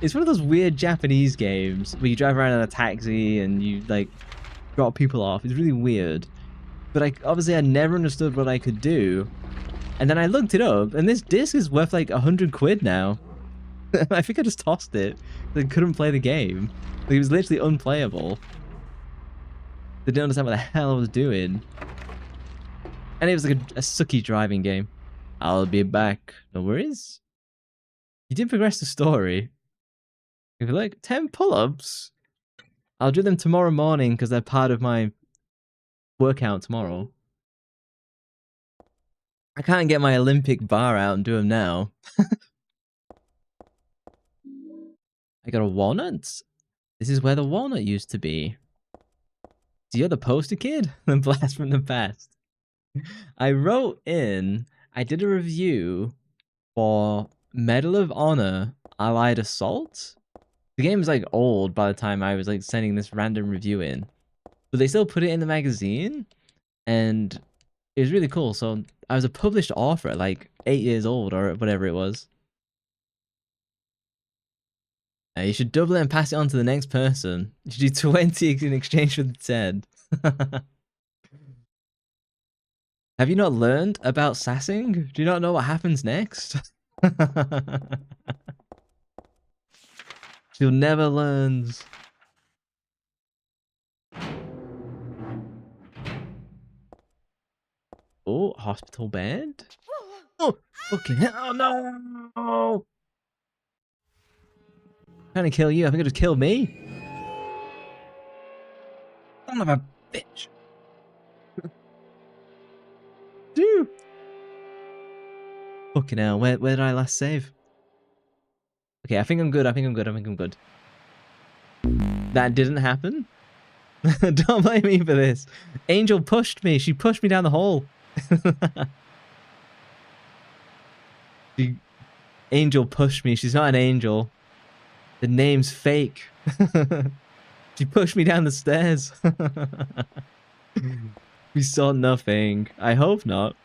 it's one of those weird Japanese games where you drive around in a taxi and you like drop people off. It's really weird. But obviously I never understood what I could do. And then I looked it up and this disc is worth like 100 quid now. I think I just tossed it. I couldn't play the game. Like, it was literally unplayable. They didn't understand what the hell I was doing. And it was like a sucky driving game. I'll be back. No worries. You didn't progress the story. If you like 10 pull-ups, I'll do them tomorrow morning because they're part of my workout tomorrow. I can't get my Olympic bar out and do them now. I got a walnut. This is where the walnut used to be. So you're the poster kid? The blast from the past. I wrote in, I did a review for Medal of Honor Allied Assault. The game was like old by the time I was like sending this random review in. But they still put it in the magazine. And it was really cool. So I was a published author at like 8 years old or whatever it was. You should double it and pass it on to the next person. You should do 20 in exchange for the 10. Have you not learned about sassing? Do you not know what happens next? She'll never learns. Oh, hospital bed? Oh, fucking hell, oh no! Trying to kill you, I think it just killed me. Son of a bitch. Dude. Fucking hell, where did I last save? Okay, I think I'm good, I think I'm good. That didn't happen? Don't blame me for this. Angel pushed me, she pushed me down the hole. Angel pushed me, she's not an angel. The name's fake. She pushed me down the stairs. We saw nothing. I hope not.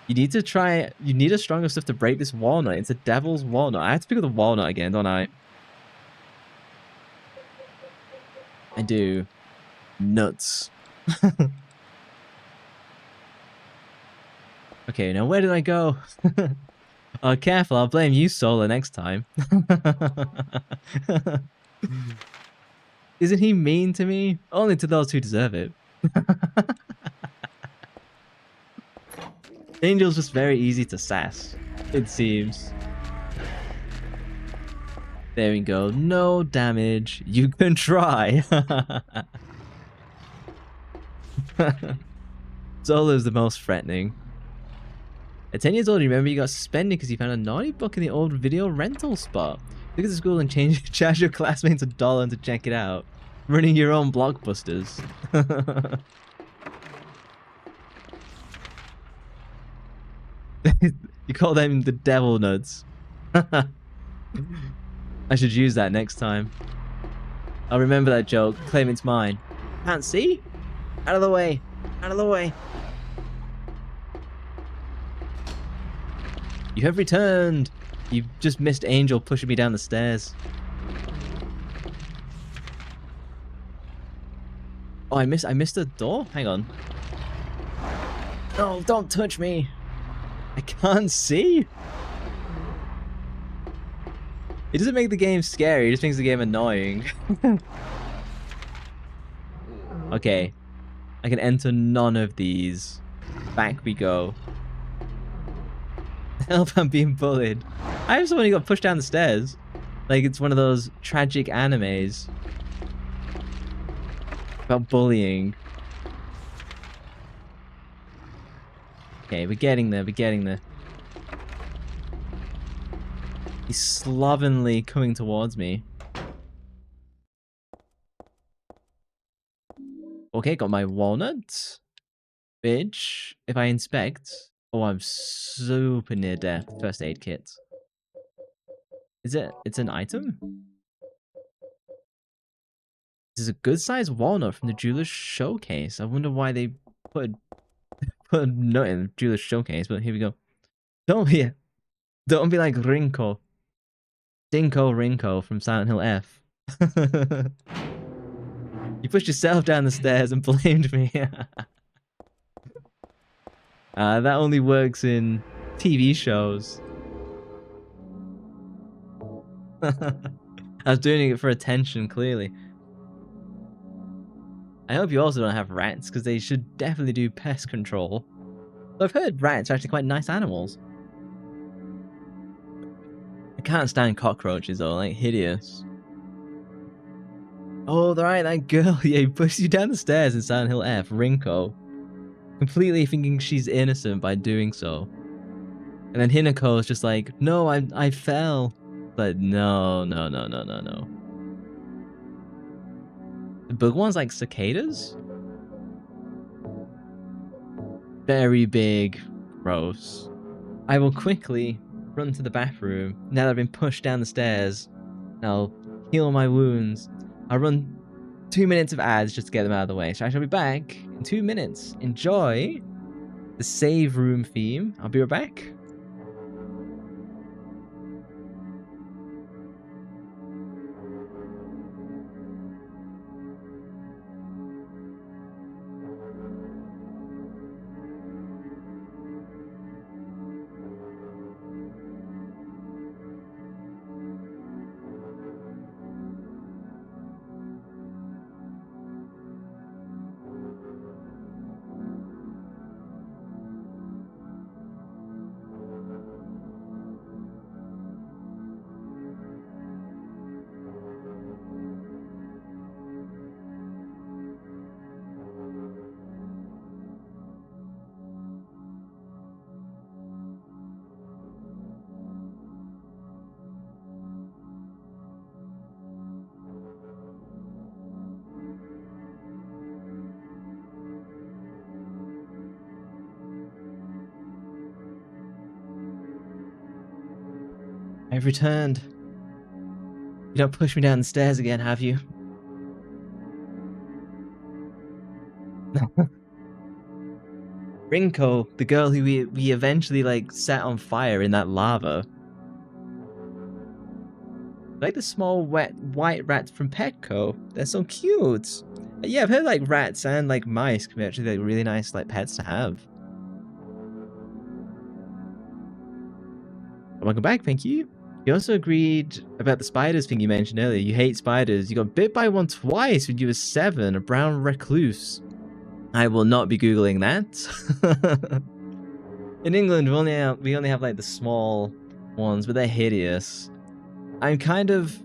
You need to try... You need a stronger stuff to break this walnut. It's a devil's walnut. I have to pick up the walnut again, don't I? I do. Nuts. Okay, now where did I go? Oh, careful, I'll blame you, Solar, next time. Isn't he mean to me? Only to those who deserve it. Angel's just very easy to sass, it seems. There we go, no damage. You can try. Solar's the most threatening. At 10 years old, you remember you got suspended because you found a naughty book in the old video rental spot. Look at the school and charge your classmates $1 to check it out. Running your own blockbusters. You call them the devil nuts. I should use that next time. I'll remember that joke. Claim it's mine. Can't see? Out of the way. Out of the way. You have returned! You've just missed Angel pushing me down the stairs. Oh, I missed a door? Hang on. No, don't touch me! I can't see. It doesn't make the game scary, it just makes the game annoying. Okay. I can enter none of these. Back we go. Help, I'm being bullied. I have someone who got pushed down the stairs. Like it's one of those tragic animes. About bullying. Okay, we're getting there, we're getting there. He's slovenly coming towards me. Okay, got my walnut. Which, if I inspect... Oh, I'm super near death. First aid kit. Is it? It's an item? This is a good sized walnut from the jeweler's showcase. I wonder why they put a note in the jeweler's showcase, but here we go. Don't be like Rinko. Dinko Rinko from Silent Hill F. You pushed yourself down the stairs and blamed me. That only works in TV shows. I was doing it for attention, clearly. I hope you also don't have rats, because they should definitely do pest control. I've heard rats are actually quite nice animals. I can't stand cockroaches though, like hideous. Oh, right, that girl, yeah, who pushed you down the stairs in Silent Hill F, Rinko. Completely thinking she's innocent by doing so. And then Hinako is just like, no, I fell. But no. The bug ones like cicadas? Very big. Gross. I will quickly run to the bathroom now that I've been pushed down the stairs. I'll heal my wounds. I'll run 2 minutes of ads just to get them out of the way. So I shall be back in 2 minutes. Enjoy the save room theme. I'll be right back. I've returned. You don't push me down the stairs again, have you? Rinko, the girl who we eventually like set on fire in that lava. Like the small wet white rats from Petco. They're so cute. Yeah, I've heard like rats and like mice can be actually like really nice like pets to have. Welcome back, thank you. You also agreed about the spiders thing you mentioned earlier. You hate spiders. You got bit by one twice when you were 7, a brown recluse. I will not be Googling that. In England, we only have like the small ones, but they're hideous. I'm kind of...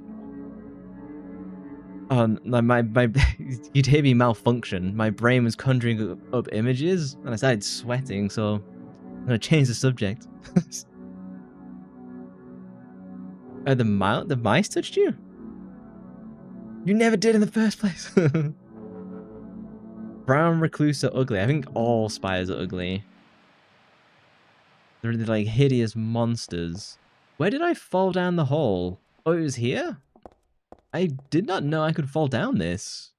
you'd hear me malfunction. My brain was conjuring up images, and I started sweating, so I'm going to change the subject. Oh, the mice touched you? You never did in the first place. Brown recluse are ugly. I think all spiders are ugly. They're like hideous monsters. Where did I fall down the hole? Oh, it was here? I did not know I could fall down this.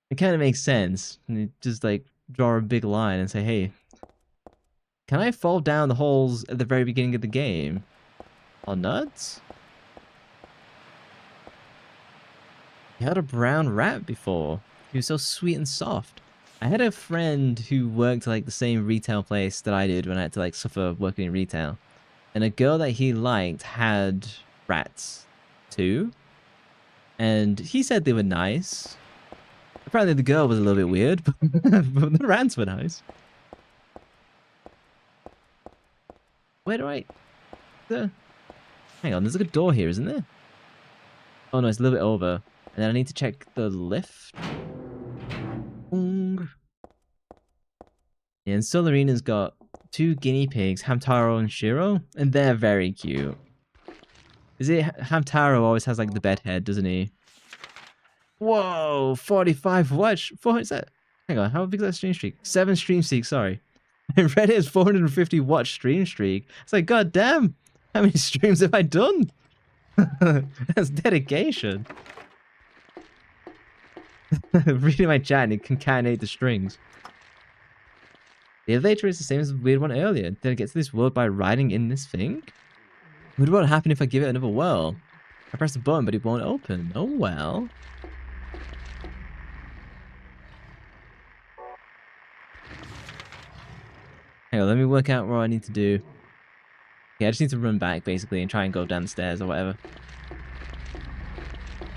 It kind of makes sense. You just like draw a big line and say, hey, can I fall down the holes at the very beginning of the game? Oh, nuts? You had a brown rat before. He was so sweet and soft. I had a friend who worked like the same retail place that I did when I had to like suffer working in retail. And a girl that he liked had rats too. And he said they were nice. Apparently the girl was a little bit weird, but the rats were nice. Where do I... Hang on, there's like a door here, isn't there? Oh no, it's a little bit over. And then I need to check the lift. Boong. Yeah, and Solarina's got 2 guinea pigs, Hamtaro and Shiro, and they're very cute. Is it Hamtaro always has like the bed head, doesn't he? Whoa, 45 watch. 400 is that? Hang on, how big is that stream streak? 7 stream streaks, sorry. And Reddit's 450 watch stream streak. It's like, god damn, how many streams have I done? That's dedication. Reading my chat and it concatenate the strings. The elevator is the same as the weird one earlier. Did I get to this world by riding in this thing? What would happen if I give it another whirl? I press the button, but it won't open. Oh well. Hang on, let me work out what I need to do. Okay, I just need to run back, basically, and try and go down the stairs or whatever.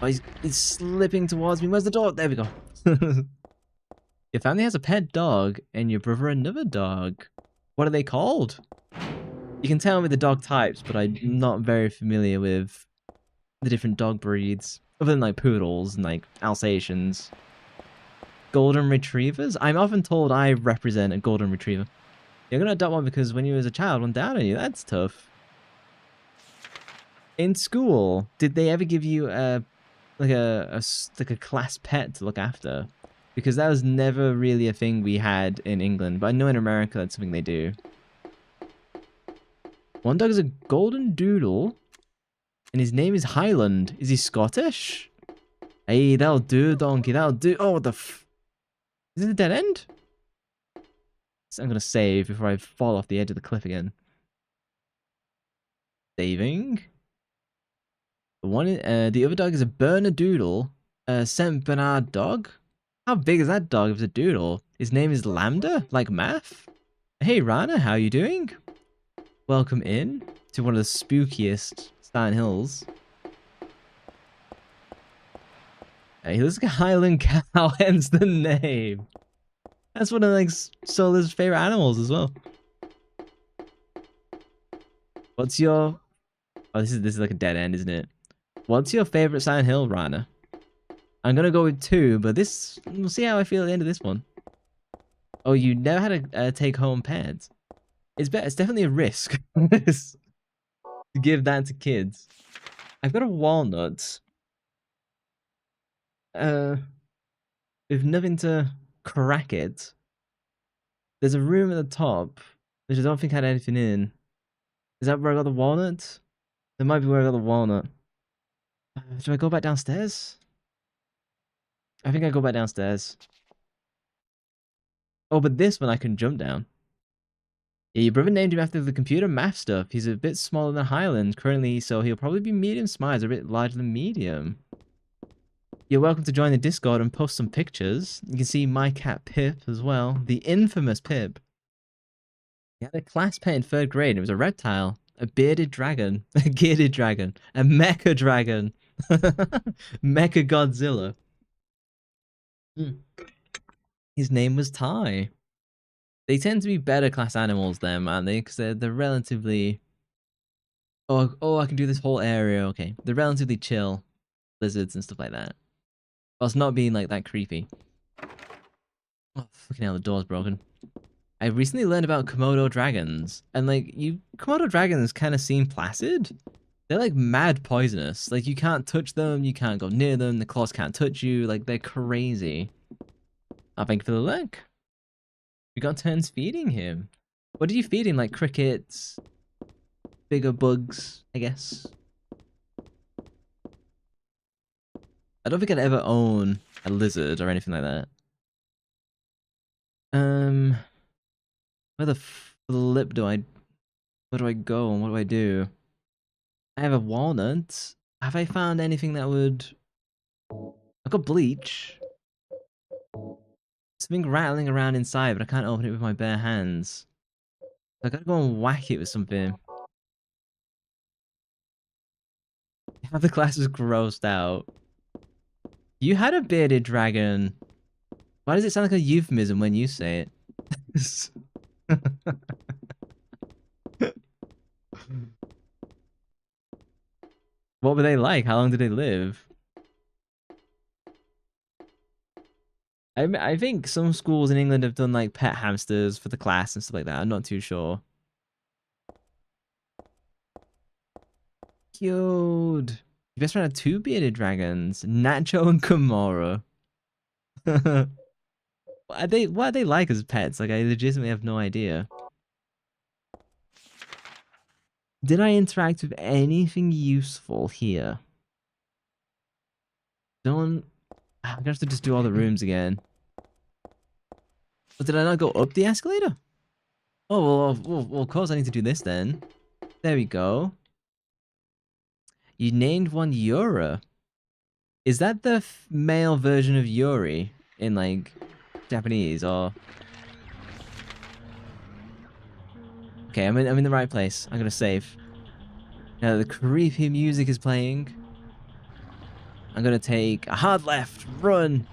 Oh, he's slipping towards me. Where's the door? There we go. Your family has a pet dog, and your brother another dog. What are they called? You can tell me the dog types, but I'm not very familiar with the different dog breeds. Other than, like, poodles and, like, Alsatians. Golden retrievers? I'm often told I represent a golden retriever. You're gonna adopt one because when you was a child, one down on you. That's tough. In school, did they ever give you a class pet to look after? Because that was never really a thing we had in England, but I know in America that's something they do. One dog is a golden doodle, and his name is Highland. Is he Scottish? Hey, that'll do, donkey. That'll do. Oh, what the f... Is it a dead end? I'm gonna save before I fall off the edge of the cliff again. Saving. The other dog is a Bernedoodle, a Saint Bernard dog. How big is that dog if it's a doodle? His name is Lambda, like math. Hey Rana, how you doing? Welcome in to one of the spookiest Silent Hills. He looks like a Highland cow, hence the name. That's one of like Solar's favorite animals as well. What's your... Oh, this is like a dead end, isn't it? What's your favorite Silent Hill, Rana? I'm gonna go with 2, but this... We'll see how I feel at the end of this one. Oh, you never had a take-home pet? It's definitely a risk to give that to kids. I've got a walnut. With nothing to crack it. There's a room at the top, which I don't think had anything in. Is that where I got the walnut? That might be where I got the walnut. Do I go back downstairs? I think I go back downstairs. Oh, but this one I can jump down. Yeah, your brother named him after the computer math stuff. He's a bit smaller than Highland currently, so he'll probably be medium size, a bit larger than medium. You're welcome to join the Discord and post some pictures. You can see my cat Pip as well. The infamous Pip. He had a class pet in 3rd grade. It was a reptile. A bearded dragon. A bearded dragon. A mecha dragon. Mecha Godzilla. His name was Ty. They tend to be better class animals then, aren't they? Because they're relatively... Oh, I can do this whole area. Okay. They're relatively chill. Lizards and stuff like that. Whilst not being like that creepy. Oh, fucking hell, the door's broken. I recently learned about Komodo dragons. And like, Komodo dragons kind of seem placid. They're like mad poisonous. Like, you can't touch them, you can't go near them, the claws can't touch you. Like, they're crazy. Oh, thank you for the look. We got turns feeding him. What did you feed him? Like crickets? Bigger bugs, I guess. I don't think I'd ever own a lizard or anything like that. Where the flip do I... Where do I go and what do I do? I have a walnut. Have I found anything that would... I've got bleach. Something rattling around inside, but I can't open it with my bare hands. I gotta go and whack it with something. Half the class was grossed out. You had a bearded dragon. Why does it sound like a euphemism when you say it? What were they like? How long did they live? I think some schools in England have done like pet hamsters for the class and stuff like that. I'm not too sure. Cute. Your best friend had 2 bearded dragons, Nacho and Kimura. What are they like as pets? Like, I legitimately have no idea. Did I interact with anything useful here? I'm gonna have to just do all the rooms again. But did I not go up the escalator? Oh, well, of course I need to do this then. There we go. You named one Yura. Is that the male version of Yuri in, like, Japanese, or... Okay, I'm in the right place. I'm gonna save. Now the creepy music is playing. I'm gonna take a hard left, run!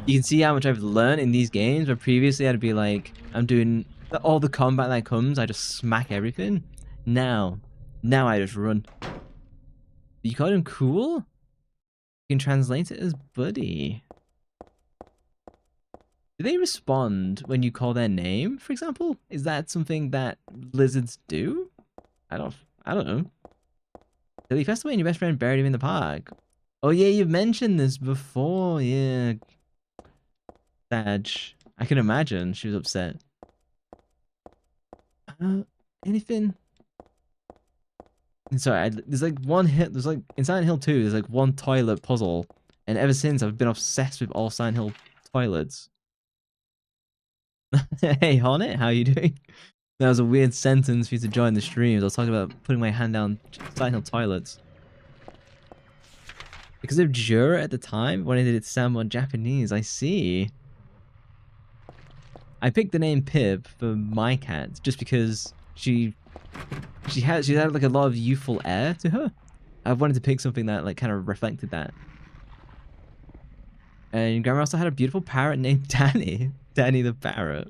You can see how much I've learned in these games, where previously I'd be like, I'm doing all the combat that comes, I just smack everything. Now I just run. You called him cool? You can translate it as buddy. Do they respond when you call their name, for example? Is that something that lizards do? I don't know. Did he passed away and your best friend buried him in the park? Oh yeah, you've mentioned this before, yeah. Sag. I can imagine she was upset. Anything? Sorry, there's like one hit. There's like in Silent Hill 2. There's like one toilet puzzle, and ever since I've been obsessed with all Silent Hill toilets. Hey Hornet, how you doing? That was a weird sentence for you to join the streams. I was talking about putting my hand down Silent Hill toilets. Because of Jura at the time, when I did it sound more Japanese. I see. I picked the name Pip for my cat just because she had like a lot of youthful air to her. I wanted to pick something that like kind of reflected that. And Grandma also had a beautiful parrot named Danny. Danny the parrot.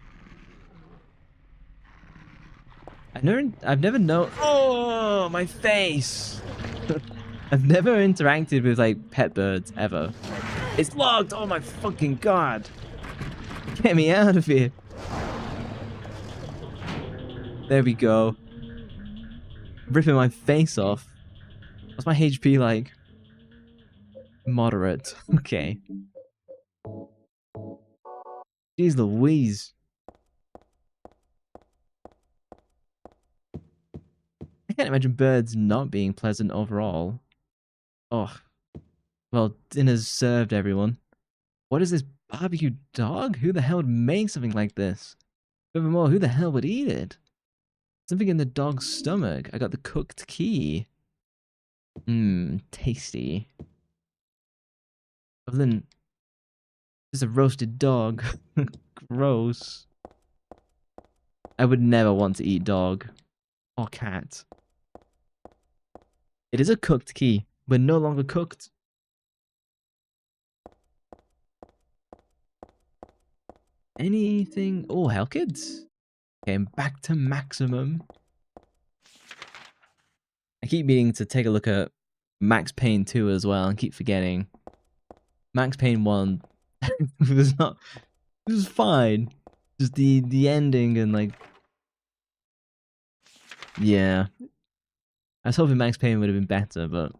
I've never known. Oh, my face! I've never interacted with like pet birds ever. It's locked. Oh my fucking god! Get me out of here. There we go. Ripping my face off. What's my HP like? Moderate. Okay. Jeez Louise. I can't imagine birds not being pleasant overall. Oh. Well, dinner's served, everyone. What is this barbecue dog? Who the hell would make something like this? Furthermore, who the hell would eat it? Something in the dog's stomach. I got the cooked key. Mmm, tasty. Other than just a roasted dog. Gross. I would never want to eat dog or cat. It is a cooked key. We're no longer cooked. Anything? Oh, hell kids. Okay, I'm back to maximum. I keep meaning to take a look at Max Payne 2 as well and keep forgetting. Max Payne 1 was not... It was fine. Just the ending and like... Yeah. I was hoping Max Payne would have been better, but...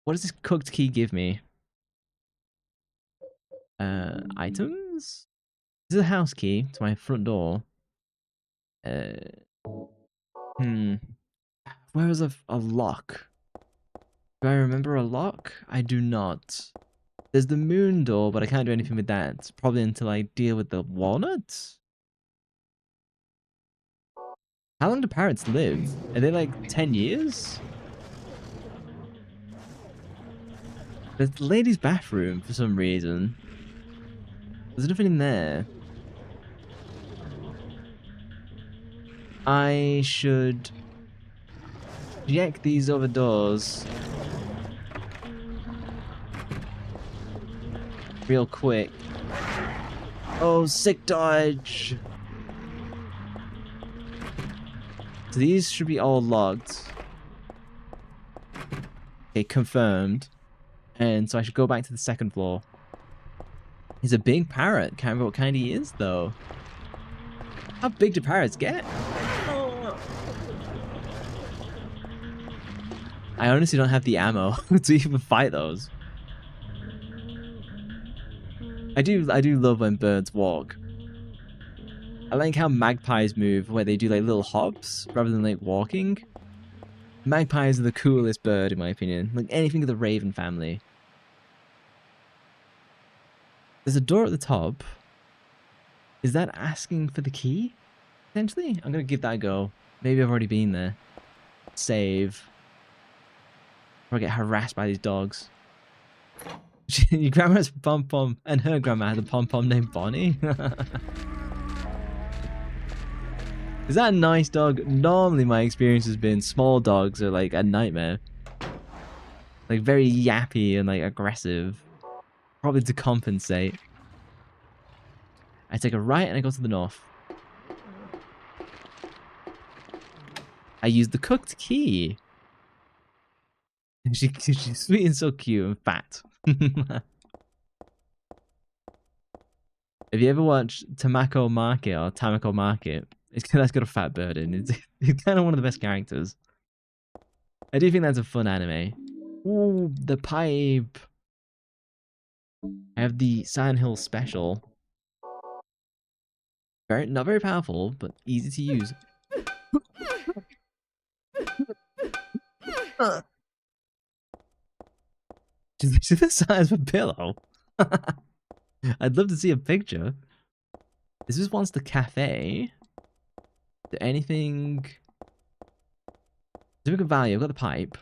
What does this cooked key give me? Items? This is a house key to my front door. Where is a lock? Do I remember a lock? I do not. There's the moon door, but I can't do anything with that. Probably until I deal with the walnuts. How long do parrots live? Are they like 10 years? There's the ladies' bathroom for some reason. There's nothing in there. I should check these other doors real quick. Oh, sick dodge! So these should be all locked. Okay, confirmed. And so I should go back to the second floor. He's a big parrot. Can't remember what kind he is, though. How big do parrots get? I honestly don't have the ammo to even fight those. I do love when birds walk. I like how magpies move, where they do like little hops rather than like walking. Magpies are the coolest bird in my opinion. Like anything of the raven family. There's a door at the top. Is that asking for the key? Potentially? I'm gonna give that a go. Maybe I've already been there. Save. Or I get harassed by these dogs. Your grandma has a pom-pom, and her grandma has a pom-pom named Bonnie. Is that a nice dog? Normally my experience has been small dogs are like a nightmare. Like very yappy and like aggressive. Probably to compensate. I take a right and I go to the north. I use the cooked key. She's sweet and so cute and fat. Have you ever watched Tamako Market or Tamako Market? That's got a fat bird in. It's kind of one of the best characters. I do think that's a fun anime. Ooh, the pipe. I have the Silent Hill special. Not very powerful, but easy to use. She's the size of a pillow. I'd love to see a picture. This is once the cafe. Is there anything? Significant value. I've got the pipe.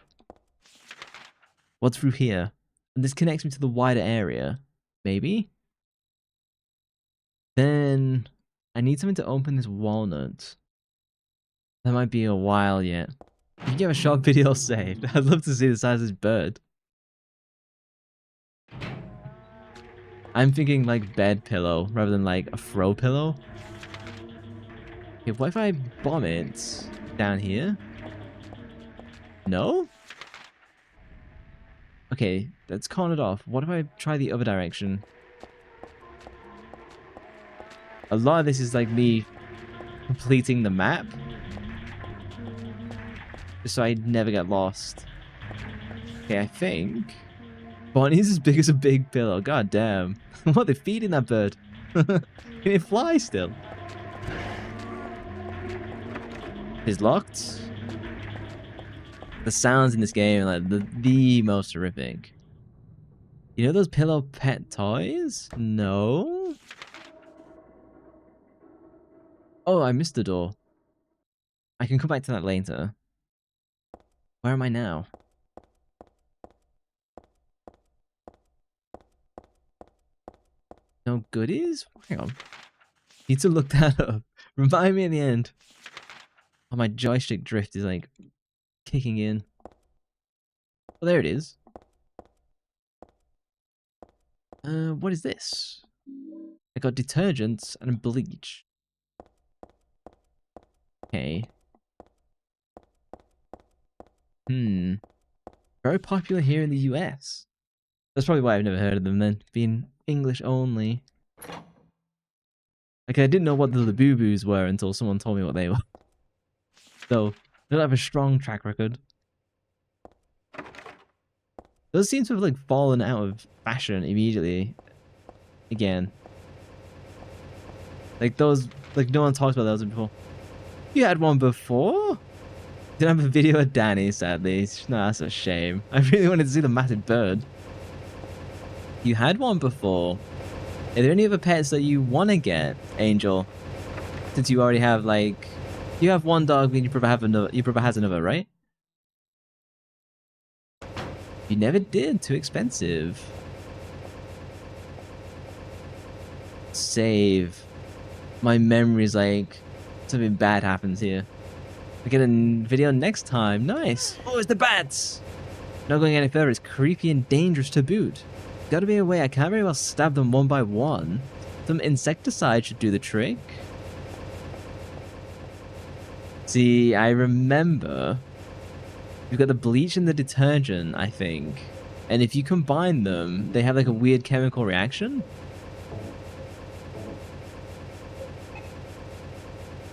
What's through here? And this connects me to the wider area. Maybe? Then I need something to open this walnut. That might be a while yet. You can have a short video saved. I'd love to see the size of this bird. I'm thinking like bed pillow rather than like a throw pillow. Okay, what if I bomb it down here? No? Okay, let's con it off. What if I try the other direction? A lot of this is like me completing the map. Just so I never get lost. Okay, I think Bonnie's as big as a big pillow. God damn. What are they feeding that bird? Can it fly still? It's locked. The sounds in this game are like the most horrific. You know those pillow pet toys? No? Oh, I missed the door. I can come back to that later. Where am I now? No goodies? Hang on. Need to look that up. Remind me in the end. Oh, my joystick drift is like kicking in. Oh, there it is. What is this? I got detergents and bleach. Okay. Very popular here in the US. That's probably why I've never heard of them then. Being English only. Like I didn't know what the Labubu's were until someone told me what they were. So, they don't have a strong track record. Those seem to have like fallen out of fashion immediately. Again. Like those, like no one talks about those before. You had one before? Didn't have a video of Danny, sadly. No, that's a shame. I really wanted to see the massive bird. You had one before. Are there any other pets that you want to get, Angel? Since you already have like, you have one dog, then you probably have another. You probably has another, right? You never did. Too expensive. Save. My memory's like something bad happens here. I get a video next time. Nice. Oh, it's the bats. Not going any further. It's creepy and dangerous to boot. Gotta be a way. I can't very well stab them one by one. Some insecticide should do the trick. See, I remember you've got the bleach and the detergent, I think. And if you combine them, they have like a weird chemical reaction.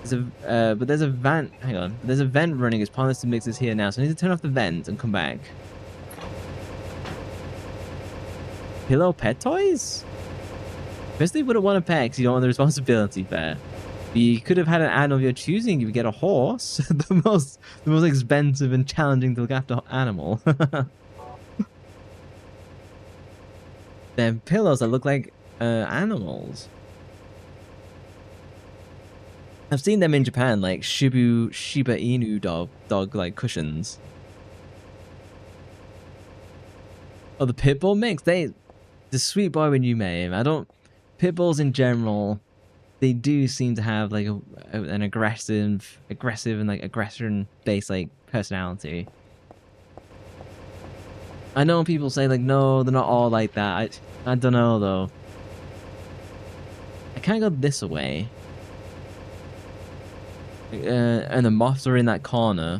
But there's a vent. Hang on. There's a vent running as part of the mixes here now, so I need to turn off the vent and come back. Pillow pet toys? Firstly, wouldn't want a pet because you don't want the responsibility there. You could have had an animal of your choosing. You would get a horse, the most expensive and challenging to look after animal. They're pillows that look like animals. I've seen them in Japan, like Shiba Inu dog like cushions. Oh, the pitbull mix. The sweet boy when you met him. Pitbulls in general, they do seem to have like an aggressive and like aggression-based like personality. I know people say like, no, they're not all like that. I don't know though. I can't go this way. And the moths are in that corner.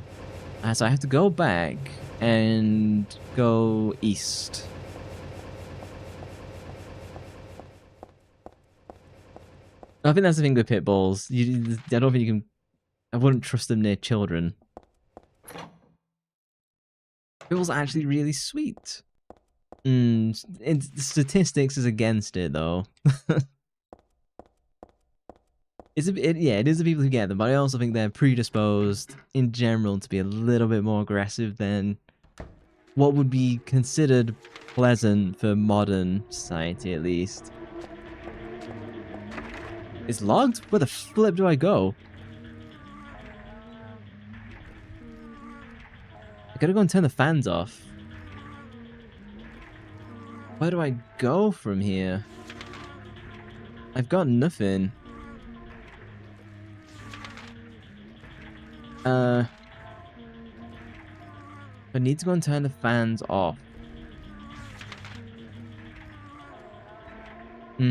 So I have to go back and go east. I think that's the thing with pit bulls. I don't think you can... I wouldn't trust them near children. Pit bulls are actually really sweet. Statistics is against it though. It is the people who get them, but I also think they're predisposed in general to be a little bit more aggressive than what would be considered pleasant for modern society, at least. It's logged? Where the flip do I go? I gotta go and turn the fans off. Where do I go from here? I've got nothing. I need to go and turn the fans off. Let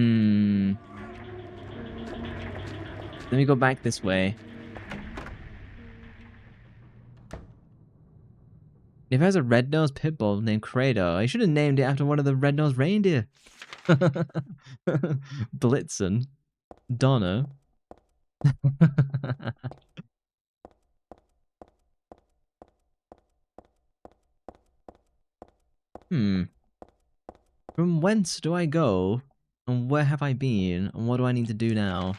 me go back this way. If it has a red-nosed pit bull named Credo, I should have named it after one of the red-nosed reindeer. Blitzen. Donna. From whence do I go? And where have I been? And what do I need to do now?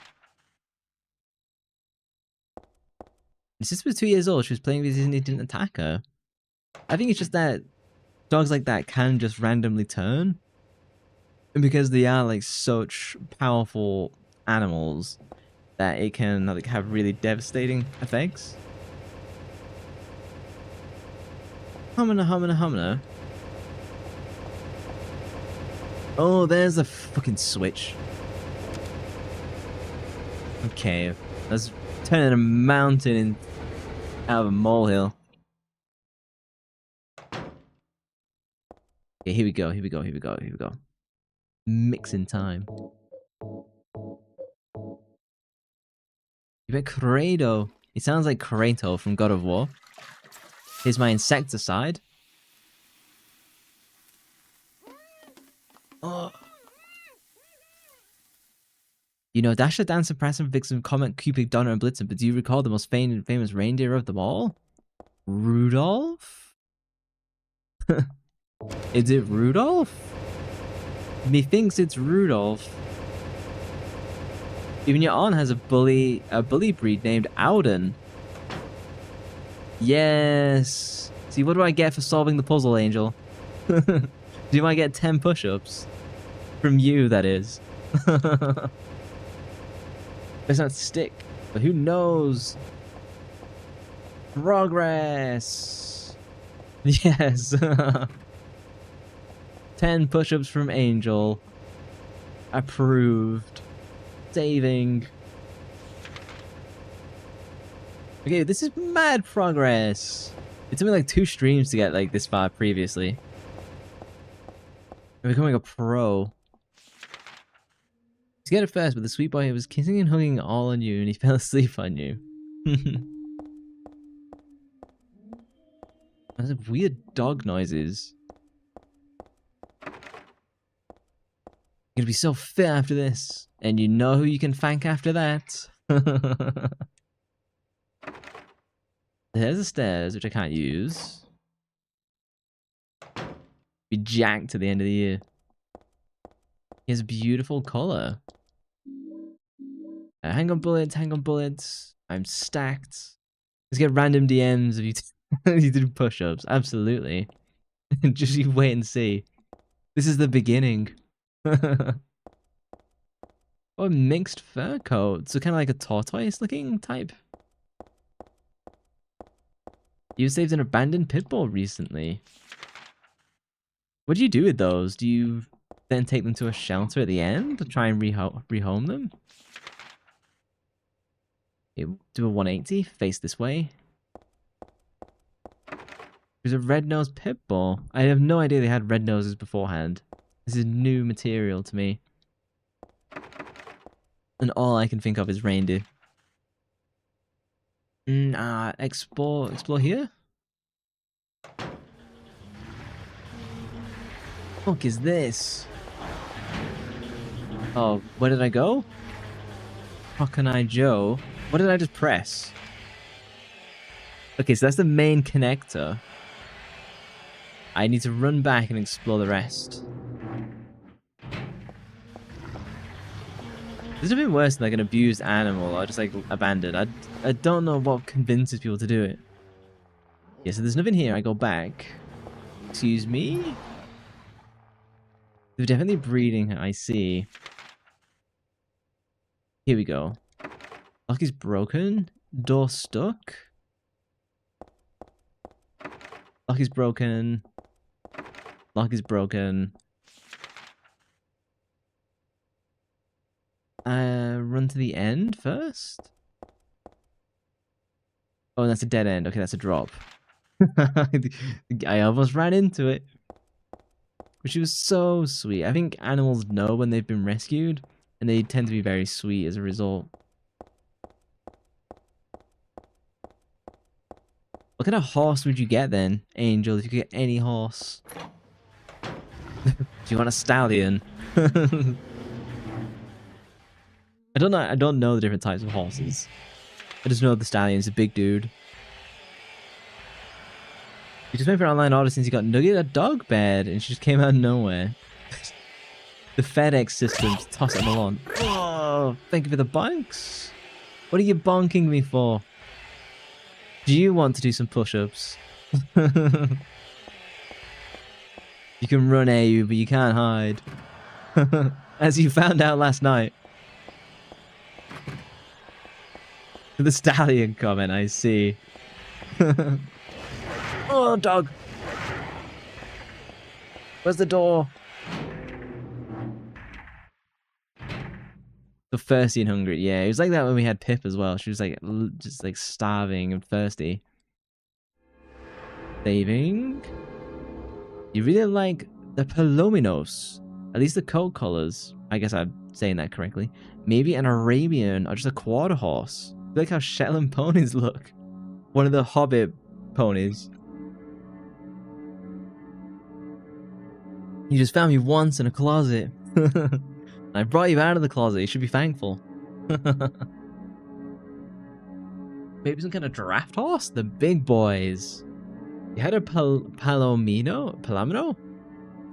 My sister was 2 years old. She was playing with this and it didn't attack her. I think it's just that dogs like that can just randomly turn. And because they are like such powerful animals that it can like have really devastating effects. Humana, humana, humana. Oh, there's a fucking switch. Okay, let's turn a mountain out of a molehill. Okay, here we go, here we go, here we go, here we go. Mixing time. You bet Credo. It sounds like Kratos from God of War. Here's my insecticide. Oh. You know, Dasher, Dancer, Prancer, Vixen, Comet, Cupid, Donner, and Blitzen, but do you recall the most famous reindeer of them all? Rudolph? Is it Rudolph? Methinks it's Rudolph. Even your aunt has a bully breed named Auden. Yes. See, what do I get for solving the puzzle, Angel? Do I get 10 push-ups? From you, that is. It's not stick, but who knows? Progress. Yes. 10 push-ups from Angel. Approved. Saving. Okay, this is mad progress. It took me like 2 streams to get like this far previously. I'm becoming a pro. To get it first, but the sweet boy was kissing and hugging all on you and he fell asleep on you. Those are weird dog noises. You're gonna be so fit after this. And you know who you can thank after that. There's the stairs, which I can't use. Be jacked to the end of the year. He has a beautiful color. Hang on bullets, hang on bullets. I'm stacked. Let's get random DMs of you, you do push-ups. Absolutely. Just you wait and see. This is the beginning. Oh, mixed fur coat. So kind of like a tortoise looking type. You saved an abandoned pit bull recently. What do you do with those? Do you then take them to a shelter at the end to try and rehome them? Okay, do a 180, face this way. There's a red-nosed pit bull. I have no idea they had red noses beforehand. This is new material to me. And all I can think of is reindeer. Explore here? What is this? Oh, where did I go? Hawkeye Joe. What did I just press? Okay, so that's the main connector. I need to run back and explore the rest. This is a bit worse than like an abused animal or just like abandoned. I don't know what convinces people to do it. Yeah, so there's nothing here. I go back. Excuse me? They're definitely breeding, I see. Here we go. Lock is broken. Door stuck. Lock is broken. Lock is broken. Run to the end first? Oh, that's a dead end. Okay, that's a drop. I almost ran into it. But she was so sweet. I think animals know when they've been rescued, and they tend to be very sweet as a result. What kind of horse would you get then, Angel, if you could get any horse? Do you want a stallion? I don't know the different types of horses. I just know the stallion's a big dude. You just went for an online order since you got Nugget a dog bed and she just came out of nowhere. The FedEx systems toss them along. Oh, thank you for the bonks. What are you bonking me for? Do you want to do some push-ups? You can run AU, but you can't hide. As you found out last night. The stallion comment, I see. Oh, dog. Where's the door? So thirsty and hungry. Yeah, it was like that when we had Pip as well. She was like, just like starving and thirsty. Saving. You really like the Palominos. At least the coat colors. I guess I'm saying that correctly. Maybe an Arabian or just a quarter horse. I like how Shetland ponies look. One of the Hobbit ponies. You just found me once in a closet. I brought you out of the closet. You should be thankful. Maybe some kind of draft horse? The big boys. You had a Palomino?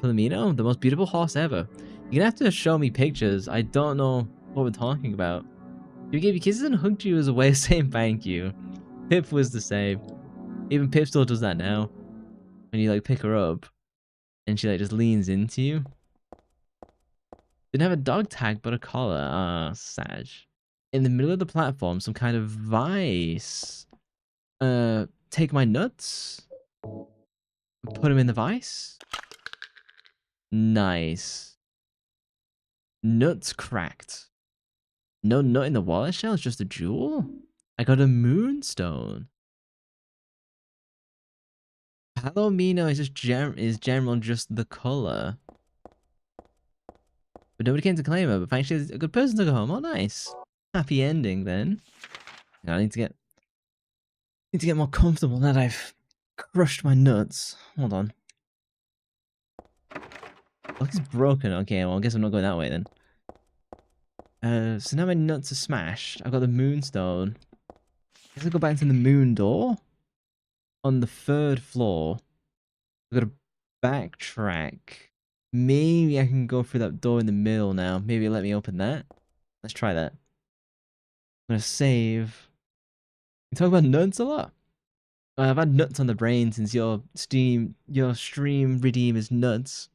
The most beautiful horse ever. You're gonna have to show me pictures. I don't know what we're talking about. He gave you kisses and hugged you as a way of saying thank you. Pip was the same. Even Pip still does that now. When you like pick her up and she like just leans into you. Didn't have a dog tag but a collar. Ah, sad. In the middle of the platform, some kind of vice. Take my nuts. Put them in the vice. Nice. Nuts cracked. No nut in the wallet shell, it's just a jewel? I got a moonstone. Palomino is just general just the color. But nobody came to claim her, but thanks, she's a good person to go home. Oh, nice. Happy ending then. I need to get more comfortable now that I've crushed my nuts. Hold on. Look, it's broken. Okay, well, I guess I'm not going that way then. So now my nuts are smashed. I've got the moonstone. I guess I'll go back to the moon door. On the 3rd floor. I've got to backtrack. Maybe I can go through that door in the middle now. Maybe let me open that. Let's try that. I'm going to save. You talk about nuts a lot. I've had nuts on the brain since your stream redeem is nuts.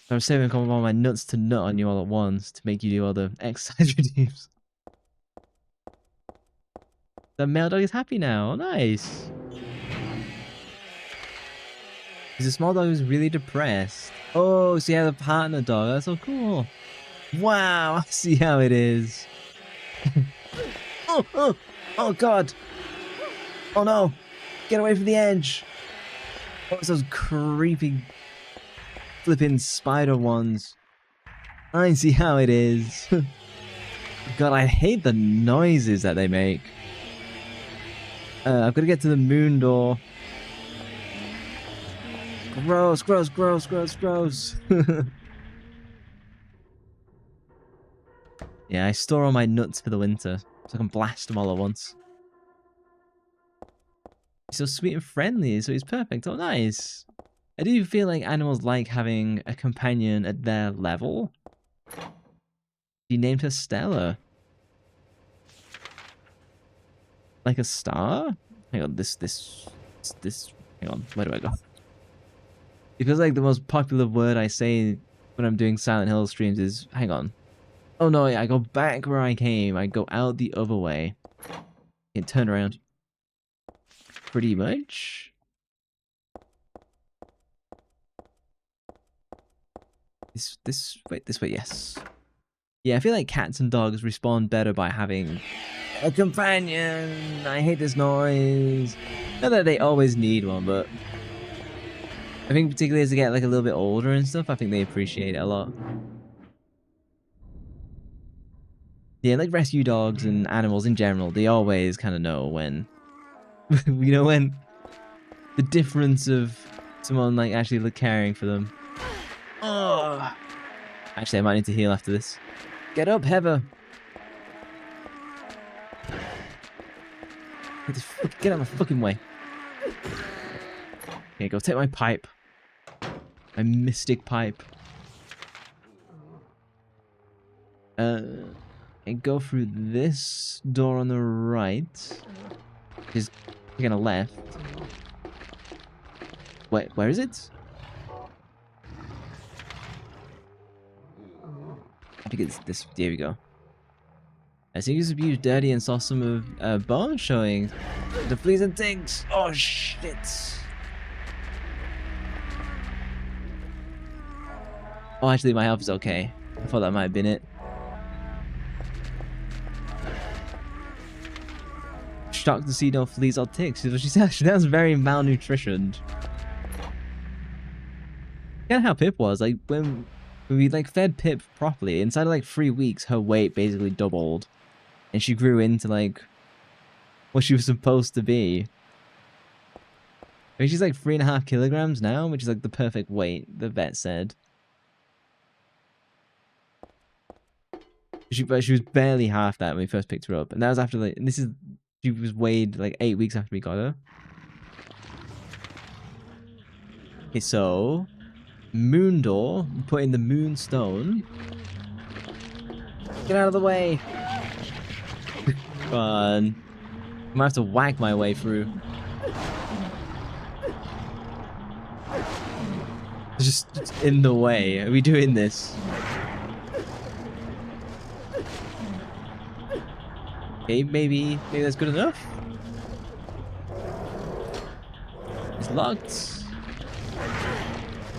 So I'm saving all my nuts to nut on you all at once to make you do all the exercise redeems. The male dog is happy now. Oh, nice. Because the small dog was really depressed. Oh, so you have a partner dog. That's so cool. Wow, I see how it is. Oh god. Oh no. Get away from the edge. What was those creepy flipping spider ones? I see how it is. God, I hate the noises that they make. I've got to get to the moon door. Gross, gross, gross, gross, gross. Yeah, I store all my nuts for the winter, so I can blast them all at once. He's so sweet and friendly, so he's perfect. Oh, nice. I do feel like animals like having a companion at their level. He named her Stella. Like a star? Hang on, this, hang on, where do I go? It feels like the most popular word I say when I'm doing Silent Hill streams is, hang on. Oh no, I go back where I came. I go out the other way. And turn around. Pretty much. This way, yes. Yeah, I feel like cats and dogs respond better by having a companion. I hate this noise. Not that they always need one, but I think particularly as they get like a little bit older and stuff, I think they appreciate it a lot. Yeah, like rescue dogs and animals in general, they always kind of know when, you know, when the difference of someone like actually caring for them. Oh, actually, I might need to heal after this. Get up, Heather. Get out of my fucking way. Okay, go take my pipe. My mystic pipe. And go through this door on the right. Just taking a left. Wait, where is it? I think it's this. There we go. I think it's abused dirty and saw some of bones showing. The fleas and things. Oh shit. Oh, actually, my health is okay. I thought that might have been it. Shocked to see no fleas or ticks. Is what she said. She sounds very malnutritioned. Kind of how Pip was. Like when we like fed Pip properly, inside of like 3 weeks, her weight basically doubled, and she grew into like what she was supposed to be. I mean, she's like 3.5 kilograms now, which is like the perfect weight. The vet said. But she was barely half that when we first picked her up, and that was after like. And she was weighed like 8 weeks after we got her. Okay, so moon door. Put in the moonstone. Get out of the way. Come on. I'm gonna have to whack my way through. It's just in the way. Are we doing this? Okay, maybe that's good enough. It's locked.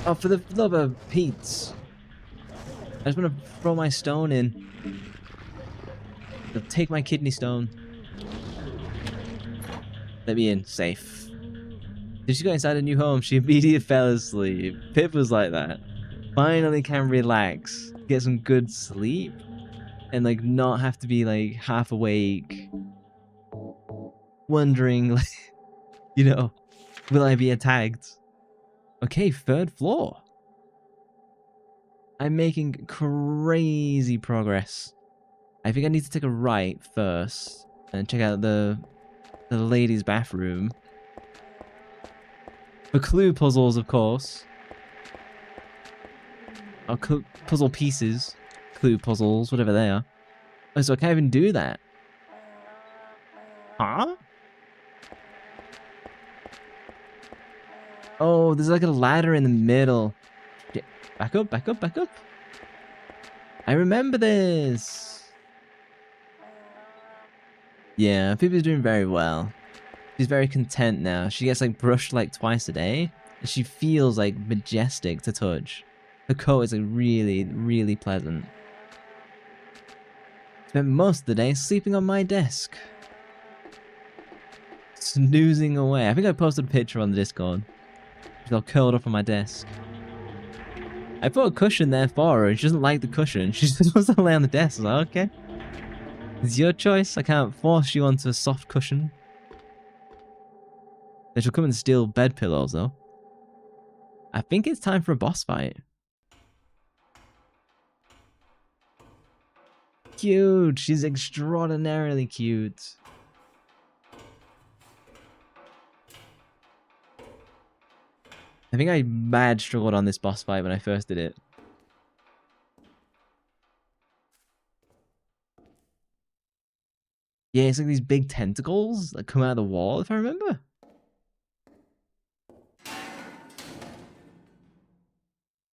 Oh, for the love of Pete. I just want to throw my stone in. They'll take my kidney stone. Let me in. Safe. Did she go inside a new home? She immediately fell asleep. Pip was like that. Finally can relax. Get some good sleep. And like not have to be like half awake. Wondering like, you know, will I be attacked? Okay, 3rd floor. I'm making crazy progress. I think I need to take a right first and check out the ladies' bathroom. For clue puzzles, of course. Or puzzle pieces. Clue puzzles, whatever they are. Oh, so I can't even do that. Huh? Oh, there's like a ladder in the middle. Back up, back up, back up. I remember this. Yeah, Pippi's doing very well. She's very content now. She gets like brushed like twice a day. And she feels like majestic to touch. Her coat is like really, really pleasant. Spent most of the day sleeping on my desk. Snoozing away. I think I posted a picture on the Discord. She's all curled up on my desk. I put a cushion there for her and she doesn't like the cushion. She just wants to lay on the desk. I was like, okay. It's your choice. I can't force you onto a soft cushion. Then she'll come and steal bed pillows though. I think it's time for a boss fight. Cute. She's extraordinarily cute. I think I mad struggled on this boss fight when I first did it. Yeah, it's like these big tentacles that come out of the wall, if I remember.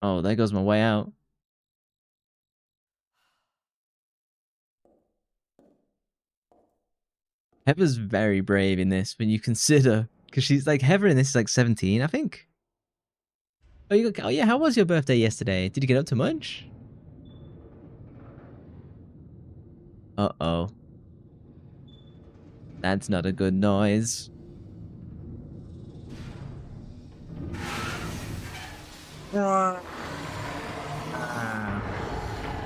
Oh, there goes my way out. Heather's very brave in this when you consider, because she's like, Heather in this is like 17, I think. Oh, yeah, how was your birthday yesterday? Did you get up to much? Uh-oh. That's not a good noise.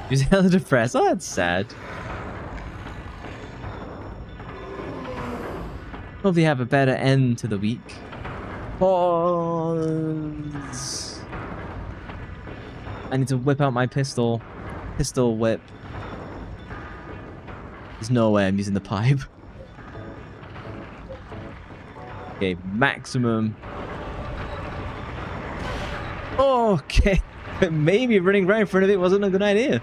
She's hella depressed. Oh, that's sad. Hope you have a better end to the week. Pause. I need to whip out my pistol. Pistol whip. There's no way I'm using the pipe. Okay, maximum. Okay. Maybe running right in front of it wasn't a good idea.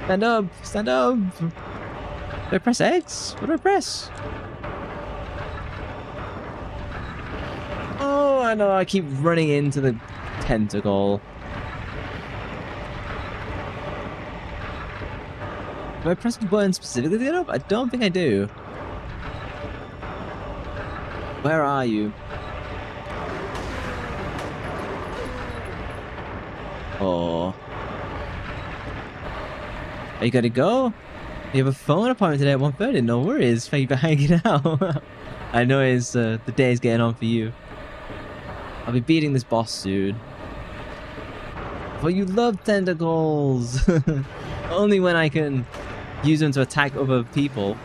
Stand up. Stand up. Do I press X? What do I press? Oh, I know. I keep running into the tentacle. Do I press the button specifically to get up? I don't think I do. Where are you? Oh. Are you gotta go? You have a phone appointment today at 1:30. No worries. Thank you for hanging out. I know it's the day's getting on for you. I'll be beating this boss soon. But you love tentacles. Only when I can use them to attack other people.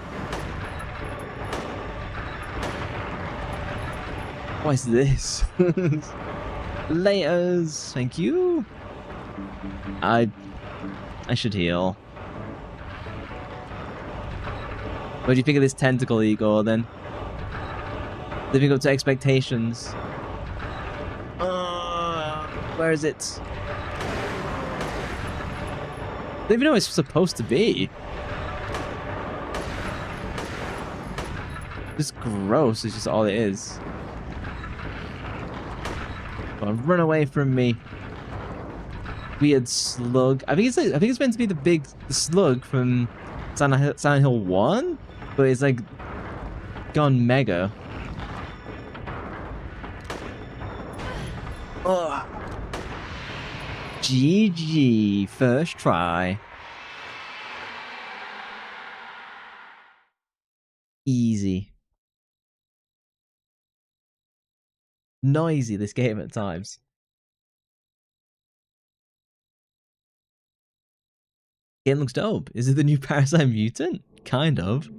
What is this? Laters. Thank you. I should heal. What do you think of this tentacle, Igor, then? Living up to expectations. Where is it? I don't even know where it's supposed to be. Just gross is just all it is. Oh, run away from me. Weird slug. I think it's meant to be the slug from Silent Hill 1, but it's like gone mega. Oh, GG. First try. Easy. Noisy, this game at times. Game looks dope. Is it the new Parasite Mutant? Kind of.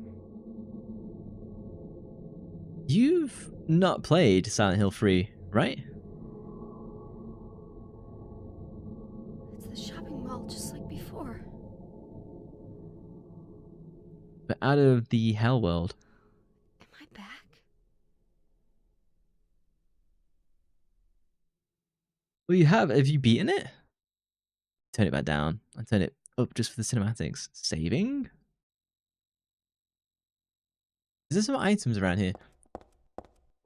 You've not played Silent Hill 3, right? It's the shopping mall just like before. But out of the Hell world. Am I back? Well, you have. Have you beaten it? Turn it back down. I turn it up just for the cinematics. Saving? Is there some items around here?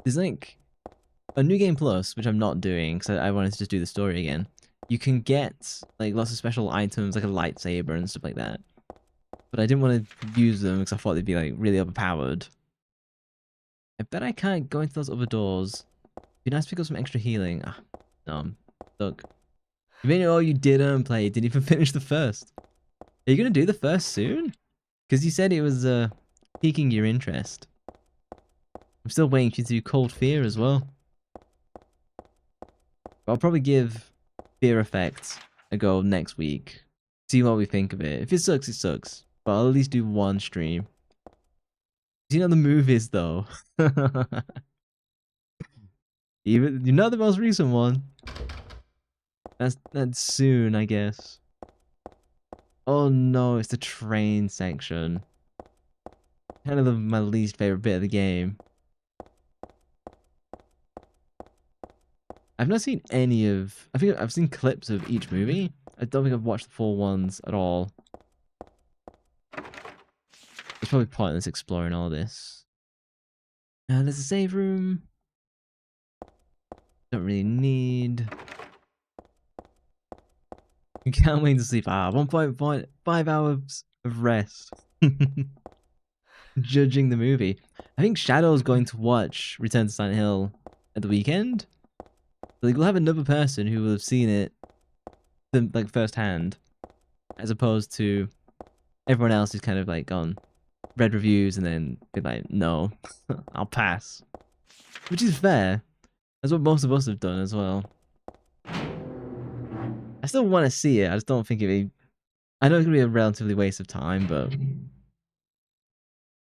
There's like a new game plus, which I'm not doing because I wanted to just do the story again. You can get like lots of special items like a lightsaber and stuff like that. But I didn't want to use them because I thought they'd be like really overpowered. I bet I can't go into those other doors. It'd be nice to pick up some extra healing. Ah, no, I'm stuck. You may know you didn't play, didn't even finish the first. Are you going to do the first soon? Because you said it was piquing your interest. I'm still waiting for you to do Cold Fear as well. I'll probably give Fear Effect a go next week. See what we think of it. If it sucks, it sucks. But I'll at least do one stream. You know the movies though. Even you know the most recent one. That's soon, I guess. Oh no, it's the train section. Kind of my least favorite bit of the game. I've not seen any of... I think I've seen clips of each movie. I don't think I've watched the full ones at all. It's probably pointless exploring all this. There's a save room. Don't really need... I can't wait to sleep. 1.5 hours of rest. Judging the movie. I think Shadow's going to watch Return to Silent Hill at the weekend. Like, we'll have another person who will have seen it like firsthand, as opposed to everyone else who's kind of like gone read reviews and then be like, no, I'll pass. Which is fair. That's what most of us have done as well. I still want to see it. I just don't think it'd be... I know it's gonna be a relatively waste of time, but it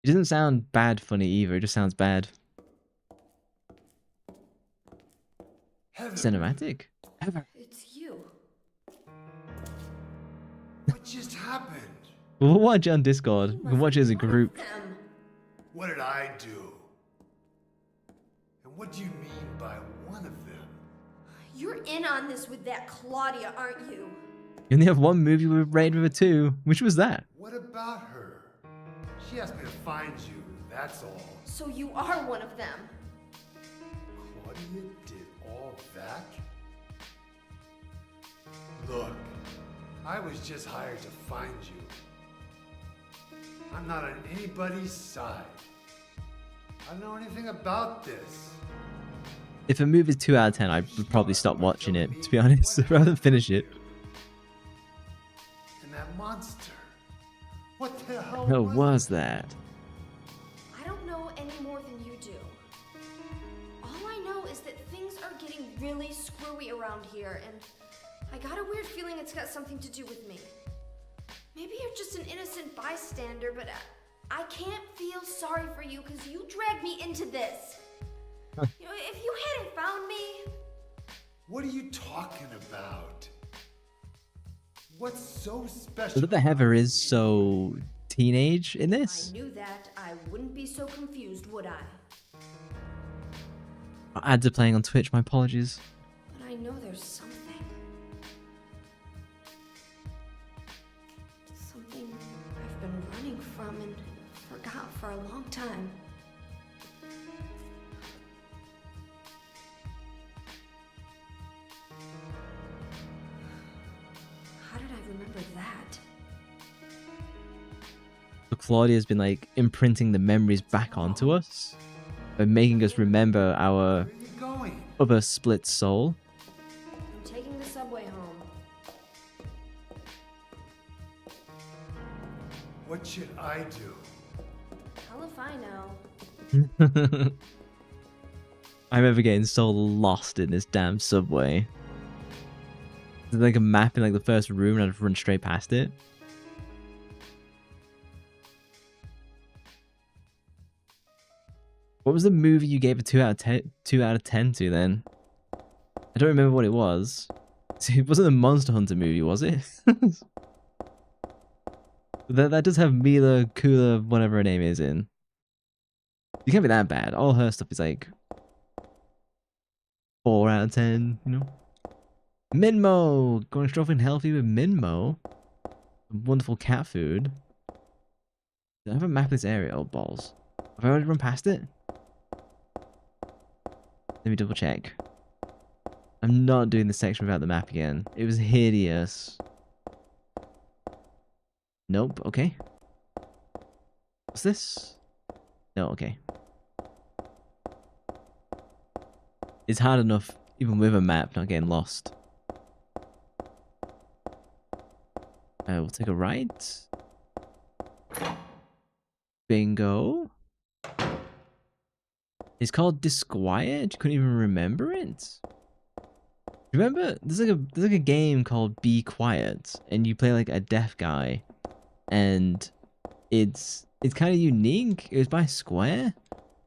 doesn't sound bad funny either. It just sounds bad. Heather, Cinematic? Ever. It's you. what just happened? We'll watch it on Discord. We can watch it as a group. What did I do? And what do you mean by one of them? You're in on this with that Claudia, aren't you? You only have one movie with rated with a 2. Which was that? What about her? She asked me to find you, that's all. So you are one of them. Claudia did all that? Look, I was just hired to find you. I'm not on anybody's side. I don't know anything about this. If a movie's 2 out of 10, I would probably stop watching it, to be honest, rather than finish it. And that monster. What the hell What was that? I don't know any more than you do. All I know is that things are getting really screwy around here, and I got a weird feeling it's got something to do with me. Maybe you're just an innocent bystander, but I can't feel sorry for you because you dragged me into this. You know, if you hadn't found me... What are you talking about? What's so special? Look that Heather is so teenage in I this. knew that, I wouldn't be so confused, would I? Ads are playing on Twitch, my apologies. But I know there's something. Something I've been running from and forgot for a long time. How did I remember that? So Claudia's been like imprinting the memories back onto us, by making us remember our Where are you going? other split soul. I'm taking the subway home. What should I do? Hell if I know. I remember getting so lost in this damn subway. There's like a map in like the first room and I just run straight past it. What was the movie you gave a 2 out of 10 to then? I don't remember what it was. It wasn't the Monster Hunter movie, was it? that does have Mila Kula, whatever her name is, in. You can't be that bad. All her stuff is like 4 out of 10, you know? Minmo! Going strong and healthy with Minmo. Wonderful cat food. Do I have a map of this area? Oh, balls. Have I already run past it? Let me double check. I'm not doing this section without the map again. It was hideous. Nope, okay. What's this? No, okay. It's hard enough, even with a map, not getting lost. We'll take a right. Bingo. It's called Disquiet? You couldn't even remember it? Remember, there's like a game called Be Quiet, and you play like a deaf guy, and it's kind of unique. It was by Square,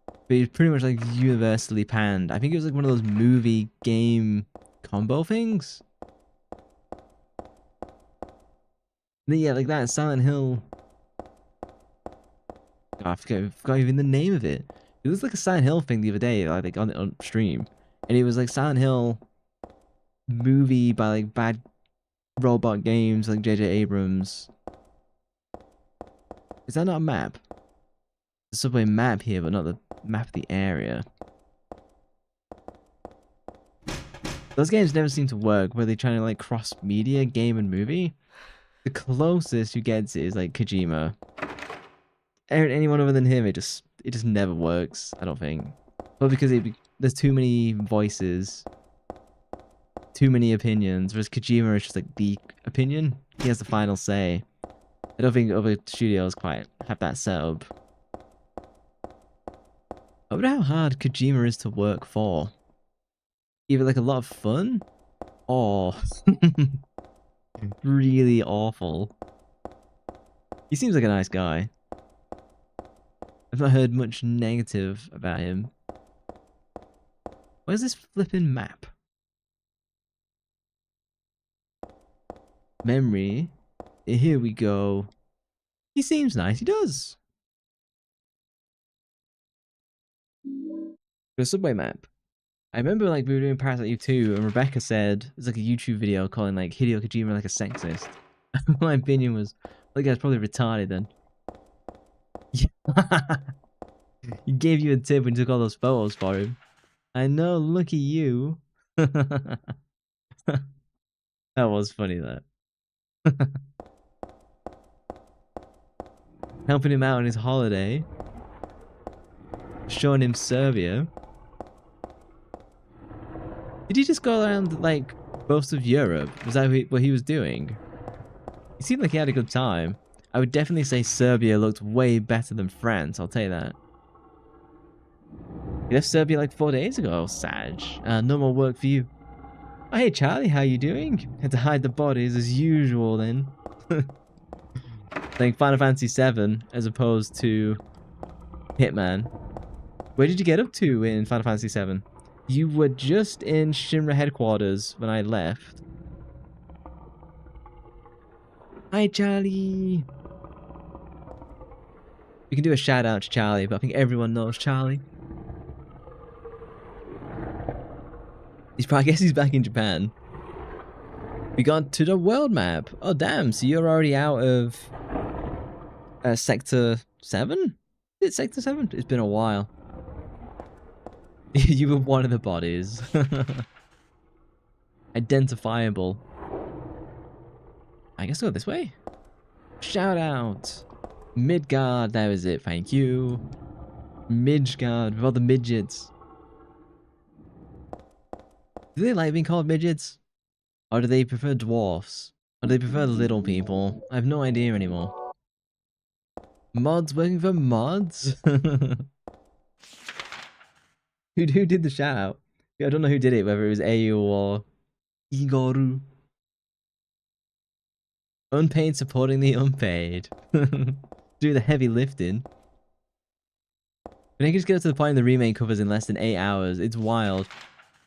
but it's pretty much like universally panned. I think it was like one of those movie game combo things. Yeah, like that Silent Hill. Oh, I forgot even the name of it. It was like a Silent Hill thing the other day, like on stream, and it was like Silent Hill movie by like bad robot games like J.J. Abrams. Is that not a map? The subway map here, but not the map of the area. Those games never seem to work where they're trying to like cross media, game and movie. The closest you get to is like Kojima. Anyone other than him, it just never works, I don't think. Well, because there's too many voices, too many opinions, whereas Kojima is just like the opinion. He has the final say. I don't think other studios quite have that setup. I wonder how hard Kojima is to work for. Either like a lot of fun, or really awful. He seems like a nice guy. I've not heard much negative about him. Where's this flipping map? Memory. Here we go. He seems nice. He does. The subway map. I remember like we were doing Parasite Eve 2 and Rebecca said there's like a YouTube video calling like Hideo Kojima like a sexist. My opinion was, well, the guy's probably retarded then. He gave you a tip when you took all those photos for him. I know, look at you. That was funny, that. Helping him out on his holiday. Showing him Serbia. Did he just go around, like, most of Europe? Was that what he was doing? He seemed like he had a good time. I would definitely say Serbia looked way better than France, I'll tell you that. He left Serbia like 4 days ago, Sag. No more work for you. Oh, hey Charlie, how you doing? Had to hide the bodies as usual then. Playing Final Fantasy VII as opposed to Hitman. Where did you get up to in Final Fantasy VII? You were just in Shinra headquarters when I left. Hi Charlie. We can do a shout out to Charlie, but I think everyone knows Charlie. I guess he's back in Japan. We got to the world map. Oh damn, so you're already out of Sector 7? Is it Sector 7? It's been a while. You were one of the bodies. Identifiable. I guess I'll go this way. Shout out. Midgard, that was it, thank you. Midgard, with all the midgets. Do they like being called midgets? Or do they prefer dwarfs? Or do they prefer little people? I have no idea anymore. Mods working for mods? Who did the shout out? I don't know who did it, whether it was AU or Igoru. Unpaid supporting the unpaid. Do the heavy lifting. When I just get to the point the remake covers in less than 8 hours, it's wild.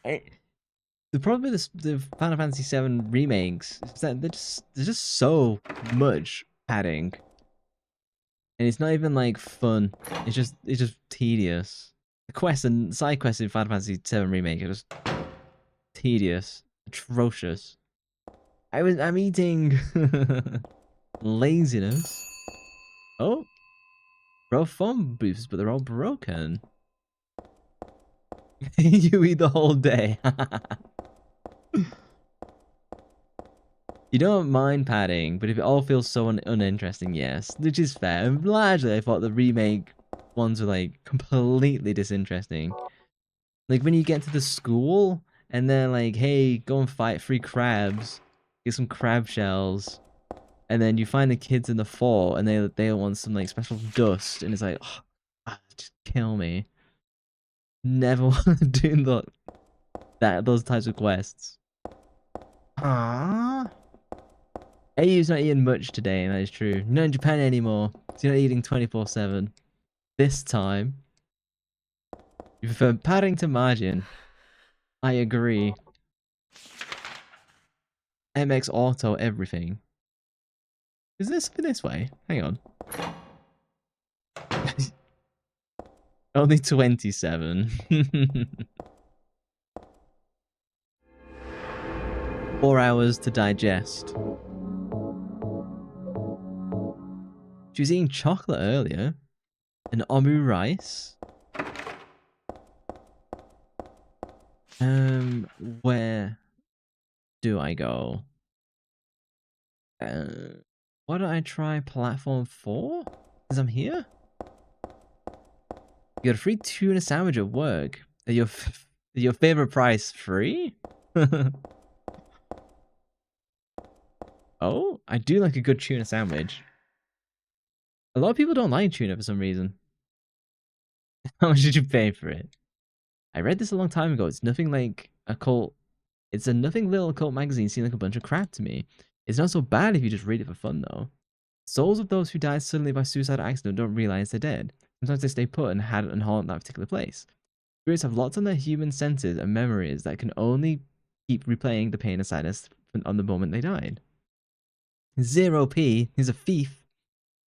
The problem with the Final Fantasy VII remakes is that there's just so much padding. And it's not even like fun. It's just tedious. The quests and side quests in Final Fantasy VII Remake are just tedious, atrocious. I'm eating laziness. Oh, bro, phone booths, but they're all broken. You eat the whole day. You don't mind padding, but if it all feels so uninteresting, yes, which is fair. And largely, I thought the remake ones were like completely disinteresting. Like when you get to the school and they're like, "Hey, go and fight 3 crabs, get some crab shells," and then you find the kids in the fort and they want some like special dust, and it's like, oh, just kill me. Never want to do those types of quests. Ah. AU's not eating much today, and that is true. Not in Japan anymore. So you're not eating 24/7. This time, you prefer padding to margin. I agree. MX Auto everything. Is this this way? Hang on. Only 27. 4 hours to digest. She was eating chocolate earlier. An omu rice. Where do I go? Why don't I try platform 4? Because I'm here? You got a free tuna sandwich at work. At your favorite price free? Oh, I do like a good tuna sandwich. A lot of people don't like tuna for some reason. How much did you pay for it? I read this a long time ago. It's nothing like a cult. It's a nothing little cult magazine seemed like a bunch of crap to me. It's not so bad if you just read it for fun, though. Souls of those who died suddenly by suicide or accident don't realize they're dead. Sometimes they stay put and haunt that particular place. Spirits have lots on their human senses and memories that can only keep replaying the pain and sadness on the moment they died. 0p is a thief.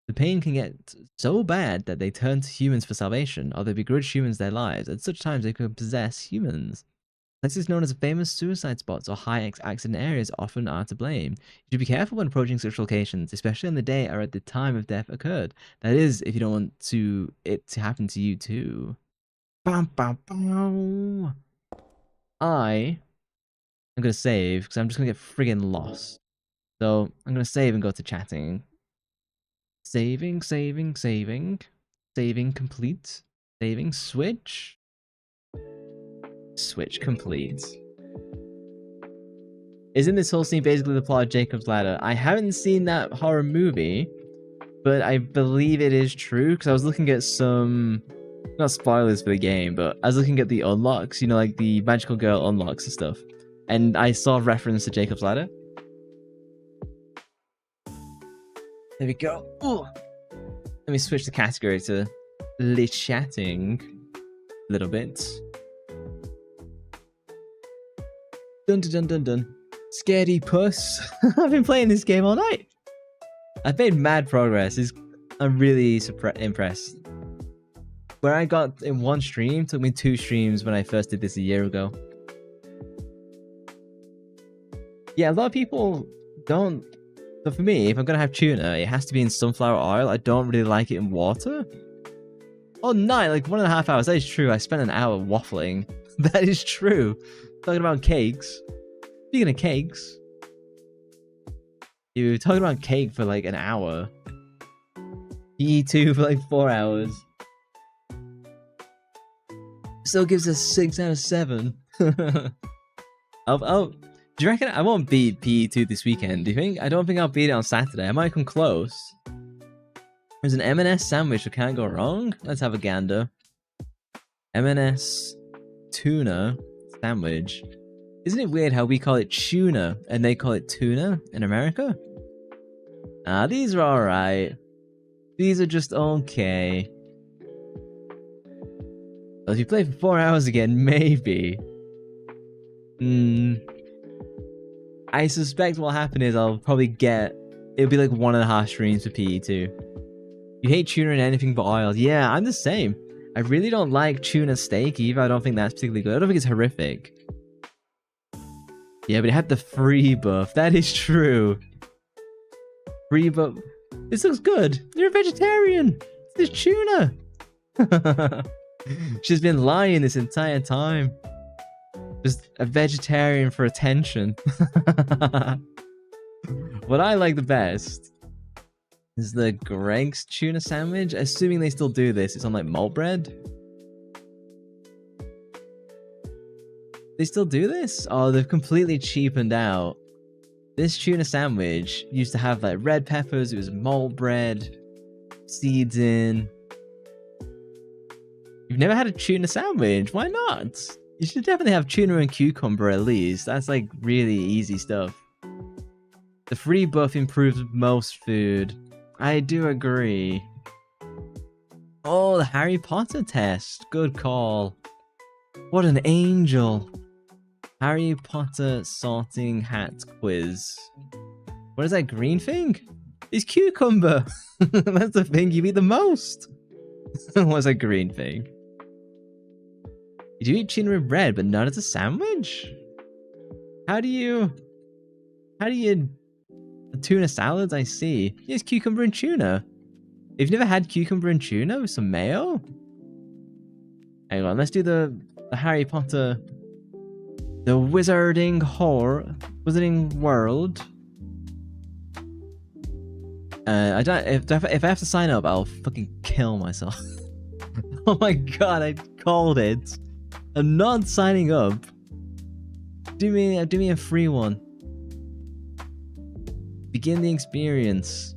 The pain can get so bad that they turn to humans for salvation, or they begrudge humans their lives. At such times, they could possess humans. Places known as famous suicide spots or high accident areas often are to blame. You should be careful when approaching such locations, especially on the day or at the time of death occurred. That is, if you don't want it to happen to you too. Bam, bam, bam. I am going to save, because I'm just going to get friggin' lost. So, I'm going to save and go to chatting. Saving. Saving complete. Saving, switch. Switch complete. Isn't this whole scene basically the plot of Jacob's Ladder? I haven't seen that horror movie, but I believe it is true, because I was looking at some, not spoilers for the game, but I was looking at the unlocks, you know, like the magical girl unlocks and stuff, and I saw reference to Jacob's Ladder. There we go. Ooh. Let me switch the category to lit chatting a little bit. Dun dun dun dun dun. Scaredy puss. I've been playing this game all night. I've made mad progress. I'm really impressed. Where I got in one stream took me 2 streams when I first did this a year ago. Yeah, a lot of people don't. So for me, if I'm gonna have tuna, it has to be in sunflower oil. I don't really like it in water. Oh, night, like 1.5 hours. That is true. I spent an hour waffling. That is true. Talking about cakes. Speaking of cakes, you were talking about cake for like an hour. E2 for like 4 hours. Still gives us 6 out of 7. Do you reckon I won't beat PE2 this weekend? Do you think? I don't think I'll beat it on Saturday. I might come close. There's an M&S sandwich that can't go wrong. Let's have a gander. M&S tuna sandwich. Isn't it weird how we call it tuna and they call it tuna in America? Ah, these are alright. These are just okay. Well, if you play for 4 hours again, maybe. I suspect what'll happen is I'll probably get... It'll be like 1.5 streams for PE2. You hate tuna and anything but oil. Yeah, I'm the same. I really don't like tuna steak either. I don't think that's particularly good. I don't think it's horrific. Yeah, but it had the free buff. That is true. Free buff. This looks good. You're a vegetarian. This is tuna. She's been lying this entire time. Just a vegetarian for attention. What I like the best is the Greg's tuna sandwich. Assuming they still do this. It's on like malt bread. They still do this? Oh, they've completely cheapened out. This tuna sandwich used to have like red peppers. It was malt bread. Seeds in. You've never had a tuna sandwich? Why not? You should definitely have tuna and cucumber at least. That's like really easy stuff. The free buff improves most food. I do agree. Oh, the Harry Potter test. Good call. What an angel. Harry Potter sorting hat quiz. What is that green thing? It's cucumber. That's the thing you eat the most. What's a green thing? You do eat tuna with bread, but not as a sandwich? How do you... Tuna salads, I see. Yes, cucumber and tuna. If you've never had cucumber and tuna with some mayo? Hang on, let's do the Harry Potter... The Wizarding World. I don't... If I have to sign up, I'll fucking kill myself. Oh my god, I called it. I'm not signing up. Do me a free one. Begin the experience.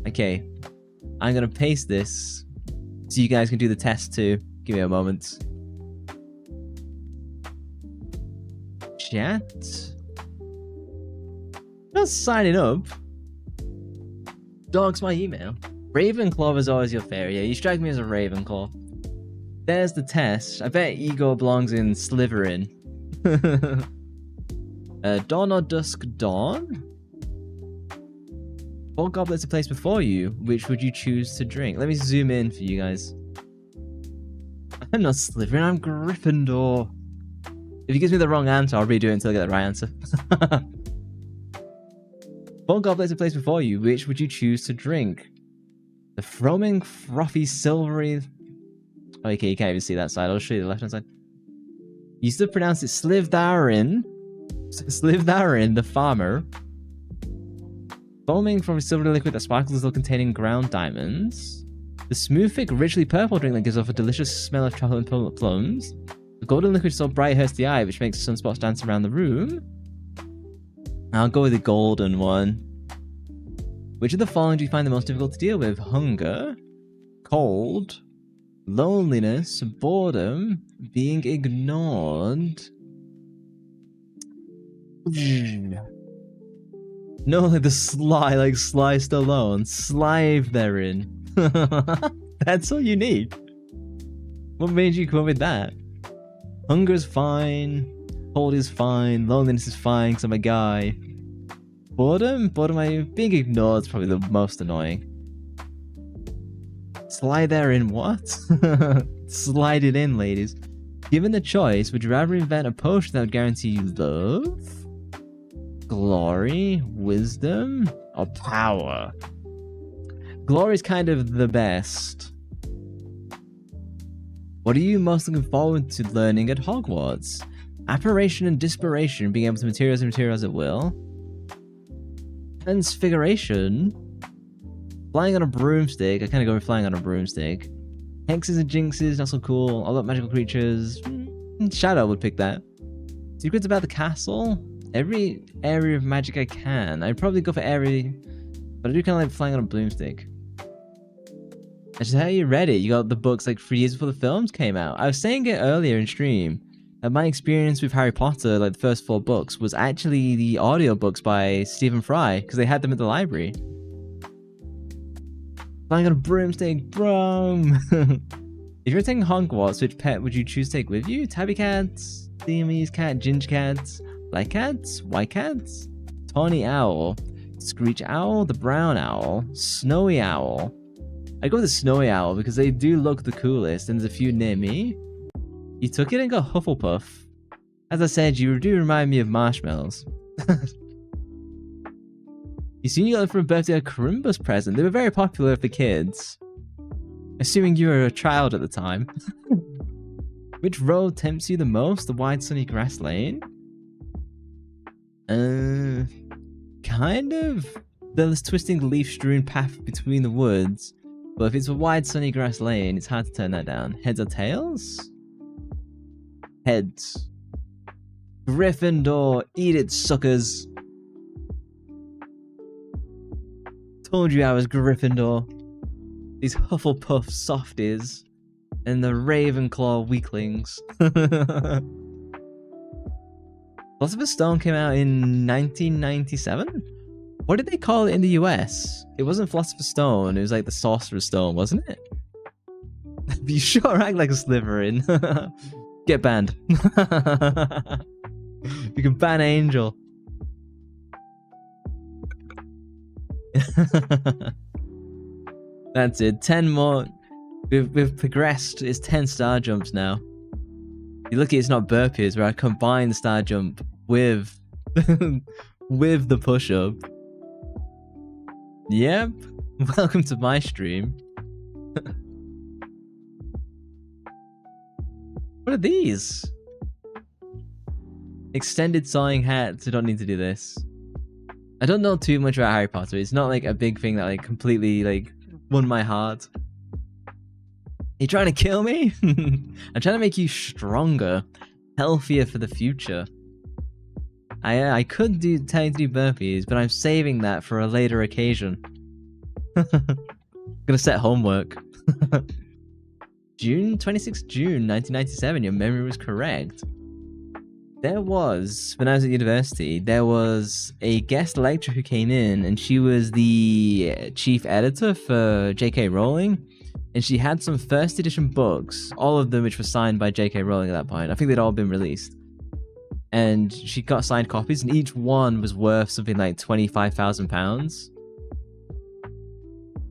Okay. I'm gonna paste this so you guys can do the test too. Give me a moment. Chat. Not signing up. Dog's my email. Ravenclaw is always your favorite. Yeah, you strike me as a Ravenclaw. There's the test. I bet Igor belongs in Slytherin. Dawn or Dusk Dawn? 4 goblets are placed before you. Which would you choose to drink? Let me zoom in for you guys. I'm not Slytherin, I'm Gryffindor. If he gives me the wrong answer, I'll redo it until I get the right answer. 4 goblets are placed before you. Which would you choose to drink? The foaming, frothy, silvery... Okay, you can't even see that side. I'll show you the left-hand side. You used to pronounce it Slytherin. Slytherin, the farmer. Foaming from a silvery liquid that sparkles as though containing ground diamonds. The smooth, thick, richly purple drink that gives off a delicious smell of chocolate and plums. The golden liquid so bright it hurts the eye, which makes sunspots dance around the room. I'll go with the golden one. Which of the following do you find the most difficult to deal with? Hunger, cold, loneliness, boredom, being ignored. No, like the Sly Stallone. Slytherin. That's all you need. What made you come up with that? Hunger's fine. Cold is fine. Loneliness is fine because I'm a guy. Boredom? Being ignored is probably the most annoying. Slytherin what? Slide it in, ladies. Given the choice, would you rather invent a potion that would guarantee you love, glory, wisdom, or power? Glory's kind of the best. What are you most looking forward to learning at Hogwarts? Apparition and Dispiration, being able to materialize at will. Transfiguration. Flying on a broomstick. I kind of go with flying on a broomstick. Hexes and jinxes, not so cool. Although magical creatures. Shadow would pick that. Secrets about the castle. Every area of magic I can. I'd probably go for every... But I do kind of like flying on a broomstick. That's just how you read it. You got the books like 3 years before the films came out. I was saying it earlier in stream. My experience with Harry Potter, like the first 4 books, was actually the audiobooks by Stephen Fry, because they had them at the library. Flying on a broomstick, brum! If you're taking Hogwarts, which pet would you choose to take with you? Tabby cats, Siamese cat, ginger cats, black cats, white cats, tawny owl, screech owl, the brown owl, snowy owl. I go with the snowy owl because they do look the coolest, and there's a few near me. You took it and got Hufflepuff. As I said, you do remind me of marshmallows. You seen you got them for a birthday or Columbus present. They were very popular with the kids. Assuming you were a child at the time. Which road tempts you the most? The wide sunny grass lane? Kind of. There's twisting leaf-strewn path between the woods. But if it's a wide sunny grass lane, it's hard to turn that down. Heads or tails? Heads. Gryffindor, eat it, suckers. Told you I was Gryffindor. These Hufflepuff softies. And the Ravenclaw weaklings. Philosopher's Stone came out in 1997? What did they call it in the US? It wasn't Philosopher's Stone, it was like the Sorcerer's Stone, wasn't it? You sure act like a Slytherin. Get banned. You can ban Angel. That's it. 10 more. We've progressed. It's 10 star jumps now. You're lucky it's not burpees, where I combine the star jump with with the push-up. Yep. Welcome to my stream. What are these? Extended sawing hats. I don't need to do this. I don't know too much about Harry Potter. It's not like a big thing that like completely like won my heart. You trying to kill me? I'm trying to make you stronger, healthier for the future. I could tell you to do burpees, but I'm saving that for a later occasion. Gonna set homework. June 26th, June 1997. Your memory was correct. There was, when I was at university, there was a guest lecturer who came in, and she was the chief editor for J.K. Rowling. And she had some first edition books, all of them which were signed by J.K. Rowling at that point. I think they'd all been released. And she got signed copies, and each one was worth something like £25,000.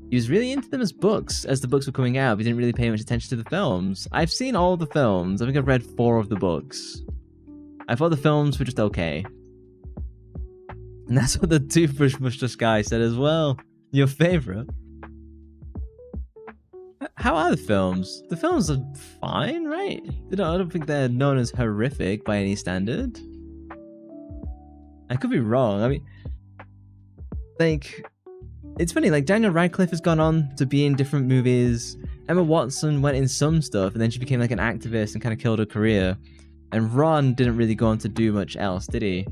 He was really into them as books, as the books were coming out. He didn't really pay much attention to the films. I've seen all the films. I think I've read 4 of the books. I thought the films were just okay. And that's what the Toothbrush Mustache guy said as well. Your favorite? How are the films? The films are fine, right? I don't think they're known as horrific by any standard. I could be wrong. I mean, like, it's funny, like, Daniel Radcliffe has gone on to be in different movies. Emma Watson went in some stuff, and then she became, like, an activist and kind of killed her career. And Ron didn't really go on to do much else, did he?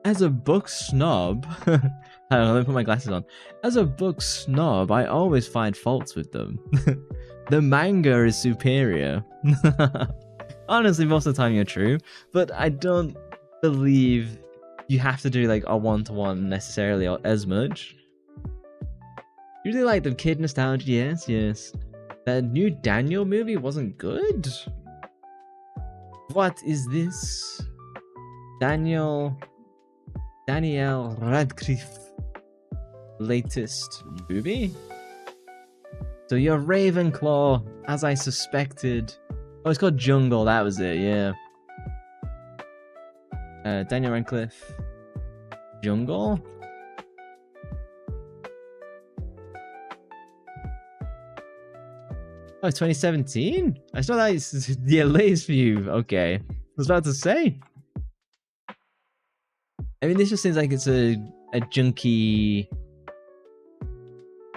As a book snob... I don't know, let me put my glasses on. As a book snob, I always find faults with them. The manga is superior. Honestly, most of the time you're true, but I don't believe you have to do like a one-to-one necessarily or as much. Usually like the kid nostalgia, yes, yes. The new Daniel movie wasn't good. What is this? Daniel Radcliffe latest movie? So you're Ravenclaw, as I suspected. Oh, it's called Jungle, that was it, yeah. Daniel Radcliffe. Jungle? Oh, 2017? I saw that it's the latest view. Okay. I was about to say. I mean, this just seems like it's a junky...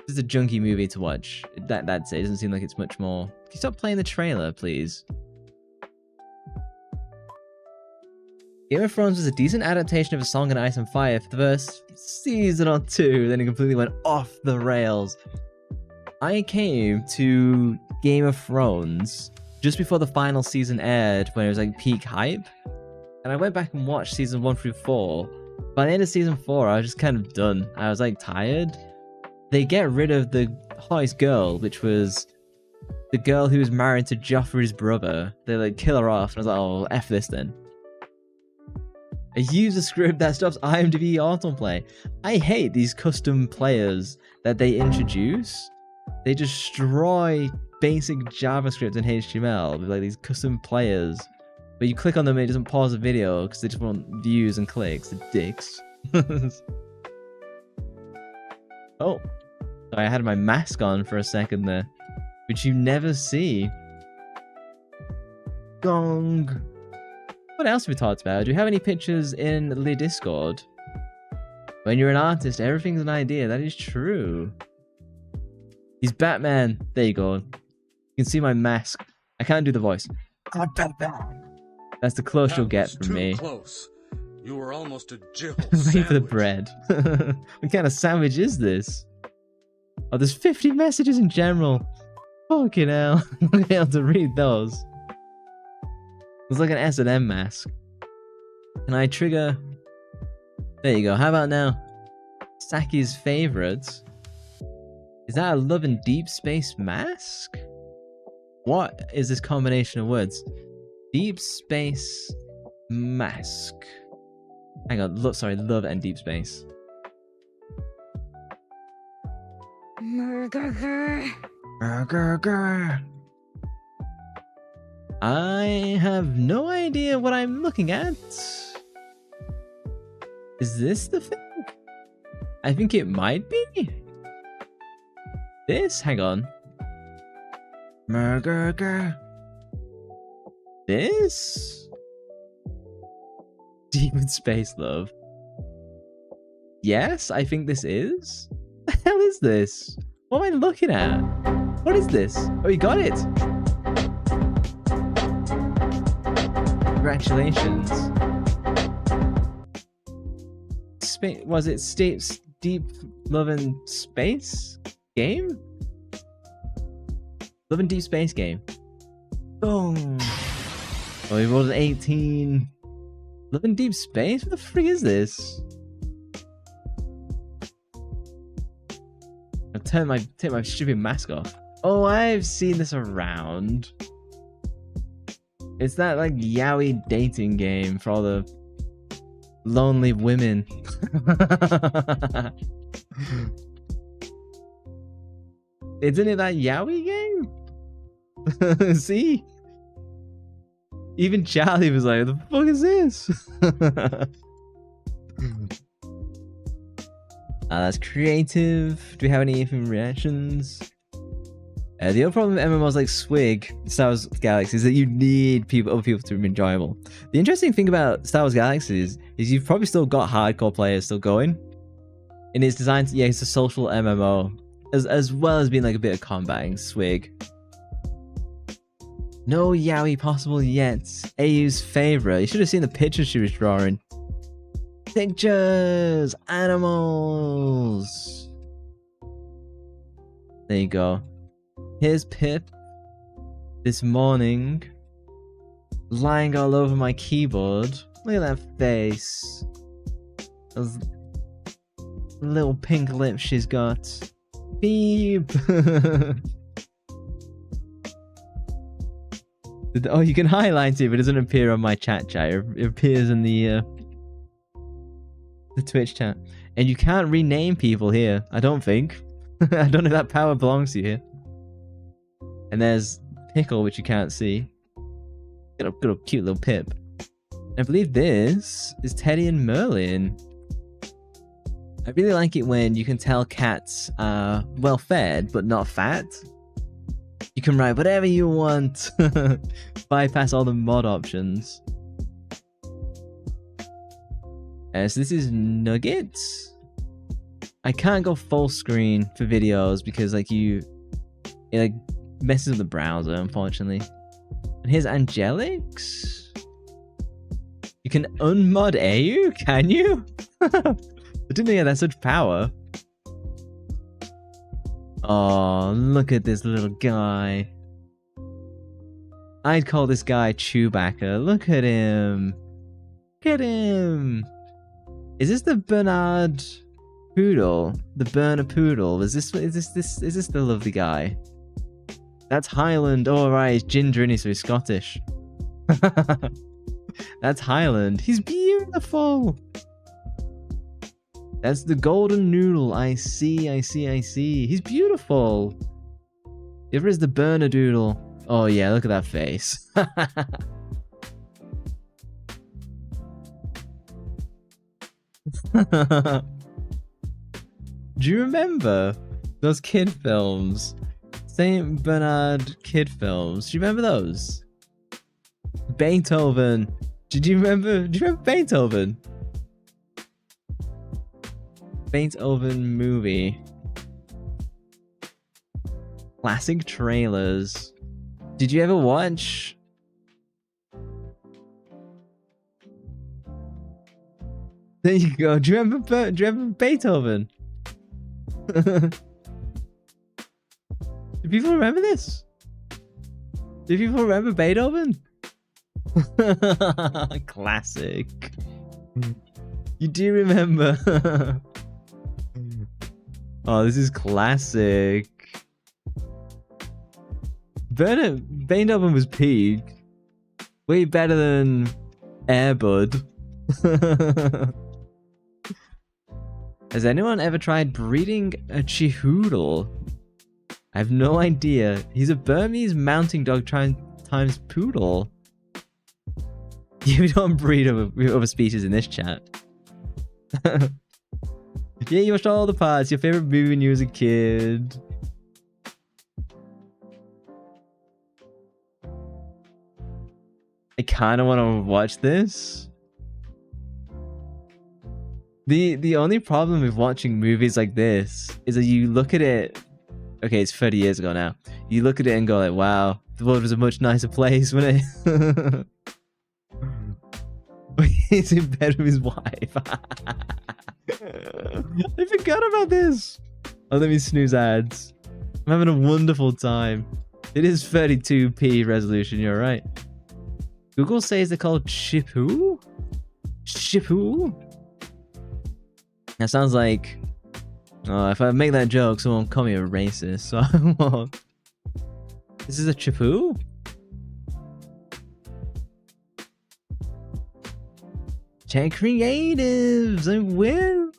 It's a junky movie to watch. That's it. It doesn't seem like it's much more... Can you stop playing the trailer, please? Game of Thrones was a decent adaptation of A Song in Ice and Fire for the first season or 2, then it completely went off the rails. I came to Game of Thrones just before the final season aired, when it was like peak hype. And I went back and watched season 1 through 4. By the end of season 4, I was just kind of done. I was like tired. They get rid of the hottest girl, which was the girl who was married to Joffrey's brother. They like kill her off, and I was like, oh, F this then. I use a script that stops IMDb autoplay. I hate these custom players that they introduce. They destroy basic JavaScript and HTML with like these custom players. But you click on them and it doesn't pause the video because they just want views and clicks. The dicks. Oh. Sorry, I had my mask on for a second there. Which you never see. Gong. What else have we talked about? Do you have any pictures in the Discord? When you're an artist, everything's an idea. That is true. He's Batman. There you go. You can see my mask. I can't do the voice. I'm Batman. That's the close you'll get from me. Close. You were almost a Jill Wait for the bread. What kind of sandwich is this? Oh, there's 50 messages in general. Fucking hell. I'm not able to read those. It's like an S&M mask. Can I trigger? There you go. How about now? Saki's favorite. Is that a Love and Deep Space mask? What is this combination of words? Deep Space mask. Hang on. Look, sorry. Love and Deep Space. I have no idea what I'm looking at. Is this the thing? I think it might be. This? Hang on. This? Demon Space Love. Yes, I think this is. What the hell is this? What am I looking at? What is this? Oh, you got it! Congratulations. Was it Deep Love and Space game? Love and Deep Space game. Boom. Oh, we rolled an 18. Love and Deep Space? What the frig is this? I'll take my stupid mask off. Oh, I've seen this around. It's that like yaoi dating game for all the lonely women. Isn't it that yaoi game? See? Even Charlie was like, the fuck is this? That's creative. Do we have any reactions? The other problem with MMOs like Swig, Star Wars Galaxy, is that you need other people to be enjoyable. The interesting thing about Star Wars Galaxy is you've probably still got hardcore players still going. And it's designed to, yeah, it's a social MMO. As well as being like a bit of combating, Swig. No yaoi possible yet. AU's favorite. You should have seen the pictures she was drawing. Pictures! Animals! There you go. Here's Pip. This morning. Lying all over my keyboard. Look at that face. Those little pink lips she's got. Beep! Oh, you can highlight it, but it doesn't appear on my chat. It appears in the Twitch chat. And you can't rename people here, I don't think. I don't know if that power belongs to you here. And there's Pickle, which you can't see. Got a cute little Pip. I believe this is Teddy and Merlin. I really like it when you can tell cats are well fed, but not fat. You can write whatever you want. Bypass all the mod options. So this is Nugget. I can't go full screen for videos because like it like messes with the browser, unfortunately. And here's Angelix. You can unmod AU, can you? I didn't think it had such power. Oh, look at this little guy. I'd call this guy Chewbacca. Look at him. Look at him. Is this the Bernard Poodle? The Berner Poodle? Is this the lovely guy? That's Highland. Oh right, he's ginger and so he's Scottish. That's Highland. He's beautiful. That's the golden noodle. I see. He's beautiful. If it is the Berner Doodle. Oh yeah, look at that face. Do you remember those kid films? Saint Bernard kid films. Do you remember those? Beethoven. Do you remember Beethoven? Beethoven movie. Classic trailers. Did you ever watch? There you go. Do you remember Beethoven? Do people remember this? Do people remember Beethoven? Classic. You do remember? Oh, this is classic. Beethoven was peak. Way better than Air Bud. Has anyone ever tried breeding a Chihuahua? I have no idea. He's a Burmese mountain dog times poodle. Yeah, we don't breed other species in this chat. Yeah, you watched all the parts. Your favorite movie when you was a kid. I kind of want to watch this. The only problem with watching movies like this is that you look at it. Okay, it's 30 years ago now. You look at it and go like, wow, the world was a much nicer place, wasn't it? He's in bed with his wife. I forgot about this. Oh, let me snooze ads. I'm having a wonderful time. It is 32p resolution, you're right. Google says they're called Chipu? Chipu? That sounds like... Oh, if I make that joke, someone will call me a racist, so I won't. This is a Chipu? Check creatives! I win!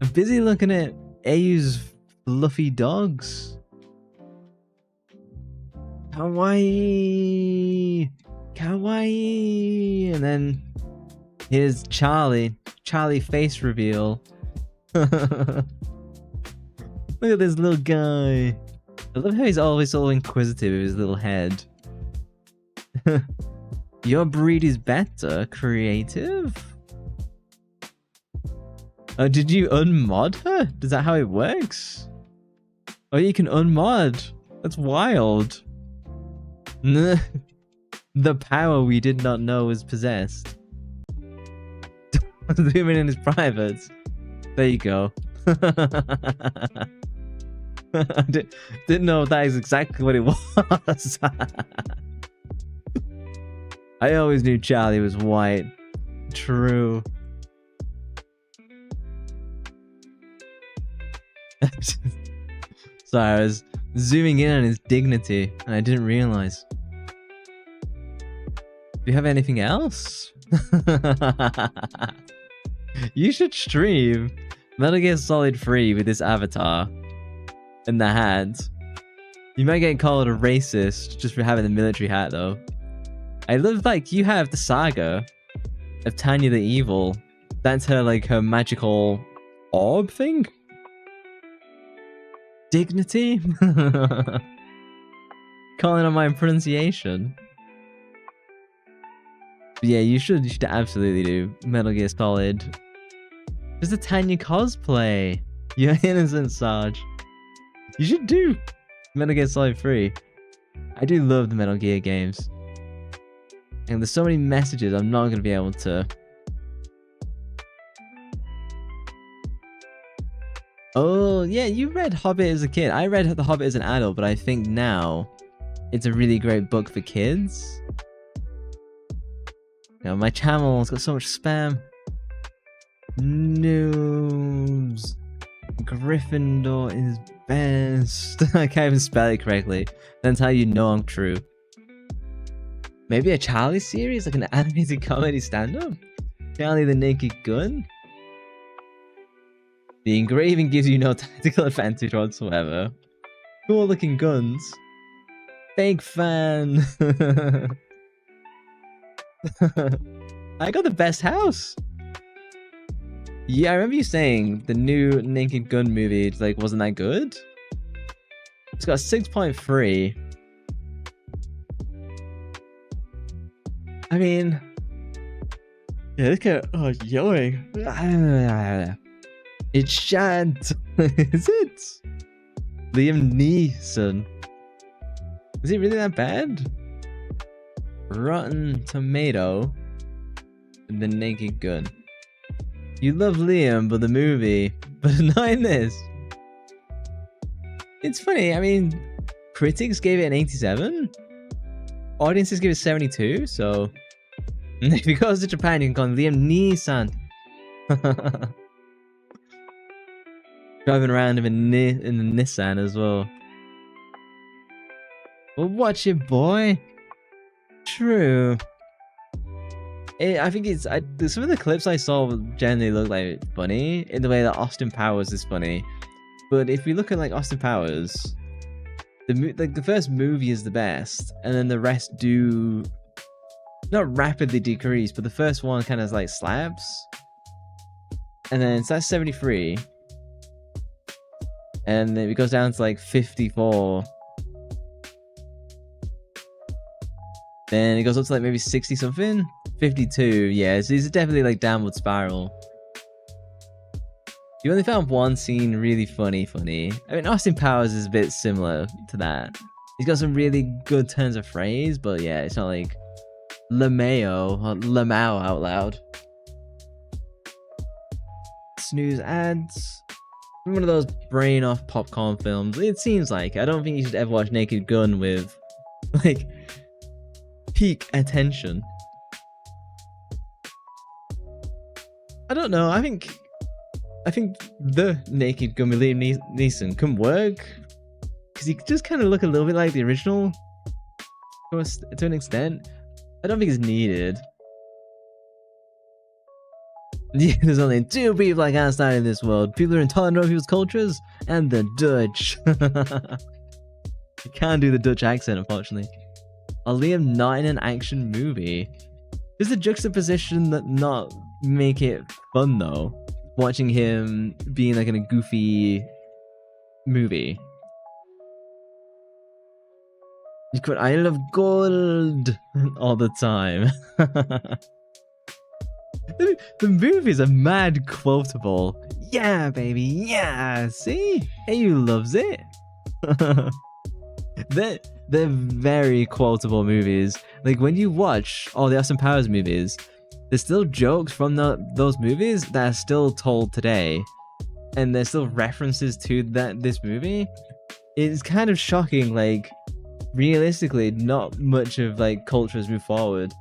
I'm busy looking at Ayu's fluffy dogs. Kawaii! Kawaii! And then here's Charlie. Charlie face reveal. Look at this little guy. I love how he's always so inquisitive with his little head. Your breed is better, creative. Oh, did you unmod her? Is that how it works? Oh, you can unmod. That's wild. The power we did not know was possessed. Zooming in his privates. There you go. I didn't know that is exactly what it was. I always knew Charlie was white. True. Sorry, I was zooming in on his dignity and I didn't realize. Do you have anything else? You should stream Metal Gear Solid 3 with this avatar and the hat. You might get called a racist just for having the military hat though. I love like you have the saga of Tanya the Evil. That's her like her magical orb thing. Dignity? Calling on my pronunciation. But yeah, you should absolutely do Metal Gear Solid. There's a Tanya cosplay. You're innocent, Sarge. You should do Metal Gear Solid 3. I do love the Metal Gear games. And there's so many messages I'm not going to be able to... Oh, yeah, you read Hobbit as a kid. I read The Hobbit as an adult, but I think now it's a really great book for kids. You know, my channel's got so much spam. News. Gryffindor is best. I can't even spell it correctly. That's how you know I'm true. Maybe a Charlie series, like an animated comedy stand-up? Charlie the Naked Gun? The engraving gives you no tactical advantage whatsoever. Cool looking guns. Fake fan. I got the best house. Yeah, I remember you saying the new Naked Gun movie like wasn't that good. It's got 6.3. I mean, yeah, look at yelling. It's Shad. Is it? Liam Neeson. Is it really that bad? Rotten Tomato. The Naked Gun. You love Liam, but the movie, but not in this. It's funny. I mean, critics gave it an 87. Audiences gave it 72. So, if you go to Japan, you can call him Liam Neeson. Driving around in the Nissan as well. Well, watch it, boy. True. I think it's some of the clips I saw generally look like funny in the way that Austin Powers is funny. But if we look at like Austin Powers, the first movie is the best, and then the rest do not rapidly decrease, but the first one kind of like slaps, and then so that's 73. And then it goes down to like 54. Then it goes up to like maybe 60 something. 52, yeah. So it's definitely like downward spiral. You only found one scene really funny. I mean, Austin Powers is a bit similar to that. He's got some really good turns of phrase, but yeah, it's not like LeMayo or LeMao out loud. Snooze ads. One of those brain off popcorn films. It seems like. I don't think you should ever watch Naked Gun with like peak attention. I don't know. I think the Naked Gun with Liam Neeson can work because he just kind of look a little bit like the original to an extent. I don't think it's needed. Yeah, there's only two people I can't stand in this world. People who are intolerant of people's cultures and the Dutch. You can't do the Dutch accent, unfortunately. Are Liam not in an action movie? Is the juxtaposition that not make it fun though? Watching him being like in a goofy movie. You could I love gold all the time. The movies are mad quotable. Yeah, baby, yeah. See? Hey, loves it. They're very quotable movies. Like when you watch all the Austin Powers movies, there's still jokes from those movies that are still told today, and there's still references to this movie. It's kind of shocking. Like realistically, not much of like culture has moved forward.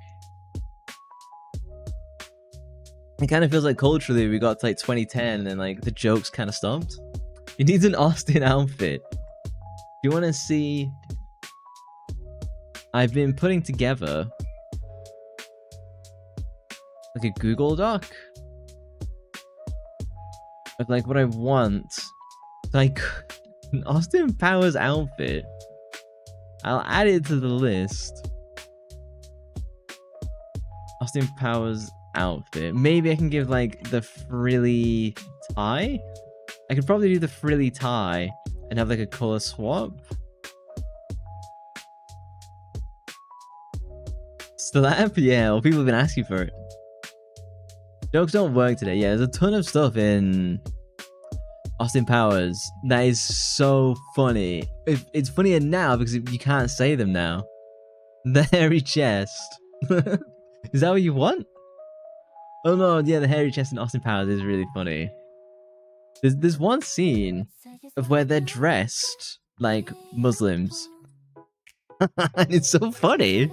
It kind of feels like culturally we got to like 2010 and like the jokes kind of stopped. It needs an Austin outfit. If you want to see, I've been putting together like a Google Doc of like what I want, like an Austin Powers outfit. I'll add it to the list. Austin Powers outfit. Maybe I can give like the frilly tie. I could probably do the frilly tie and have like a color swap. Slap? Yeah, well, people have been asking for it. Jokes don't work today. Yeah, there's a ton of stuff in Austin Powers that is so funny. It's funnier now because you can't say them now. The hairy chest. Is that what you want? Oh no, yeah, the hairy chest in Austin Powers is really funny. There's one scene of where they're dressed like Muslims. And it's so funny.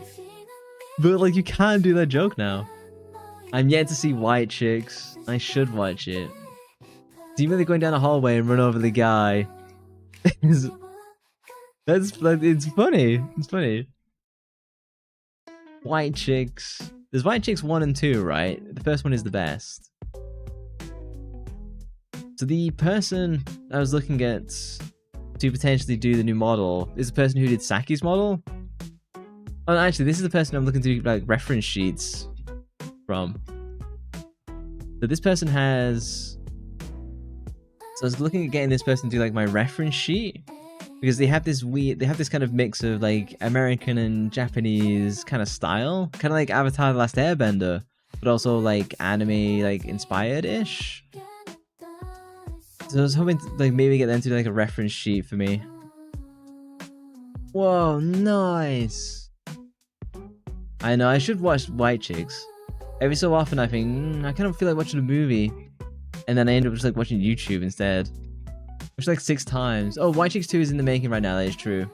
But like you can't do that joke now. I'm yet to see white chicks. I should watch it. See me going down a hallway and run over the guy. That's like it's funny. It's funny. White chicks. There's white chicks 1 and 2, right? The first one is the best. So the person I was looking at to potentially do the new model is the person who did Saki's model. Oh, actually, this is the person I'm looking to like reference sheets from. So this person has. So I was looking at getting this person to do like my reference sheet because they have this kind of mix of like American and Japanese kind of style, kind of like Avatar: The Last Airbender, but also like anime like inspired-ish. So I was hoping to, like maybe get them to do like a reference sheet for me. Whoa, nice. I know I should watch White Chicks. Every so often I think I kind of feel like watching a movie, and then I end up just like watching YouTube instead. Which like 6 times. Oh, White Chicks 2 is in the making right now. That is true.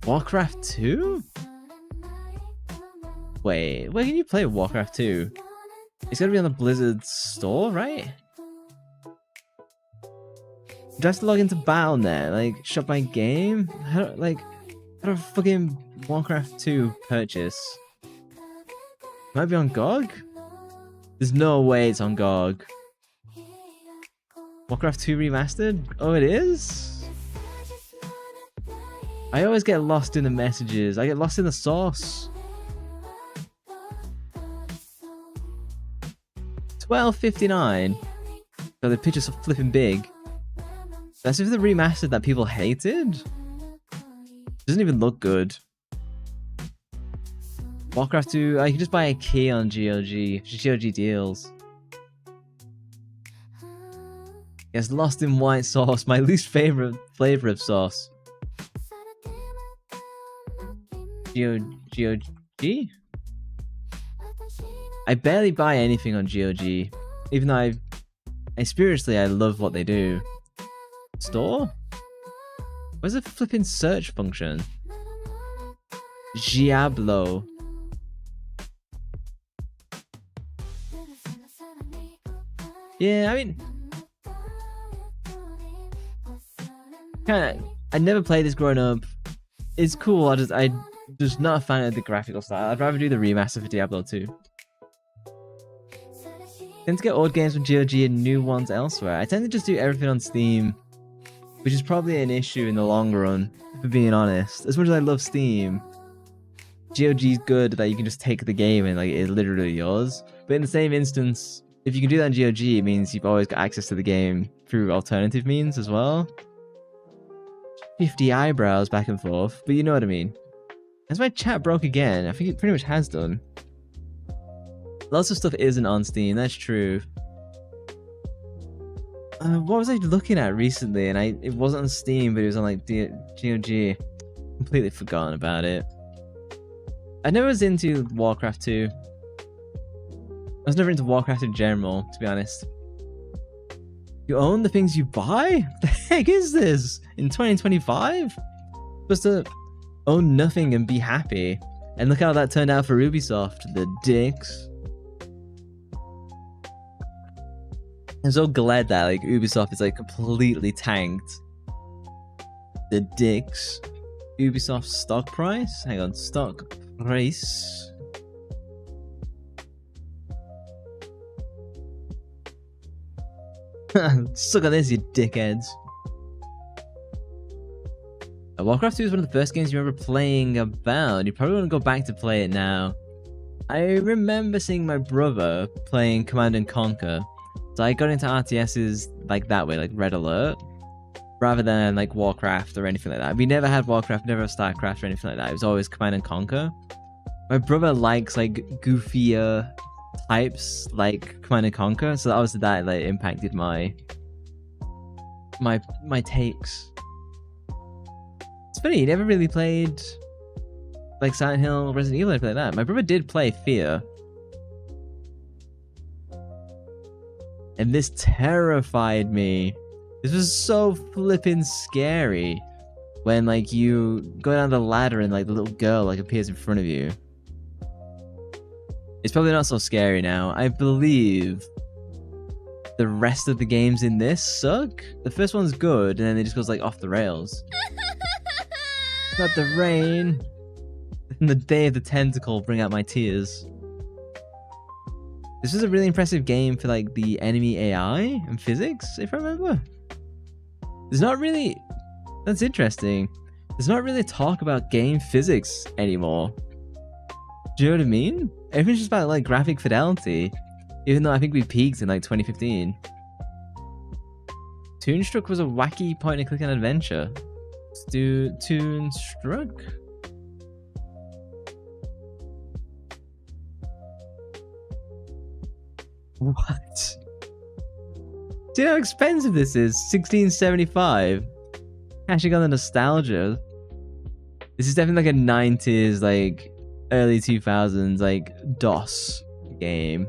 Warcraft 2? Wait, where can you play Warcraft 2? It's gotta be on the Blizzard store, right? Do I have to log into Battle.net? Like, shop my game? How do fucking Warcraft 2 purchase? Might be on GOG? There's no way it's on GOG. Warcraft 2 Remastered? Oh, it is? I always get lost in the messages. I get lost in the source. $12.59. So the pictures are flipping big. That's if the remastered that people hated. Doesn't even look good. Warcraft 2, I can just buy a key on GOG. GOG deals. Yes, Lost in White Sauce, my least favorite flavor of sauce. GOG? I barely buy anything on GOG, even though I spiritually I love what they do. Store? Where's the flipping search function? Diablo. Yeah, I mean, I never played this growing up. It's cool. I just not a fan of the graphical style. I'd rather do the remaster for Diablo 2. Tend to get old games from GOG and new ones elsewhere. I tend to just do everything on Steam, which is probably an issue in the long run, for being honest. As much as I love Steam, GOG's good that you can just take the game and like it's literally yours. But in the same instance, if you can do that on GOG, it means you've always got access to the game through alternative means as well. 50 eyebrows back and forth, but you know what I mean. Has my chat broke again? I think it pretty much has done. Lots of stuff isn't on Steam, that's true. What was I looking at recently? And it wasn't on Steam, but it was on like GOG. Completely forgotten about it. I never was into Warcraft 2. I was never into Warcraft in general, to be honest. You own the things you buy? What the heck is this? In 2025? Supposed to own nothing and be happy. And look how that turned out for Ubisoft. The dicks. I'm so glad that like Ubisoft is like completely tanked. The dicks. Ubisoft stock price? Hang on, stock price. Suck on this, you dickheads. Warcraft 2 is one of the first games you remember playing about. You probably want to go back to play it now. I remember seeing my brother playing Command & Conquer. So I got into RTSs like that way, like Red Alert. Rather than like Warcraft or anything like that. We never had Warcraft, never had StarCraft or anything like that. It was always Command & Conquer. My brother likes like goofier types like Command & Conquer, so that was that like impacted my takes. It's funny, he never really played like Silent Hill, Resident Evil, anything like that. My brother did play Fear. And this terrified me. This was so flippin' scary. When like you go down the ladder and like the little girl like appears in front of you. It's probably not so scary now. I believe the rest of the games in this suck. The first one's good, and then it just goes like off the rails. Let the rain and the day of the tentacle bring out my tears. This was a really impressive game for like the enemy AI and physics, if I remember. There's not really... That's interesting. There's not really talk about game physics anymore. Do you know what I mean? Everything's just about like graphic fidelity. Even though I think we peaked in like 2015. Toonstruck was a wacky point and click and adventure. Let's do Toonstruck. What? Do you know how expensive this is? $16.75. Cashing on the nostalgia. This is definitely like a 90s, like early 2000s, like DOS game.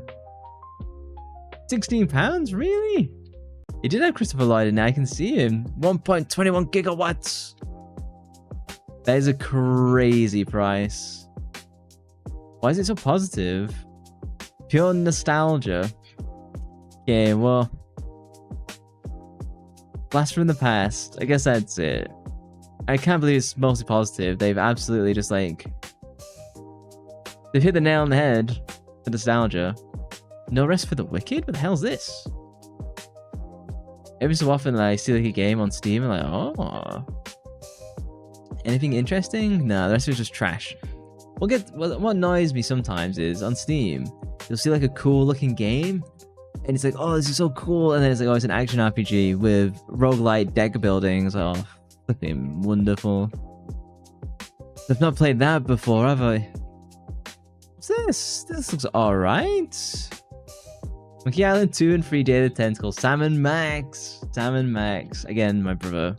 £16? Really? It did have Christopher Lloyd in. I can see him. 1.21 gigawatts. That is a crazy price. Why is it so positive? Pure nostalgia. Okay, well, blast from the past. I guess that's it. I can't believe it's mostly positive. They've absolutely just like... They've hit the nail on the head for nostalgia. No rest for the wicked? What the hell's this? Every so often I see like a game on Steam and like, oh. Anything interesting? No, the rest of it's just trash. What annoys me sometimes is on Steam, you'll see like a cool looking game and it's like, oh, this is so cool. And then it's like, oh, it's an action RPG with roguelite deck buildings. Oh, flipping wonderful. I've not played that before, have I? What's this? This looks alright. Monkey Island 2 and 3 Day of the Tentacle. Salmon Max. Salmon Max. Again, my brother.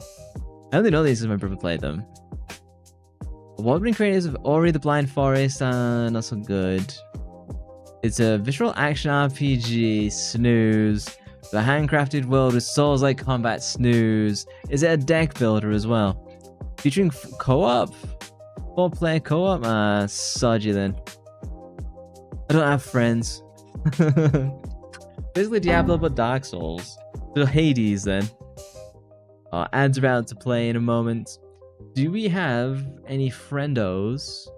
I only know these because my brother played them. Award-winning creators of Ori the Blind Forest. Not so good. It's a visual action RPG. Snooze. The handcrafted world with Souls-like combat. Snooze. Is it a deck builder as well? Featuring co-op? 4-player co-op? Sod you then. I don't have friends. Basically Diablo but Dark Souls. So Hades then. Ads are out to play in a moment. Do we have any friendos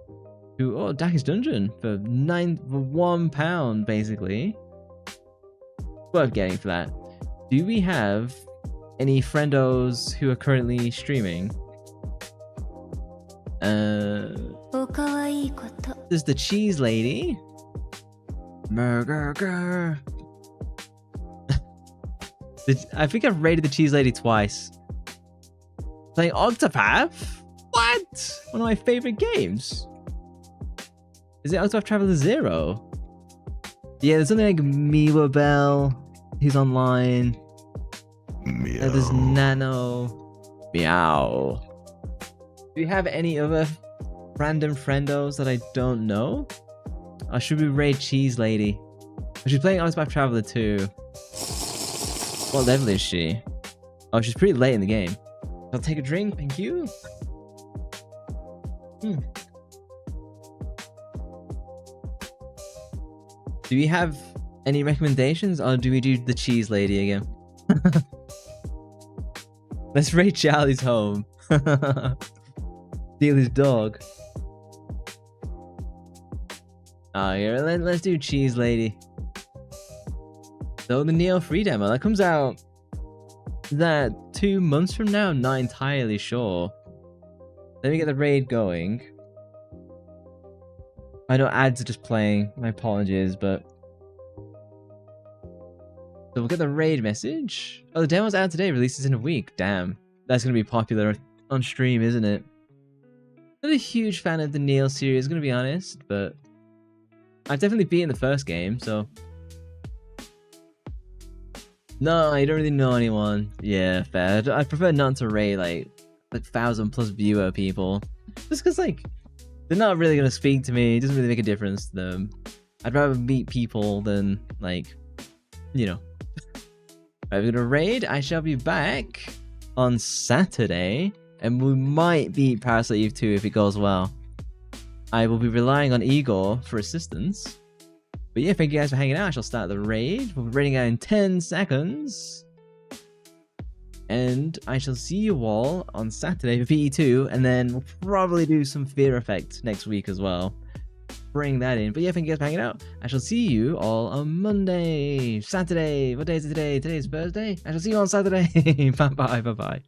who... Oh, Darkest Dungeon for £1 basically. Worth getting for that. Do we have any friendos who are currently streaming? There's the Cheese Lady. Burger. I think I've rated the Cheese Lady twice. Playing Octopath? What? One of my favorite games. Is it Octopath Traveler 0? Yeah, there's something like Miwa Bell. He's online. Meow. There's Nano. Meow. Do you have any other random friendos that I don't know? Or should we raid Cheese Lady? She's playing Octopath Traveler 2. What level is she? Oh, she's pretty late in the game. I'll take a drink, thank you. Do we have any recommendations, or do we do the Cheese Lady again? Let's raid Charlie's home. Steal his dog. Oh, yeah, let's do Cheese Lady. So the Neo Free demo, that comes out... Is that 2 months from now? I'm not entirely sure. Let me get the raid going. I know ads are just playing. My apologies, but... So we'll get the raid message. Oh, the demo's out today. Releases in a week. Damn. That's going to be popular on stream, isn't it? Not a huge fan of the Neo series, going to be honest, but... I've definitely beaten the first game, so... No, I don't really know anyone. Yeah, fair. I prefer not to raid like 1,000+ viewer people. Just because like they're not really gonna speak to me. It doesn't really make a difference to them. I'd rather meet people than like, you know. Right, we're gonna raid. I shall be back on Saturday, and we might beat Parasite Eve 2 if it goes well. I will be relying on Igor for assistance. But yeah, thank you guys for hanging out. I shall start the raid. We'll be raiding out in 10 seconds. And I shall see you all on Saturday for PE2, and then we'll probably do some Fear Effect next week as well. Bring that in. But yeah, thank you guys for hanging out. I shall see you all on Monday, Saturday. What day is it today? Today is Thursday. I shall see you on Saturday. Bye bye. Bye bye.